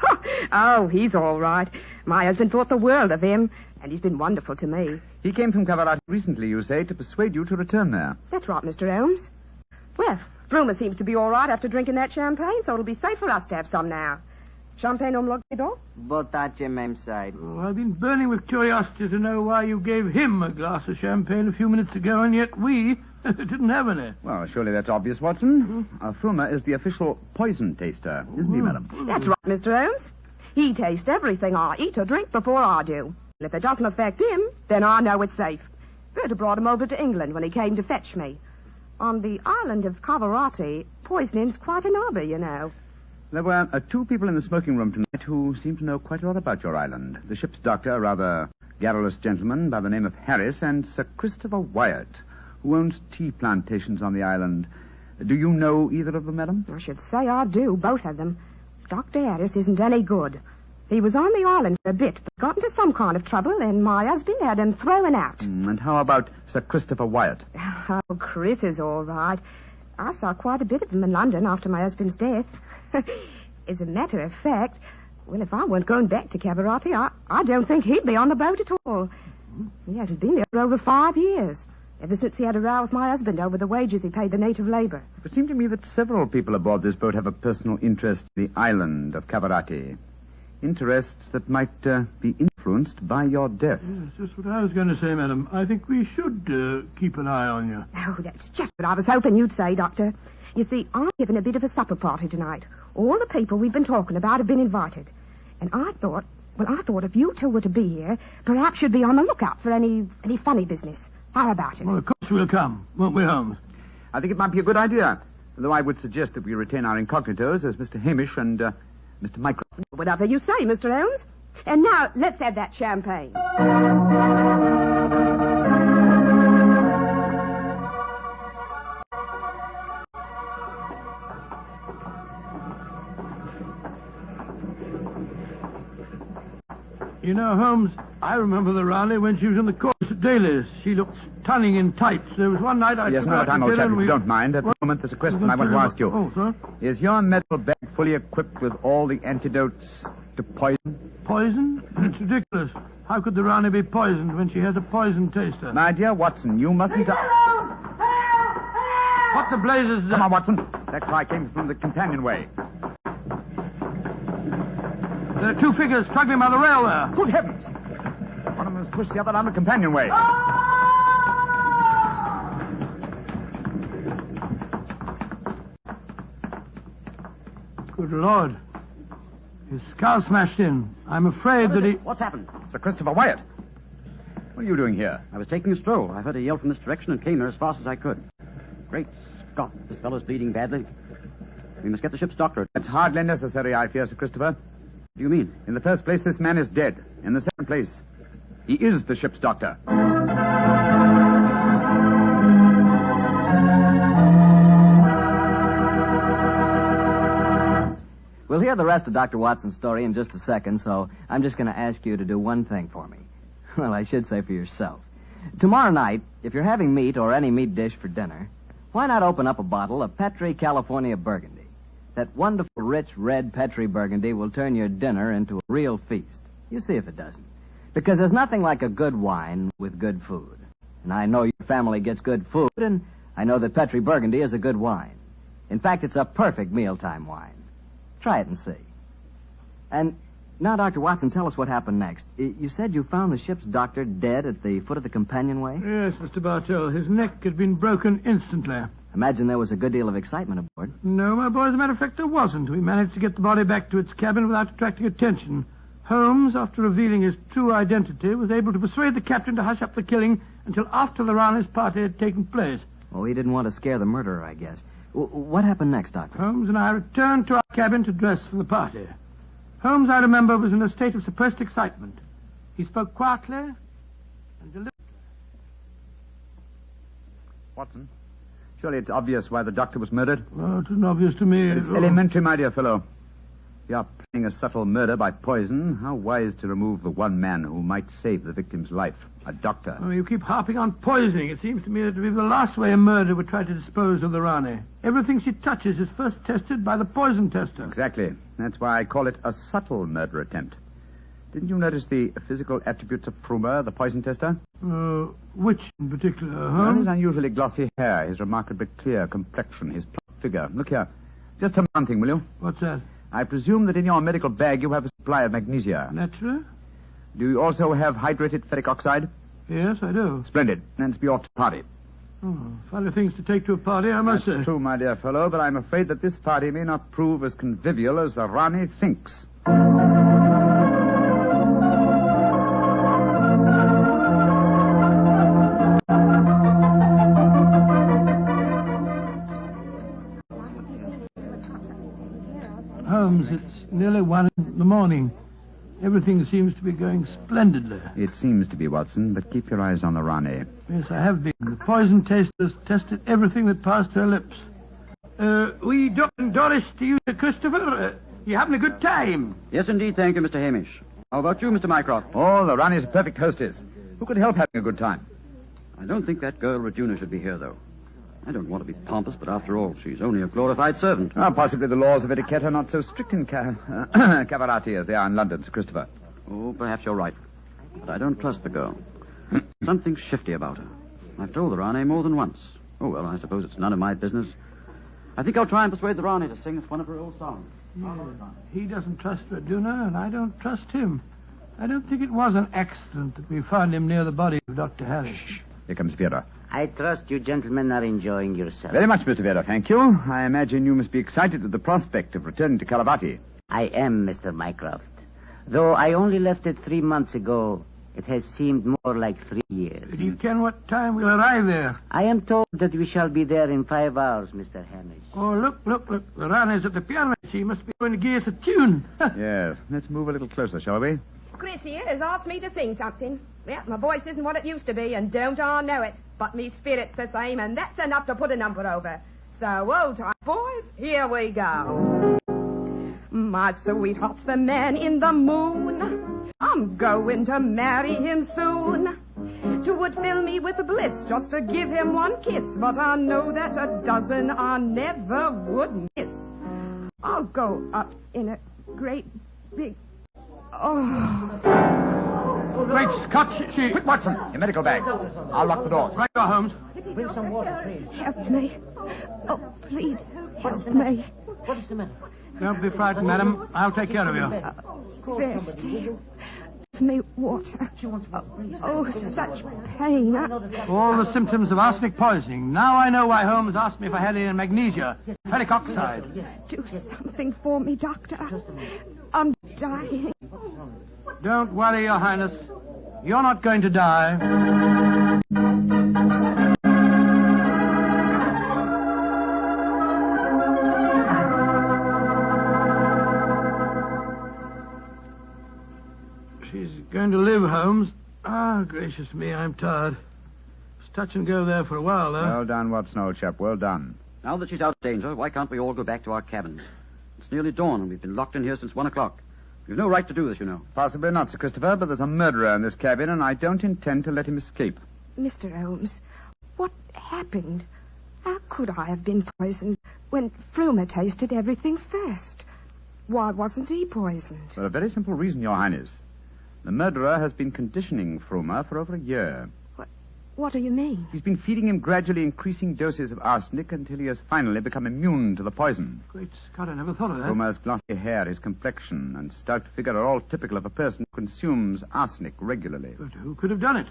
Oh, he's all right. My husband thought the world of him, and he's been wonderful to me. He came from Cavarati recently, you say, to persuade you to return there. That's right, Mr. Holmes. Well, Rumour seems to be all right after drinking that champagne, so it'll be safe for us to have some now. Champagne omlogido? Botace memside. Oh, I've been burning with curiosity to know why you gave him a glass of champagne a few minutes ago, and yet we didn't have any. Well, surely that's obvious, Watson. Fruma is the official poison taster, isn't he, madam? That's right, Mr. Holmes. He tastes everything I eat or drink before I do. And if it doesn't affect him, then I know it's safe. Berta brought him over to England when he came to fetch me. On the island of Cavarati, poisoning's quite an hobby, you know. There were 2 people in the smoking room tonight who seemed to know quite a lot about your island. The ship's doctor, a rather garrulous gentleman by the name of Harris, and Sir Christopher Wyatt, who owns tea plantations on the island. Do you know either of them, madam? I should say I do, both of them. Dr. Harris isn't any good. He was on the island for a bit, but got into some kind of trouble, and my husband had him thrown out. And how about Sir Christopher Wyatt? Oh, Chris is all right. I saw quite a bit of him in London after my husband's death. As a matter of fact, well, if I weren't going back to Cavarati, I don't think he'd be on the boat at all. He hasn't been there for over 5 years, ever since he had a row with my husband over the wages he paid the native labor. It seemed to me that several people aboard this boat have a personal interest in the island of Cavarati. Interests that might be influenced by your death. Yes, just what I was going to say, madam. I think we should keep an eye on you. Oh, that's just what I was hoping you'd say, Doctor. You see, I'm giving a bit of a supper party tonight. All the people we've been talking about have been invited. And I thought if you two were to be here, perhaps you'd be on the lookout for any funny business. How about it? Well, of course we'll come, won't we, Holmes? I think it might be a good idea, though I would suggest that we retain our incognitos as Mr. Hamish and Mr. Mycroft. Whatever you say, Mr. Holmes. And now, let's have that champagne. You know, Holmes, I remember the Raleigh when she was in the chorus at Daly's. She looked stunning in tights. There was one night I... Yes, no time, old chap, if you don't mind. At the moment, there's a question I want to ask you. Oh, sir? Is your medical bag fully equipped with all the antidotes to poison? Poison? It's ridiculous. How could the Rani be poisoned when she has a poison taster? My dear Watson, you mustn't... What the blazes is that? Come on, Watson. That cry came from the companionway. There are 2 figures struggling by the rail there. Good heavens! One of them has pushed the other down the companionway. Good Lord. His skull smashed in. I'm afraid that he... What's happened? Sir Christopher Wyatt. What are you doing here? I was taking a stroll. I heard a yell from this direction and came here as fast as I could. Great Scott, this fellow's bleeding badly. We must get the ship's doctor. It's hardly necessary, I fear, Sir Christopher. What do you mean? In the first place, this man is dead. In the second place, he is the ship's doctor. We'll hear the rest of Dr. Watson's story in just a second, so I'm just going to ask you to do one thing for me. Well, I should say for yourself. Tomorrow night, if you're having meat or any meat dish for dinner, why not open up a bottle of Petri California Burgundy? That wonderful, rich, red Petri Burgundy will turn your dinner into a real feast. You see if it doesn't. Because there's nothing like a good wine with good food. And I know your family gets good food, and I know that Petri Burgundy is a good wine. In fact, it's a perfect mealtime wine. Try it and see. And now, Dr. Watson, tell us what happened next. You said you found the ship's doctor dead at the foot of the companionway? Yes, Mr. Bartell. His neck had been broken instantly. Imagine there was a good deal of excitement aboard. No, my boy, as a matter of fact, there wasn't. We managed to get the body back to its cabin without attracting attention. Holmes, after revealing his true identity, was able to persuade the captain to hush up the killing until after the Rane's party had taken place. Oh, he didn't want to scare the murderer, I guess. What happened next, Doctor? Holmes and I returned to our cabin to dress for the party. Holmes, I remember, was in a state of suppressed excitement. He spoke quietly and deliberately. Watson, surely it's obvious why the doctor was murdered. Oh, it isn't obvious to me. But it's elementary, my dear fellow. If you are planning a subtle murder by poison, how wise to remove the one man who might save the victim's life, a doctor. Oh, you keep harping on poisoning. It seems to me that to be the last way a murderer would try to dispose of the Rani. Everything she touches is first tested by the poison tester. Exactly. That's why I call it a subtle murder attempt. Didn't you notice the physical attributes of Frumer, the poison tester? Which in particular, Well, his unusually glossy hair, his remarkably clear complexion, his plump figure. Look here. Just tell me one thing, will you? What's that? I presume that in your medical bag you have a supply of magnesia. Naturally. Do you also have hydrated ferric oxide? Yes, I do. Splendid. Then it's be off to the party. Oh, funny things to take to a party, I must say. That's true, my dear fellow, but I'm afraid that this party may not prove as convivial as the Rani thinks. Holmes, it's nearly 1 in the morning. Everything seems to be going splendidly. It seems to be, Watson, but keep your eyes on the Rani. Yes, I have been. The poison testers tested everything that passed her lips. We don't Doris to you, Christopher. You having a good time? Yes, indeed, thank you, Mr. Hamish. How about you, Mr. Mycroft? Oh, the Rani's a perfect hostess. Who could help having a good time? I don't think that girl Regina should be here, though. I don't want to be pompous, but after all, she's only a glorified servant. Possibly the laws of etiquette are not so strict in Cavarati as they are in London, Sir Christopher. Oh, perhaps you're right. But I don't trust the girl. Something's shifty about her. I've told the Rani more than once. Oh, well, I suppose it's none of my business. I think I'll try and persuade the Rani to sing us one of her old songs. Yeah. He doesn't trust Regina, and I don't trust him. I don't think it was an accident that we found him near the body of Dr. Harris. Shh. Here comes Vera. I trust you gentlemen are enjoying yourselves. Very much, Mr. Vera, thank you. I imagine you must be excited at the prospect of returning to Caravati. I am, Mr. Mycroft. Though I only left it 3 months ago, it has seemed more like 3 years. Do you ken what time we'll arrive there? I am told that we shall be there in 5 hours, Mr. Hamish. Oh, look. The Rani's at the piano. She must be going to give us a tune. Yes. Let's move a little closer, shall we? Chris here has asked me to sing something. Well, my voice isn't what it used to be, and don't I know it. But me spirit's the same, and that's enough to put a number over. So, old time, boys, here we go. My sweetheart's the man in the moon. I'm going to marry him soon. 'Twould fill me with bliss just to give him one kiss, but I know that a dozen I never would miss. I'll go up in a great big... Great Scott, she... Quick, Watson, your medical bag. I'll lock the doors. Right, go, Holmes. Bring some water, please. Help me. Oh, please, help me. What is the matter? Don't be frightened, madam. I'll take care of you. Thirsty. Give me water. Oh, such pain. All the symptoms of arsenic poisoning. Now I know why Holmes asked me if I had any magnesia. Ferric oxide. Do something for me, Doctor. I'm dying. Don't worry, Your Highness. You're not going to die. She's going to live, Holmes. Ah, gracious me, I'm tired. It's touch and go there for a while, though. Well done, Watson, old chap. Well done. Now that she's out of danger, why can't we all go back to our cabins? It's nearly dawn, and we've been locked in here since 1 o'clock. We've no right to do this, you know. Possibly not, Sir Christopher, but there's a murderer in this cabin, and I don't intend to let him escape. Mr. Holmes, what happened? How could I have been poisoned when Frumer tasted everything first? Why wasn't he poisoned? For a very simple reason, Your Highness. The murderer has been conditioning Frumer for over a year. What do you mean? He's been feeding him gradually increasing doses of arsenic until he has finally become immune to the poison. Great Scott, I never thought of that. Frumer's glossy hair, his complexion, and stout figure are all typical of a person who consumes arsenic regularly. But who could have done it?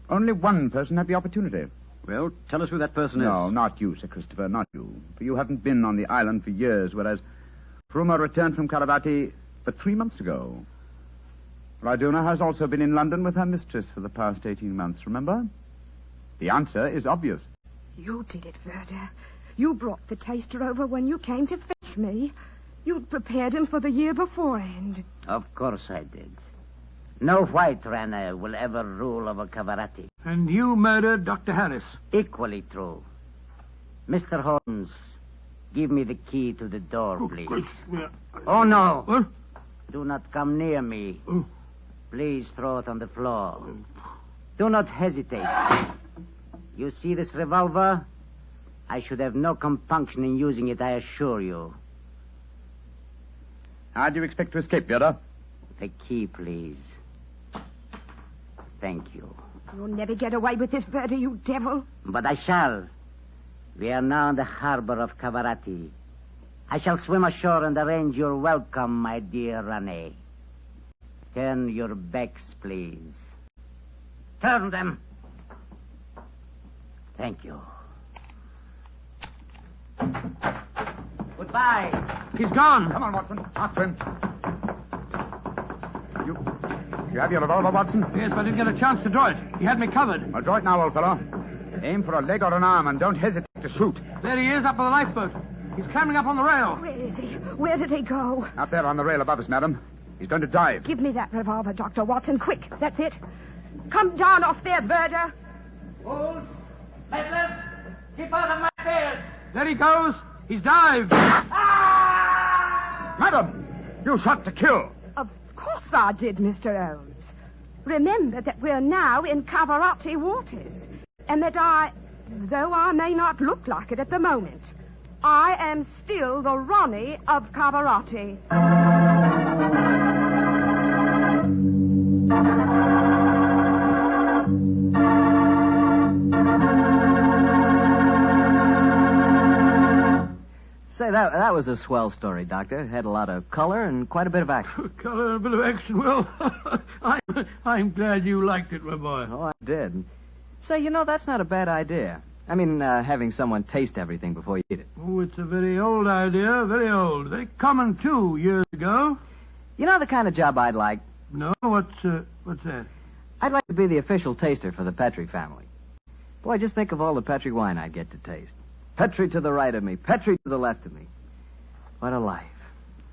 Only one person had the opportunity. Well, tell us who that person is. No, not you, Sir Christopher, not you. For you haven't been on the island for years, whereas Frumer returned from Caravati but 3 months ago. Raduna has also been in London with her mistress for the past 18 months, remember? The answer is obvious. You did it, Verda. You brought the taster over when you came to fetch me. You'd prepared him for the year beforehand. Of course I did. No white Rana will ever rule over Cavarati. And you murdered Dr. Harris. Equally true. Mr. Holmes, give me the key to the door, please. Oh, no. What? Do not come near me. Please throw it on the floor. Do not hesitate. You see this revolver? I should have no compunction in using it, I assure you. How do you expect to escape, Vera? The key, please. Thank you. You'll never get away with this, Verda, you devil. But I shall. We are now in the harbor of Cavarati. I shall swim ashore and arrange your welcome, my dear Rane. Turn your backs, please. Turn them. Thank you. Goodbye. He's gone. Come on, Watson. After him. You have your revolver, Watson? Yes, but I didn't get a chance to draw it. He had me covered. Well, draw it now, old fellow. Aim for a leg or an arm and don't hesitate to shoot. There he is, up with the lifeboat. He's climbing up on the rail. Where is he? Where did he go? Out there on the rail above us, madam. He's going to dive. Give me that revolver, Dr. Watson, quick. That's it. Come down off there, Verda. Fools! Meddlers! Keep out of my affairs! There he goes. He's dived. Madam, you shot to kill. Of course I did, Mr. Holmes. Remember that we're now in Cavarati waters, and that though I may not look like it at the moment, I am still the Ronnie of Cavarati. Say, that was a swell story, Doctor. It had a lot of color and quite a bit of action. Color and a bit of action. Well, I'm glad you liked it, my boy. Oh, I did. Say, that's not a bad idea. I mean, having someone taste everything before you eat it. Oh, it's a very old idea. Very old. Very common, too, years ago. You know the kind of job I'd like? No? What's that? I'd like to be the official taster for the Petrie family. Boy, just think of all the Petrie wine I'd get to taste. Petrie to the right of me, Petrie to the left of me. What a life.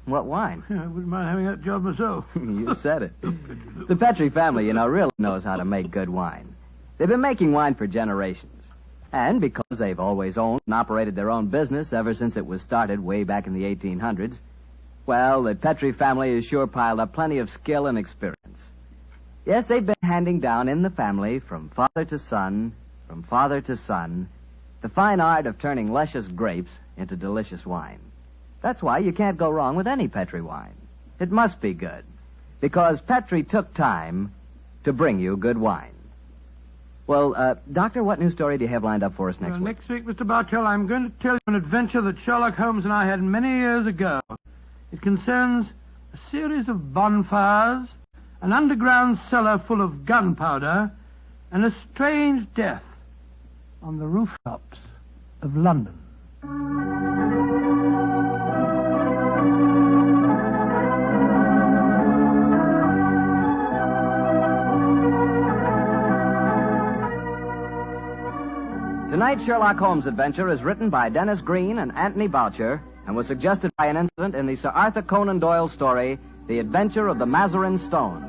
What wine? Yeah, I wouldn't mind having that job myself. You said it. The Petrie family, really knows how to make good wine. They've been making wine for generations. And because they've always owned and operated their own business ever since it was started way back in the 1800s, well, the Petrie family has sure piled up plenty of skill and experience. Yes, they've been handing down in the family from father to son, the fine art of turning luscious grapes into delicious wine. That's why you can't go wrong with any Petrie wine. It must be good, because Petrie took time to bring you good wine. Well, Doctor, what new story do you have lined up for us next week? Next week, Mr. Bartell, I'm going to tell you an adventure that Sherlock Holmes and I had many years ago. It concerns a series of bonfires, an underground cellar full of gunpowder, and a strange death on the rooftops of London. Tonight's Sherlock Holmes adventure is written by Dennis Green and Anthony Boucher and was suggested by an incident in the Sir Arthur Conan Doyle story, The Adventure of the Mazarin Stone.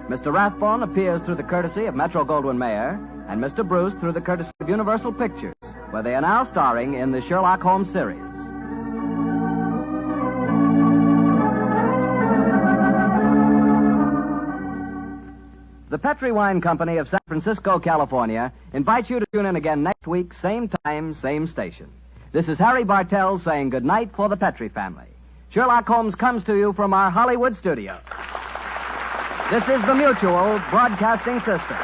Mr. Rathbone appears through the courtesy of Metro-Goldwyn-Mayer, and Mr. Bruce through the courtesy of Universal Pictures, where they are now starring in the Sherlock Holmes series. The Petrie Wine Company of San Francisco, California, invites you to tune in again next week, same time, same station. This is Harry Bartell saying goodnight for the Petrie family. Sherlock Holmes comes to you from our Hollywood studio. This is the Mutual Broadcasting System.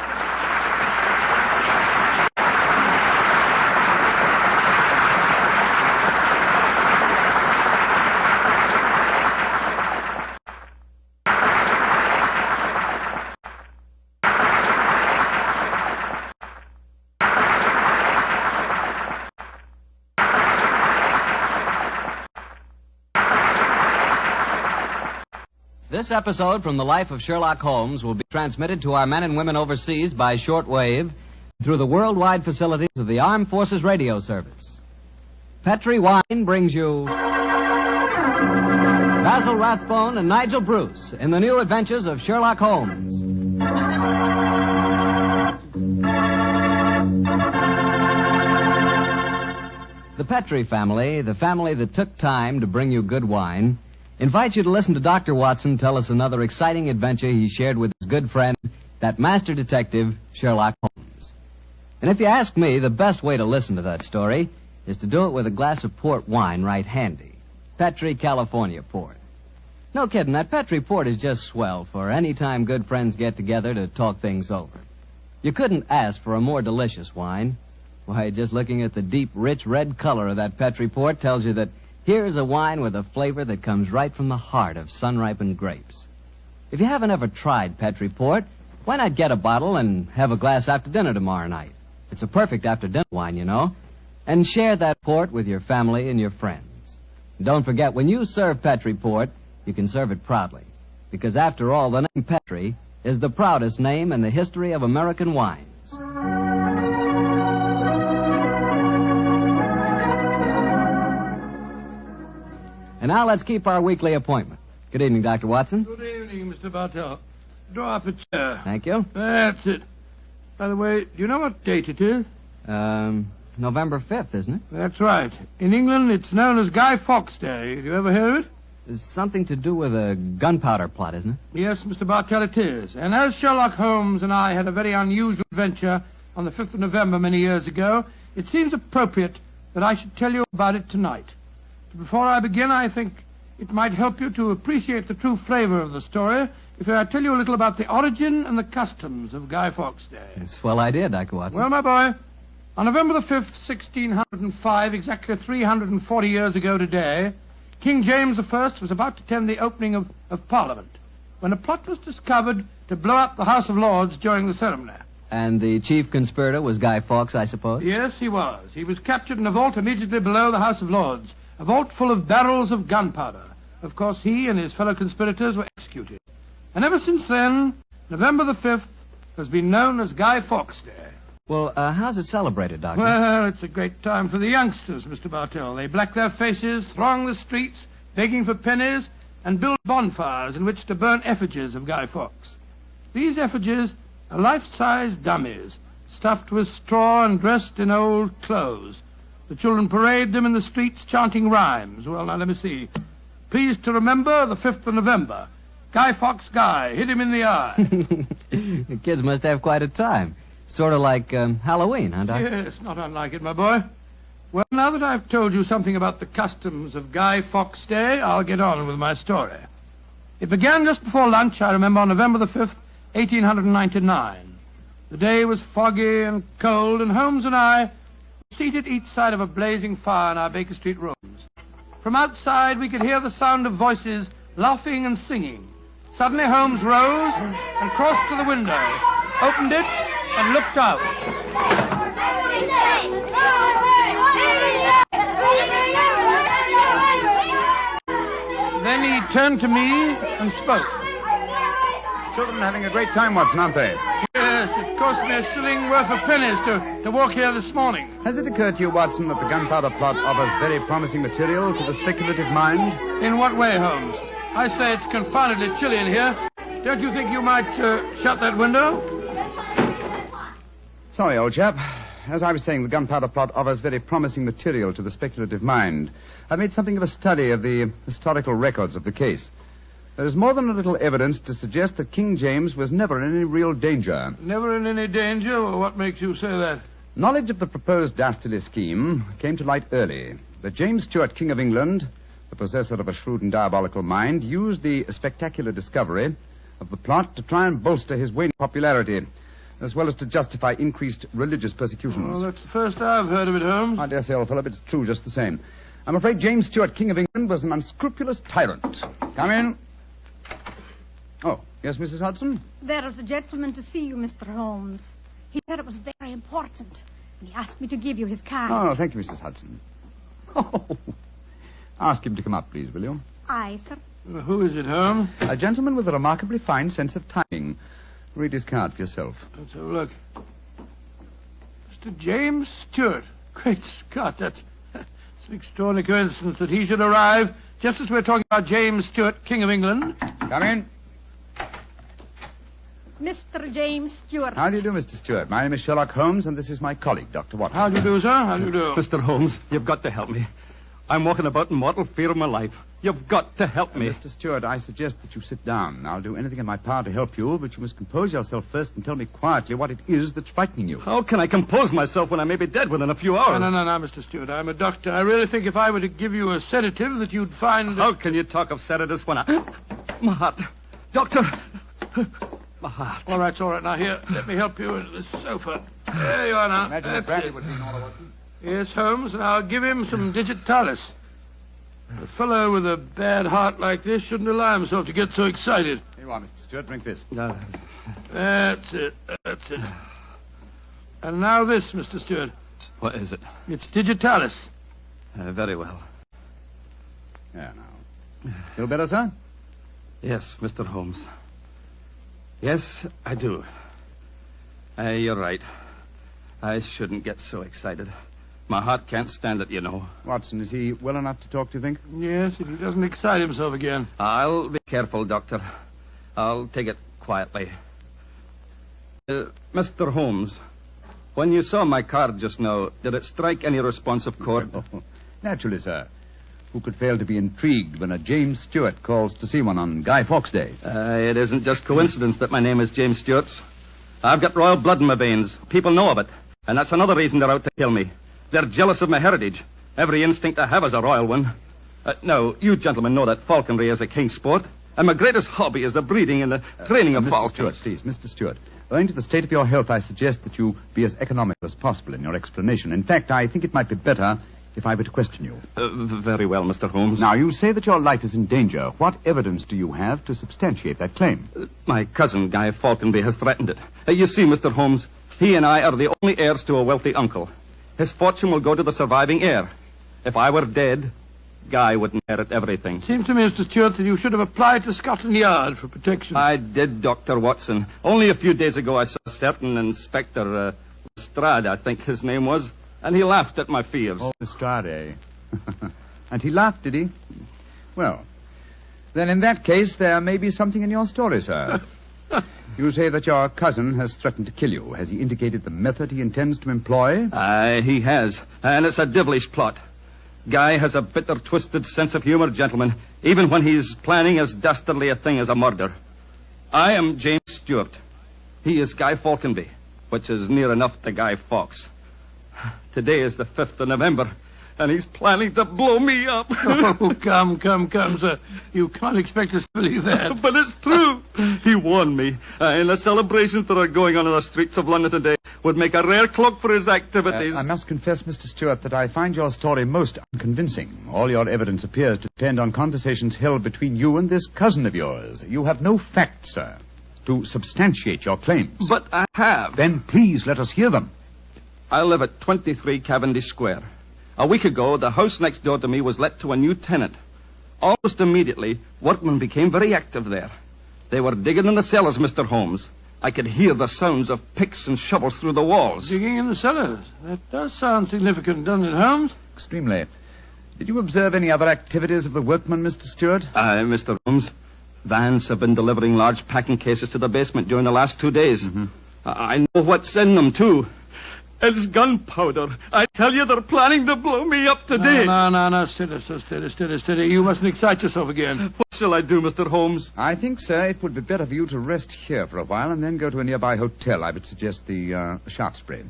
This episode from the life of Sherlock Holmes will be transmitted to our men and women overseas by shortwave through the worldwide facilities of the Armed Forces Radio Service. Petri Wine brings you Basil Rathbone and Nigel Bruce in the new adventures of Sherlock Holmes. The Petri family, the family that took time to bring you good wine, invites you to listen to Dr. Watson tell us another exciting adventure he shared with his good friend, that master detective, Sherlock Holmes. And if you ask me, the best way to listen to that story is to do it with a glass of port wine right handy. Petri California port. No kidding, that Petri port is just swell for any time good friends get together to talk things over. You couldn't ask for a more delicious wine. Why, just looking at the deep, rich red color of that Petri port tells you that here's a wine with a flavor that comes right from the heart of sun-ripened grapes. If you haven't ever tried Petri port, why not get a bottle and have a glass after dinner tomorrow night? It's a perfect after-dinner wine, you know. And share that port with your family and your friends. And don't forget, when you serve Petri port, you can serve it proudly. Because after all, the name Petri is the proudest name in the history of American wines. And now let's keep our weekly appointment. Good evening, Dr. Watson. Good evening, Mr. Bartell. Draw up a chair. Thank you. That's it. By the way, do you know what date it is? November 5th, isn't it? That's right. In England, it's known as Guy Fawkes Day. Have you ever heard of it? It's something to do with a gunpowder plot, isn't it? Yes, Mr. Bartell, it is. And as Sherlock Holmes and I had a very unusual adventure on the 5th of November many years ago, it seems appropriate that I should tell you about it tonight. Before I begin, I think it might help you to appreciate the true flavor of the story if I tell you a little about the origin and the customs of Guy Fawkes Day. Swell idea, Dr. Watson. Well, my boy, on November the 5th, 1605, exactly 340 years ago today, King James I was about to attend the opening of Parliament when a plot was discovered to blow up the House of Lords during the ceremony. And the chief conspirator was Guy Fawkes, I suppose? Yes, he was. He was captured in a vault immediately below the House of Lords, a vault full of barrels of gunpowder. Of course, he and his fellow conspirators were executed. And ever since then, November the 5th has been known as Guy Fawkes Day. Well, how's it celebrated, Doctor? Well, it's a great time for the youngsters, Mr. Bartell. They black their faces, throng the streets, begging for pennies, and build bonfires in which to burn effigies of Guy Fawkes. These effigies are life-size dummies, stuffed with straw and dressed in old clothes. The children parade them in the streets chanting rhymes. Well, now, let me see. Pleased to remember the 5th of November. Guy Fawkes Guy, hit him in the eye. The kids must have quite a time. Sort of like Halloween, huh, Doctor? Yes, not unlike it, my boy. Well, now that I've told you something about the customs of Guy Fawkes Day, I'll get on with my story. It began just before lunch, I remember, on November the 5th, 1899. The day was foggy and cold, and Holmes and I were seated each side of a blazing fire in our Baker Street rooms. From outside, we could hear the sound of voices laughing and singing. Suddenly, Holmes rose and crossed to the window, opened it, and looked out. Then he turned to me and spoke. Children are having a great time, Watson, aren't they? Yes, it cost me a shilling worth of pennies to walk here this morning. Has it occurred to you, Watson, that the gunpowder plot offers very promising material to the speculative mind? In what way, Holmes? I say it's confoundedly chilly in here. Don't you think you might shut that window? Sorry, old chap. As I was saying, the gunpowder plot offers very promising material to the speculative mind. I've made something of a study of the historical records of the case. There is more than a little evidence to suggest that King James was never in any real danger. Never in any danger? Well, what makes you say that? Knowledge of the proposed dastardly scheme came to light early. But James Stuart, King of England, the possessor of a shrewd and diabolical mind, used the spectacular discovery of the plot to try and bolster his waning popularity, as well as to justify increased religious persecutions. Well, that's the first I've heard of it, Holmes. I dare say, old fellow, but it's true just the same. I'm afraid James Stuart, King of England, was an unscrupulous tyrant. Come in. Oh, yes, Mrs. Hudson? There is a gentleman to see you, Mr. Holmes. He said it was very important, and he asked me to give you his card. Oh, thank you, Mrs. Hudson. Oh, ask him to come up, please, will you? Aye, sir. Who is it, Holmes? A gentleman with a remarkably fine sense of timing. Read his card for yourself. Let's have a look. Mr. James Stewart. Great Scott, that's an extraordinary coincidence that he should arrive just as we're talking about James Stewart, King of England. Come in. Mr. James Stewart. How do you do, Mr. Stewart? My name is Sherlock Holmes, and this is my colleague, Dr. Watson. How do you do, sir? How do you do? Mr. Holmes, you've got to help me. I'm walking about in mortal fear of my life. You've got to help me. Mr. Stewart, I suggest that you sit down. I'll do anything in my power to help you, but you must compose yourself first and tell me quietly what it is that's frightening you. How can I compose myself when I may be dead within a few hours? No, Mr. Stewart. I'm a doctor. I really think if I were to give you a sedative that you'd find... How can you talk of sedatives when I... My heart. Doctor. My heart. All right. Now, here, let me help you into this sofa. There you are now. Imagine That's that brandy it. would be in order, Watson. Yes, Holmes, and I'll give him some digitalis. A fellow with a bad heart like this shouldn't allow himself to get so excited. Here you are, Mr. Stewart. Drink this. That's it. And now this, Mr. Stewart. What is it? It's digitalis. Very well. Yeah, now. Feel better, sir? Yes, Mr. Holmes. Yes, I do. You're right. I shouldn't get so excited. My heart can't stand it, you know. Watson, is he well enough to talk, do you think? Yes, if he doesn't excite himself again. I'll be careful, Doctor. I'll take it quietly. Mr. Holmes, when you saw my card just now, did it strike any responsive chord? Naturally, sir. Who could fail to be intrigued when a James Stewart calls to see one on Guy Fawkes Day? It isn't just coincidence that my name is James Stewart. I've got royal blood in my veins. People know of it. And that's another reason they're out to kill me. They're jealous of my heritage. Every instinct I have is a royal one. Now, you gentlemen know that falconry is a king's sport. And my greatest hobby is the breeding and the training of falcons. Stewart, please, Mr. Stewart. Owing to the state of your health, I suggest that you be as economical as possible in your explanation. In fact, I think it might be better if I were to question you. Very well, Mr. Holmes. Now, you say that your life is in danger. What evidence do you have to substantiate that claim? My cousin, Guy Falconby, has threatened it. You see, Mr. Holmes, he and I are the only heirs to a wealthy uncle. His fortune will go to the surviving heir. If I were dead, Guy would inherit everything. Seems to me, Mr. Stewart, that you should have applied to Scotland Yard for protection. I did, Dr. Watson. Only a few days ago I saw a certain Inspector Lestrade, I think his name was, and he laughed at my fears. Oh, Lestrade. And he laughed, did he? Well, then in that case, there may be something in your story, sir. You say that your cousin has threatened to kill you. Has he indicated the method he intends to employ? He has. And it's a devilish plot. Guy has a bitter, twisted sense of humor, gentlemen, even when he's planning as dastardly a thing as a murder. I am James Stewart. He is Guy Falconby, which is near enough to Guy Fawkes. Today is the 5th of November, and he's planning to blow me up. Oh, come, sir. You can't expect us to believe that. But it's true. He warned me. And the celebrations that are going on in the streets of London today would make a rare cloak for his activities. I must confess, Mr. Stewart, that I find your story most unconvincing. All your evidence appears to depend on conversations held between you and this cousin of yours. You have no facts, sir, to substantiate your claims. But I have. Then please let us hear them. I live at 23 Cavendish Square. A week ago, the house next door to me was let to a new tenant. Almost immediately, workmen became very active there. They were digging in the cellars, Mr. Holmes. I could hear the sounds of picks and shovels through the walls. Digging in the cellars? That does sound significant, doesn't it, Holmes? Extremely. Did you observe any other activities of the workmen, Mr. Stewart? Mr. Holmes, vans have been delivering large packing cases to the basement during the last 2 days. Mm-hmm. I know what's in them, too. It's gunpowder. I tell you, they're planning to blow me up today. No. Steady. You mustn't excite yourself again. What shall I do, Mr. Holmes? I think, sir, it would be better for you to rest here for a while and then go to a nearby hotel. I would suggest the Shaftesbury.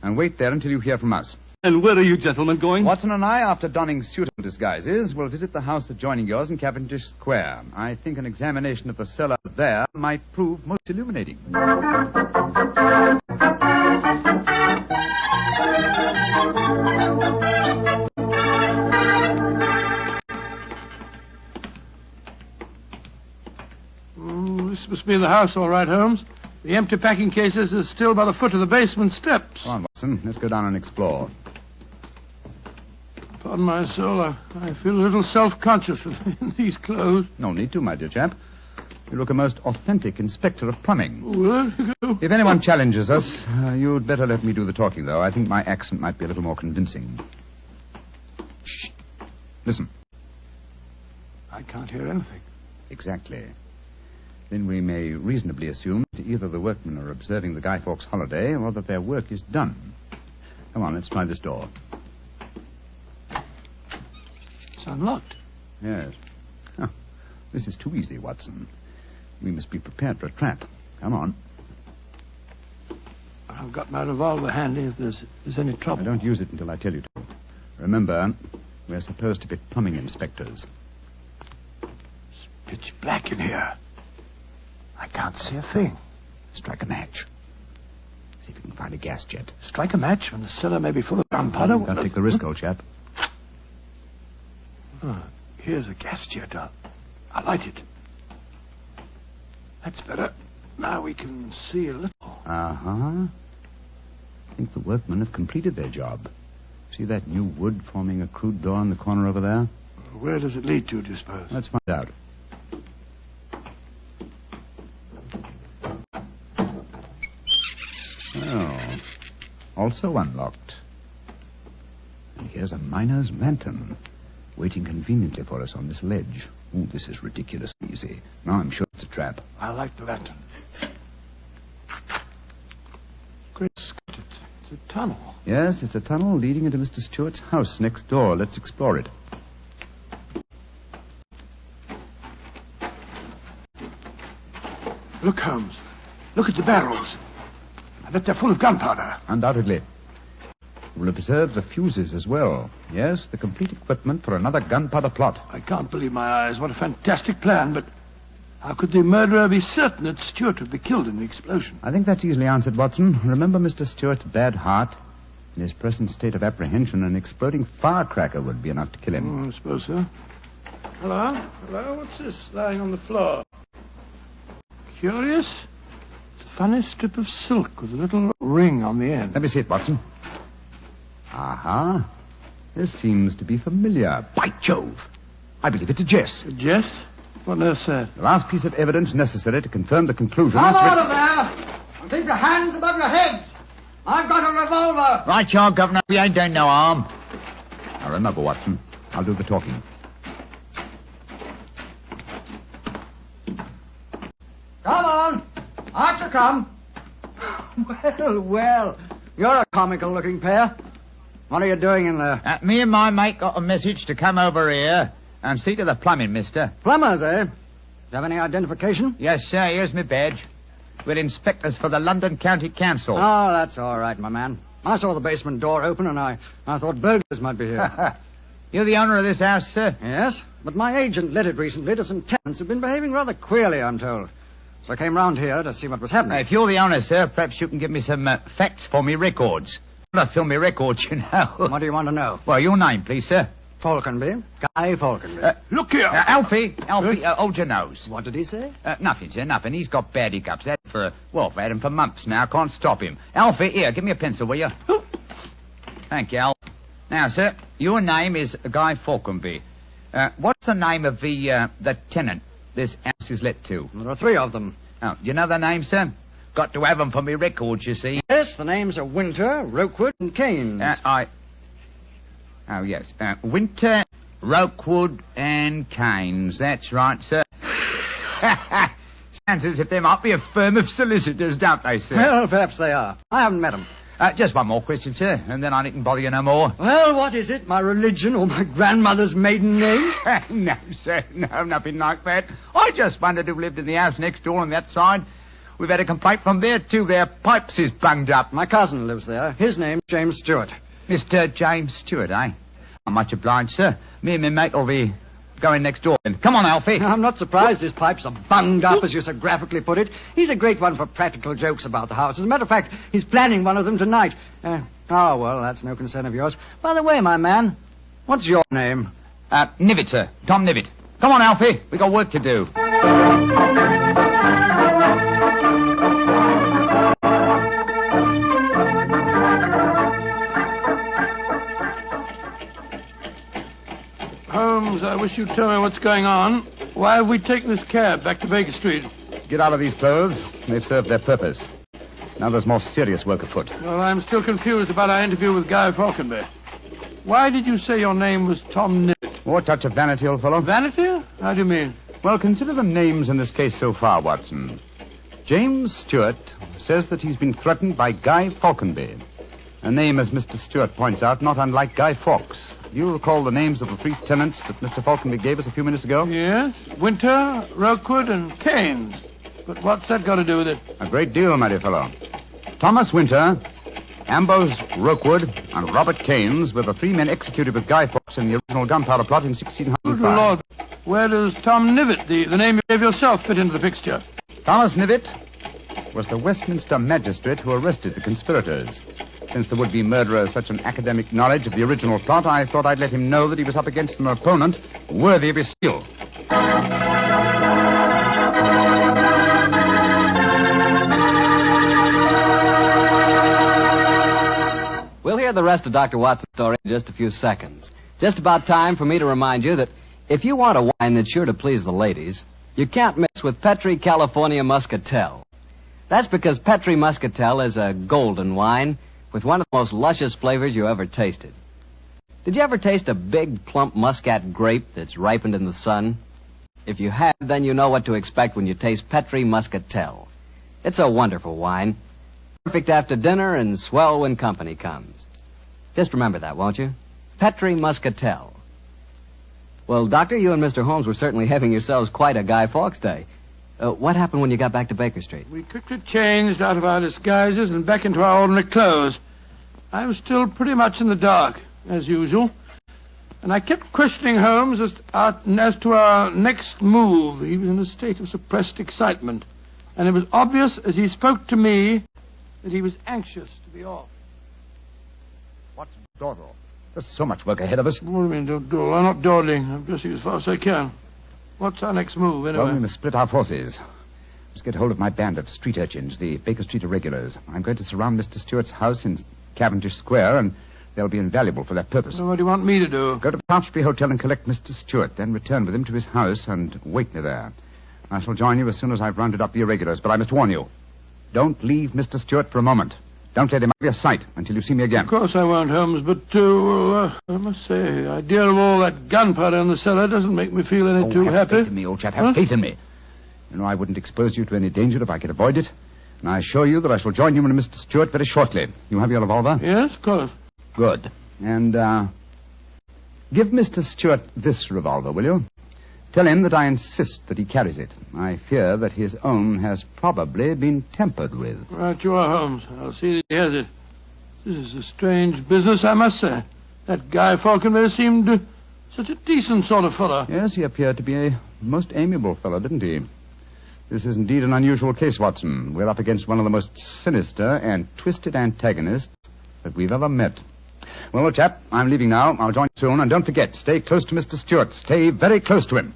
And wait there until you hear from us. And where are you gentlemen going? Watson and I, after donning suitable disguises, will visit the house adjoining yours in Cavendish Square. I think an examination of the cellar there might prove most illuminating. This must be the house, all right, Holmes. The empty packing cases are still by the foot of the basement steps. Come on, Watson. Let's go down and explore. On my soul, I feel a little self-conscious in these clothes. No need to, my dear chap. You look a most authentic inspector of plumbing. Well, if anyone challenges us, you'd better let me do the talking, though. I think my accent might be a little more convincing. Shh. Listen. I can't hear anything. Exactly. Then we may reasonably assume that either the workmen are observing the Guy Fawkes holiday or that their work is done. Come on, let's try this door. It's unlocked. Yes. Oh, this is too easy, Watson. We must be prepared for a trap. Come on. I've got my revolver handy if there's any trouble. I don't use it until I tell you to. Remember, we're supposed to be plumbing inspectors. It's pitch black in here. I can't see a thing. Strike a match. See if you can find a gas jet. Strike a match when the cellar may be full of gunpowder? Can't take the risk, old chap. Oh, here's a gas jet. I'll light it. That's better. Now we can see a little. Uh-huh. I think the workmen have completed their job. See that new wood forming a crude door in the corner over there? Where does it lead to, do you suppose? Let's find out. Oh, also unlocked. And here's a miner's lantern, waiting conveniently for us on this ledge. Oh, this is ridiculously easy. Now I'm sure it's a trap. I like the lantern. Great Scott, it's a tunnel. Yes, it's a tunnel leading into Mr. Stewart's house next door. Let's explore it. Look, Holmes. Look at the barrels. I bet they're full of gunpowder. Undoubtedly. We'll observe the fuses as well. Yes, the complete equipment for another gunpowder plot. I can't believe my eyes. What a fantastic plan, but how could the murderer be certain that Stewart would be killed in the explosion? I think that's easily answered, Watson. Remember Mr. Stewart's bad heart? In his present state of apprehension, an exploding firecracker would be enough to kill him. I suppose so. Hello? Hello? What's this lying on the floor? Curious. It's a funny strip of silk with a little ring on the end. Let me see it, Watson. Aha. This seems to be familiar. By Jove. I believe it's a Jess. A Jess? What on earth's that? The last piece of evidence necessary to confirm the conclusion. Come out of there! And keep your hands above your heads! I've got a revolver! Right, y'all, Governor. We ain't doing no harm. Now remember, Watson, I'll do the talking. Come on! Out you come! Well, well. You're a comical-looking pair. What are you doing in there? Me and my mate got a message to come over here and see to the plumbing, mister. Plumbers, eh? Do you have any identification? Yes, sir. Here's my badge. We're inspectors for the London County Council. Oh, that's all right, my man. I saw the basement door open, and I thought burglars might be here. You're the owner of this house, sir? Yes, but my agent let it recently to some tenants who've been behaving rather queerly, I'm told. So I came round here to see what was happening. If you're the owner, sir, perhaps you can give me some facts for me records. I film me records, you know. What do you want to know? Well, your name, please, sir. Falconby. Guy Falconby. Look here. Alfie, hold your nose. What did he say? Nothing, sir, nothing. He's got bad hiccups. I've had him for months now. Can't stop him. Alfie, here, give me a pencil, will you? Thank you, Al. Now, sir, your name is Guy Falconby. What's the name of the tenant this house is let to? There are three of them. Oh, do you know their names, sir? Got to have them for me records, you see. Yes, the names are Winter, Rokewood, and Keynes. Oh, yes. Winter, Rokewood, and Keynes. That's right, sir. Sounds as if they might be a firm of solicitors, don't they, sir? Well, perhaps they are. I haven't met them. Just one more question, sir, and then I needn't bother you no more. Well, what is it? My religion or my grandmother's maiden name? No, sir. No, nothing like that. I just wondered who lived in the house next door on that side. We've had a complaint from there, too. Their pipes is bunged up. My cousin lives there. His name's James Stewart. Mr. James Stewart, eh? I'm much obliged, sir. Me and my mate will be going next door. Come on, Alfie. I'm not surprised his pipes are bunged up, as you so graphically put it. He's a great one for practical jokes about the house. As a matter of fact, he's planning one of them tonight. Well, that's no concern of yours. By the way, my man, what's your name? Nivitt, sir. Tom Nivitt. Come on, Alfie. We got work to do. I wish you'd tell me what's going on. Why have we taken this cab back to Baker Street? Get out of these clothes. They've served their purpose. Now there's more serious work afoot. Well, I'm still confused about our interview with Guy Falconby. Why did you say your name was Tom Nibbett? More touch of vanity, old fellow. Vanity? How do you mean? Well, consider the names in this case so far, Watson. James Stewart says that he's been threatened by Guy Falconby. A name, as Mr. Stewart points out, not unlike Guy Fawkes. Do you recall the names of the three tenants that Mr. Falconby gave us a few minutes ago? Yes. Winter, Rookwood, and Keynes. But what's that got to do with it? A great deal, my dear fellow. Thomas Winter, Ambrose Rookwood, and Robert Keynes were the three men executed with Guy Fawkes in the original gunpowder plot in 1605. Good Lord. Where does Tom Nibbett, the name you gave yourself, fit into the picture? Thomas Nibbett was the Westminster magistrate who arrested the conspirators. Since the would-be murderer has such an academic knowledge of the original plot, I thought I'd let him know that he was up against an opponent worthy of his skill. We'll hear the rest of Dr. Watson's story in just a few seconds. Just about time for me to remind you that if you want a wine that's sure to please the ladies, you can't mix with Petri California Muscatel. That's because Petri Muscatel is a golden wine with one of the most luscious flavors you ever tasted. Did you ever taste a big, plump Muscat grape that's ripened in the sun? If you have, then you know what to expect when you taste Petri Muscatel. It's a wonderful wine. Perfect after dinner and swell when company comes. Just remember that, won't you? Petri Muscatel. Well, Doctor, you and Mr. Holmes were certainly having yourselves quite a Guy Fawkes day. What happened when you got back to Baker Street? We quickly changed out of our disguises and back into our ordinary clothes. I was still pretty much in the dark, as usual. And I kept questioning Holmes as to our next move. He was in a state of suppressed excitement. And it was obvious as he spoke to me that he was anxious to be off. What's dawdle? There's so much work ahead of us. What do you mean, don't dawdle? I'm not dawdling. I'm dressing as fast as I can. What's our next move, anyway? Well, we must split our forces. Let's get hold of my band of street urchins, the Baker Street irregulars. I'm going to surround Mr. Stewart's house in Cavendish Square, and they'll be invaluable for that purpose. So what do you want me to do? Go to the Shaftesbury Hotel and collect Mr. Stewart, then return with him to his house and wait me there. I shall join you as soon as I've rounded up the irregulars, but I must warn you. Don't leave Mr. Stewart for a moment. Don't let him out of your sight until you see me again. Of course I won't, Holmes, but, I must say, the idea of all that gunpowder in the cellar doesn't make me feel any too have happy. Faith in me, old chap. Have faith in me. You know, I wouldn't expose you to any danger if I could avoid it. And I assure you that I shall join you and Mr. Stewart very shortly. You have your revolver? Yes, of course. Good. And, give Mr. Stewart this revolver, will you? Tell him that I insist that he carries it. I fear that his own has probably been tampered with. Right you are, Holmes. I'll see that he has it. This is a strange business, I must say. That Guy Falconby seemed such a decent sort of fellow. Yes, he appeared to be a most amiable fellow, didn't he? This is indeed an unusual case, Watson. We're up against one of the most sinister and twisted antagonists that we've ever met. Well, old chap, I'm leaving now. I'll join you soon. And don't forget, stay close to Mr. Stewart. Stay very close to him.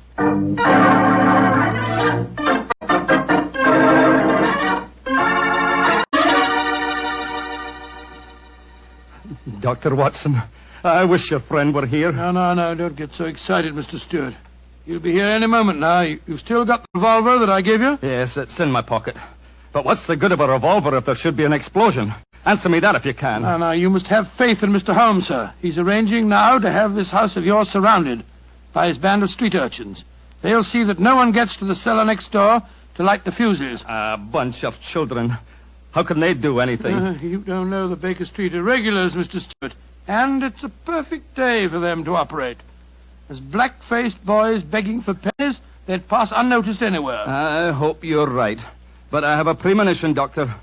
Dr. Watson, I wish your friend were here. No, don't get so excited, Mr. Stewart. He'll be here any moment now. You've still got the revolver that I gave you? Yes, it's in my pocket. But what's the good of a revolver if there should be an explosion? Answer me that if you can. No, you must have faith in Mr. Holmes, sir. He's arranging now to have this house of yours surrounded by his band of street urchins. They'll see that no one gets to the cellar next door to light the fuses. A bunch of children. How can they do anything? You don't know the Baker Street irregulars, Mr. Stewart. And it's a perfect day for them to operate. As black-faced boys begging for pennies, they'd pass unnoticed anywhere. I hope you're right. But I have a premonition, Doctor.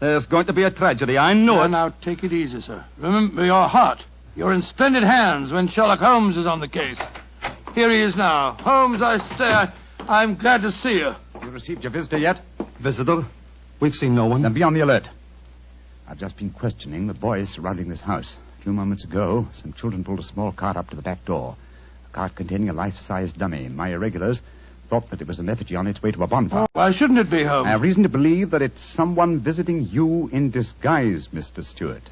There's going to be a tragedy. I know it. Now, take it easy, sir. Remember your heart. You're in splendid hands when Sherlock Holmes is on the case. Here he is now. Holmes, I say, I'm glad to see you. You received your visitor yet? Visitor? We've seen no one. Then be on the alert. I've just been questioning the boys surrounding this house. A few moments ago, some children pulled a small cart up to the back door. A cart containing a life-size dummy. My irregulars thought that it was an effigy on its way to a bonfire. Why shouldn't it be, Holmes? I have reason to believe that it's someone visiting you in disguise, Mr. Stewart.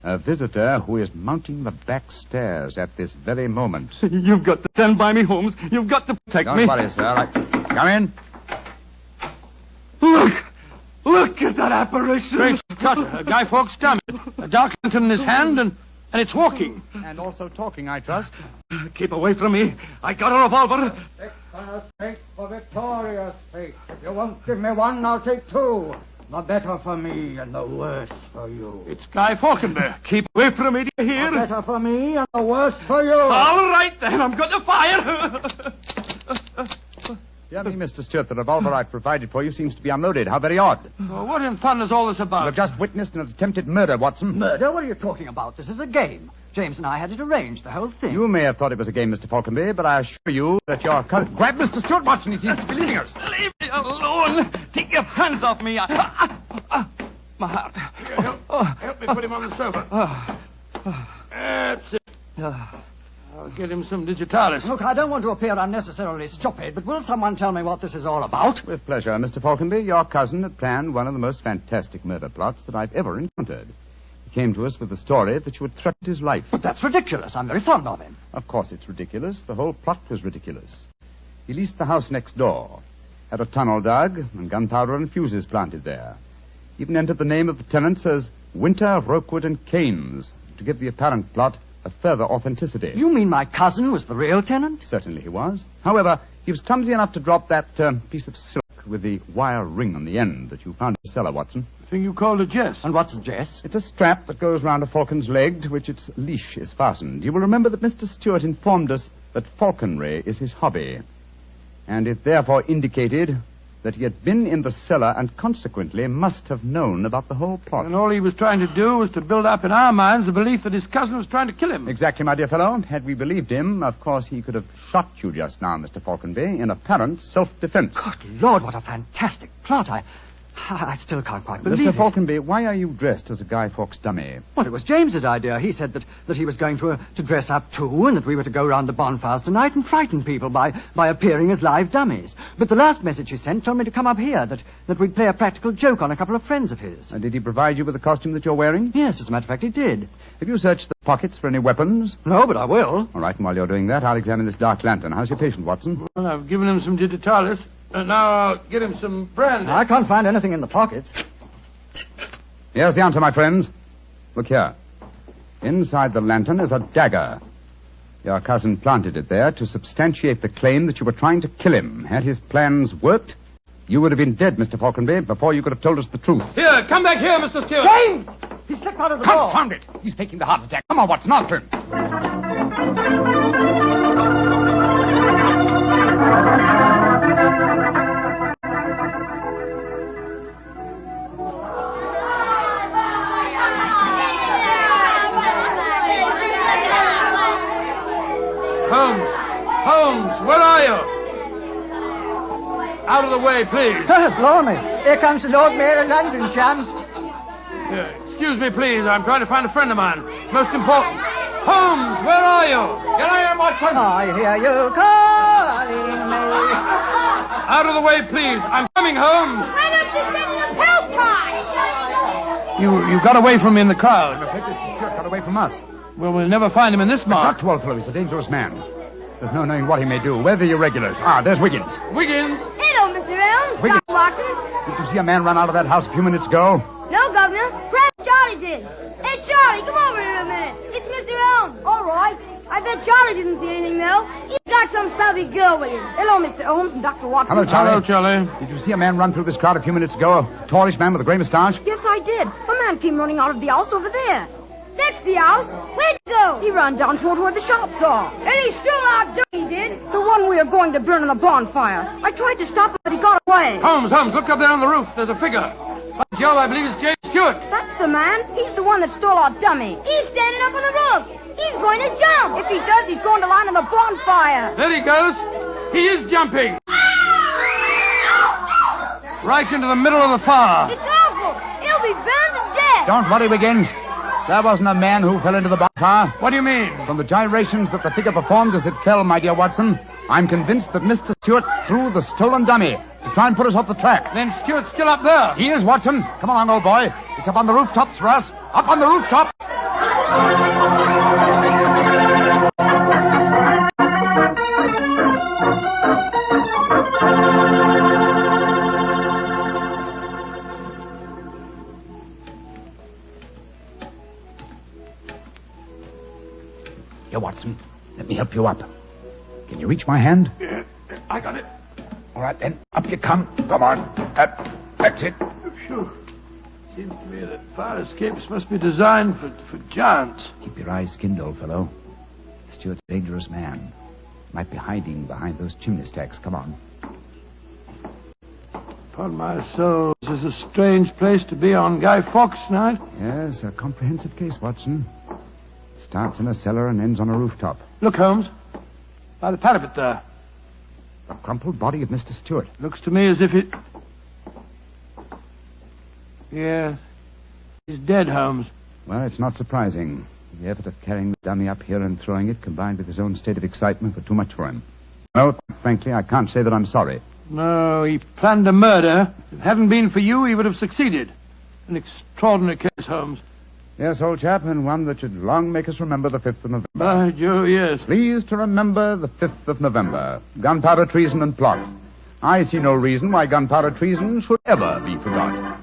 A visitor who is mounting the back stairs at this very moment. You've got to stand by me, Holmes. You've got to protect me. Don't worry, sir. Come in. Look at that apparition. Great Scott, Guy Fawkes' dummy. A dark lantern in his hand, and it's walking. And also talking, I trust. Keep away from me. I got a revolver. For sake, for Victoria's sake. If you won't give me one, I'll take two. The better for me and the worse for you. It's Guy Falkenberg. Keep away from me, do you hear? The better for me and the worse for you. All right, then. I'm going to fire. Dear me, Mr. Stewart, the revolver I've provided for you seems to be unloaded. How very odd. Well, what in fun is all this about? You've just witnessed an attempted murder, Watson. Murder? What are you talking about? This is a game. James and I had it arranged, the whole thing. You may have thought it was a game, Mr. Falconby, but I assure you that your... Grab Mr. Stewart, Watson. He seems to be leaving us. Leave me alone. Take your hands off me. My heart. Help me put him on the sofa. That's it. I'll get him some digitalis. Look, I don't want to appear unnecessarily stupid, but will someone tell me what this is all about? With pleasure, Mr. Falconby. Your cousin had planned one of the most fantastic murder plots that I've ever encountered. He came to us with the story that you had threatened his life. But that's ridiculous. I'm very fond of him. Of course it's ridiculous. The whole plot was ridiculous. He leased the house next door, had a tunnel dug, and gunpowder and fuses planted there. Even entered the name of the tenants as Winter, Rokewood, and Keynes, to give the apparent plot a further authenticity. You mean my cousin was the real tenant? Certainly he was. However, he was clumsy enough to drop that piece of silk with the wire ring on the end that you found in the cellar, Watson. The thing you called a jess. And what's a jess? It's a strap that goes round a falcon's leg to which its leash is fastened. You will remember that Mr. Stewart informed us that falconry is his hobby, and it therefore indicated that he had been in the cellar and consequently must have known about the whole plot. And all he was trying to do was to build up in our minds the belief that his cousin was trying to kill him. Exactly, my dear fellow. Had we believed him, of course he could have shot you just now, Mr. Falconby, in apparent self-defense. Good Lord, what a fantastic plot. I still can't quite believe Mr. it. Falconby, why are you dressed as a Guy Fawkes dummy? Well, it was James's idea. He said that he was going to dress up too, and that we were to go round the bonfires tonight and frighten people by appearing as live dummies. But the last message he sent told me to come up here, that we'd play a practical joke on a couple of friends of his. And did he provide you with the costume that you're wearing? Yes, as a matter of fact, he did. Have you searched the pockets for any weapons? No, but I will. All right, and while you're doing that, I'll examine this dark lantern. How's your patient, Watson? Well, I've given him some digitalis, and now I'll get him some brandy. I can't find anything in the pockets. Here's the answer, my friends. Look here. Inside the lantern is a dagger. Your cousin planted it there to substantiate the claim that you were trying to kill him. Had his plans worked, you would have been dead, Mr. Falconby, before you could have told us the truth. Here, come back here, Mr. Stewart. James! He slipped out of the door. Confound it! He's faking the heart attack. Come on, Watson, after him. Holmes, where are you? Out of the way, please. Blimey. Here comes the Lord Mayor of London, chums. Excuse me, please. I'm trying to find a friend of mine. Most important. Holmes, where are you? Here I am, Watson. I hear you calling me. Out of the way, please. I'm coming, Holmes. Why don't you send the postcard? You got away from me in the crowd. Mr. Stewart got away from us. Well, we'll never find him in this mark. Not too old, fellow. He's a dangerous man. There's no knowing what he may do. Where are the irregulars? There's Wiggins. Wiggins? Hello, Mr. Elms. Wiggins. Dr. Watson. Did you see a man run out of that house a few minutes ago? No, Governor. Perhaps Charlie did. Hey, Charlie, come over here a minute. It's Mr. Elms. All right. I bet Charlie didn't see anything, though. He's got some savvy girl with him. Hello, Mr. Holmes and Dr. Watson. Hello, Charlie. Hello, Charlie. Did you see a man run through this crowd a few minutes ago? A tallish man with a gray moustache? Yes, I did. A man came running out of the house over there. That's the house. Where'd he go? He ran down toward where the shops are. And he stole our dough, he did. The one we are going to burn in the bonfire. I tried to stop him, but he got away. Holmes, look up there on the roof. There's a figure. By Jove, I believe it's James Stewart. That's the man. He's the one that stole our dummy. He's standing up on the roof. He's going to jump. If he does, he's going to land in the bonfire. There he goes. He is jumping. Right into the middle of the fire. It's awful. He'll be burned to death. Don't worry, Wiggins. There wasn't a man who fell into the bonfire. What do you mean? From the gyrations that the figure performed as it fell, my dear Watson, I'm convinced that Mr. Stewart threw the stolen dummy to try and put us off the track. Then Stewart's still up there. He is, Watson. Come along, old boy. It's up on the rooftops for us. Up on the rooftops. Here, Watson. Let me help you up. Can you reach my hand? Yeah, I got it. All right, then. Up you come. Come on. That's it. Phew. Seems to me that fire escapes must be designed for giants. Keep your eyes skinned, old fellow. Stuart's a dangerous man. Might be hiding behind those chimney stacks. Come on. Upon my soul, this is a strange place to be on Guy Fawkes night. Yes, a comprehensive case, Watson. Starts in a cellar and ends on a rooftop. Look, Holmes. By the parapet there. The crumpled body of Mr. Stewart. Looks to me as if it... Yes. He's dead, Holmes. Well, it's not surprising. The effort of carrying the dummy up here and throwing it, combined with his own state of excitement, were too much for him. No, frankly, I can't say that I'm sorry. No, he planned a murder. If it hadn't been for you, he would have succeeded. An extraordinary case, Holmes. Yes, old chap, and one that should long make us remember the 5th of November. By Joe, yes. Please to remember the 5th of November. Gunpowder treason and plot. I see no reason why gunpowder treason should ever be forgot.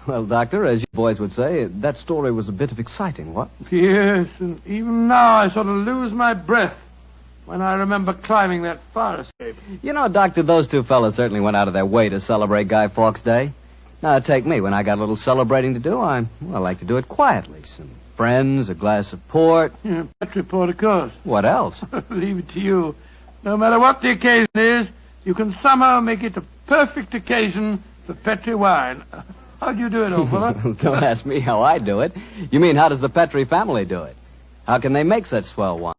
Well, Doctor, as you boys would say, that story was a bit of exciting, what? Yes, and even now I sort of lose my breath when I remember climbing that fire escape. You know, Doctor, those two fellas certainly went out of their way to celebrate Guy Fawkes Day. Now, take me. When I got a little celebrating to do, I like to do it quietly. Some friends, a glass of port. Yeah, Petri port, of course. What else? Leave it to you. No matter what the occasion is, you can somehow make it a perfect occasion for Petri wine. How do you do it, old fella? Don't ask me how I do it. You mean, how does the Petri family do it? How can they make such swell wine?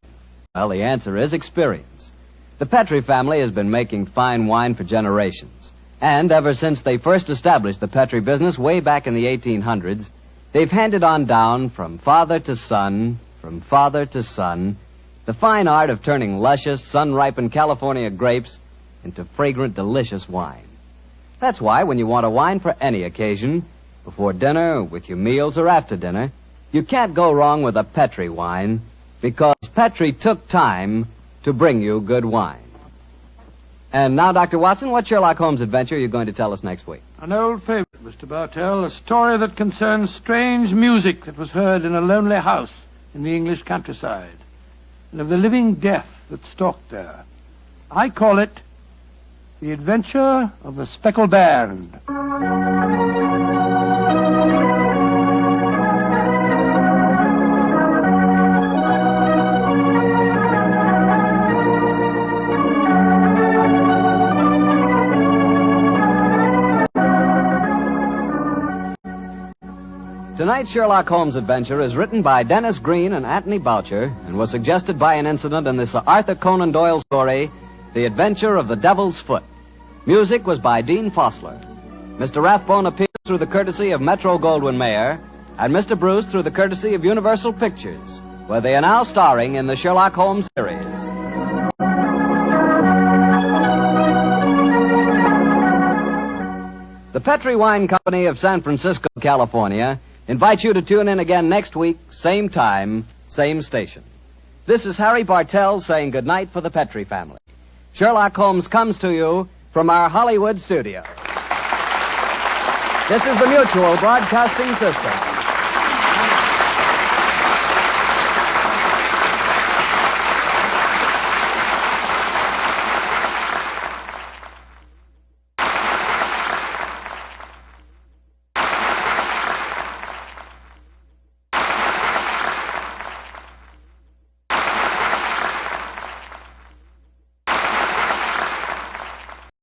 Well, the answer is experience. The Petri family has been making fine wine for generations. And ever since they first established the Petri business way back in the 1800s, they've handed on down from father to son, the fine art of turning luscious, sun-ripened California grapes into fragrant, delicious wine. That's why when you want a wine for any occasion, before dinner, with your meals, or after dinner, you can't go wrong with a Petri wine, because Petri took time to bring you good wine. And now, Dr. Watson, what Sherlock Holmes adventure are you going to tell us next week? An old favorite, Mr. Bartell, a story that concerns strange music that was heard in a lonely house in the English countryside, and of the living death that stalked there. I call it The Adventure of the Speckled Band. Tonight's Sherlock Holmes adventure is written by Dennis Green and Anthony Boucher and was suggested by an incident in this Arthur Conan Doyle story, The Adventure of the Devil's Foot. Music was by Dean Fossler. Mr. Rathbone appears through the courtesy of Metro-Goldwyn-Mayer, and Mr. Bruce through the courtesy of Universal Pictures, where they are now starring in the Sherlock Holmes series. The Petri Wine Company of San Francisco, California, invites you to tune in again next week, same time, same station. This is Harry Bartell saying goodnight for the Petri family. Sherlock Holmes comes to you from our Hollywood studio. This is the Mutual Broadcasting System.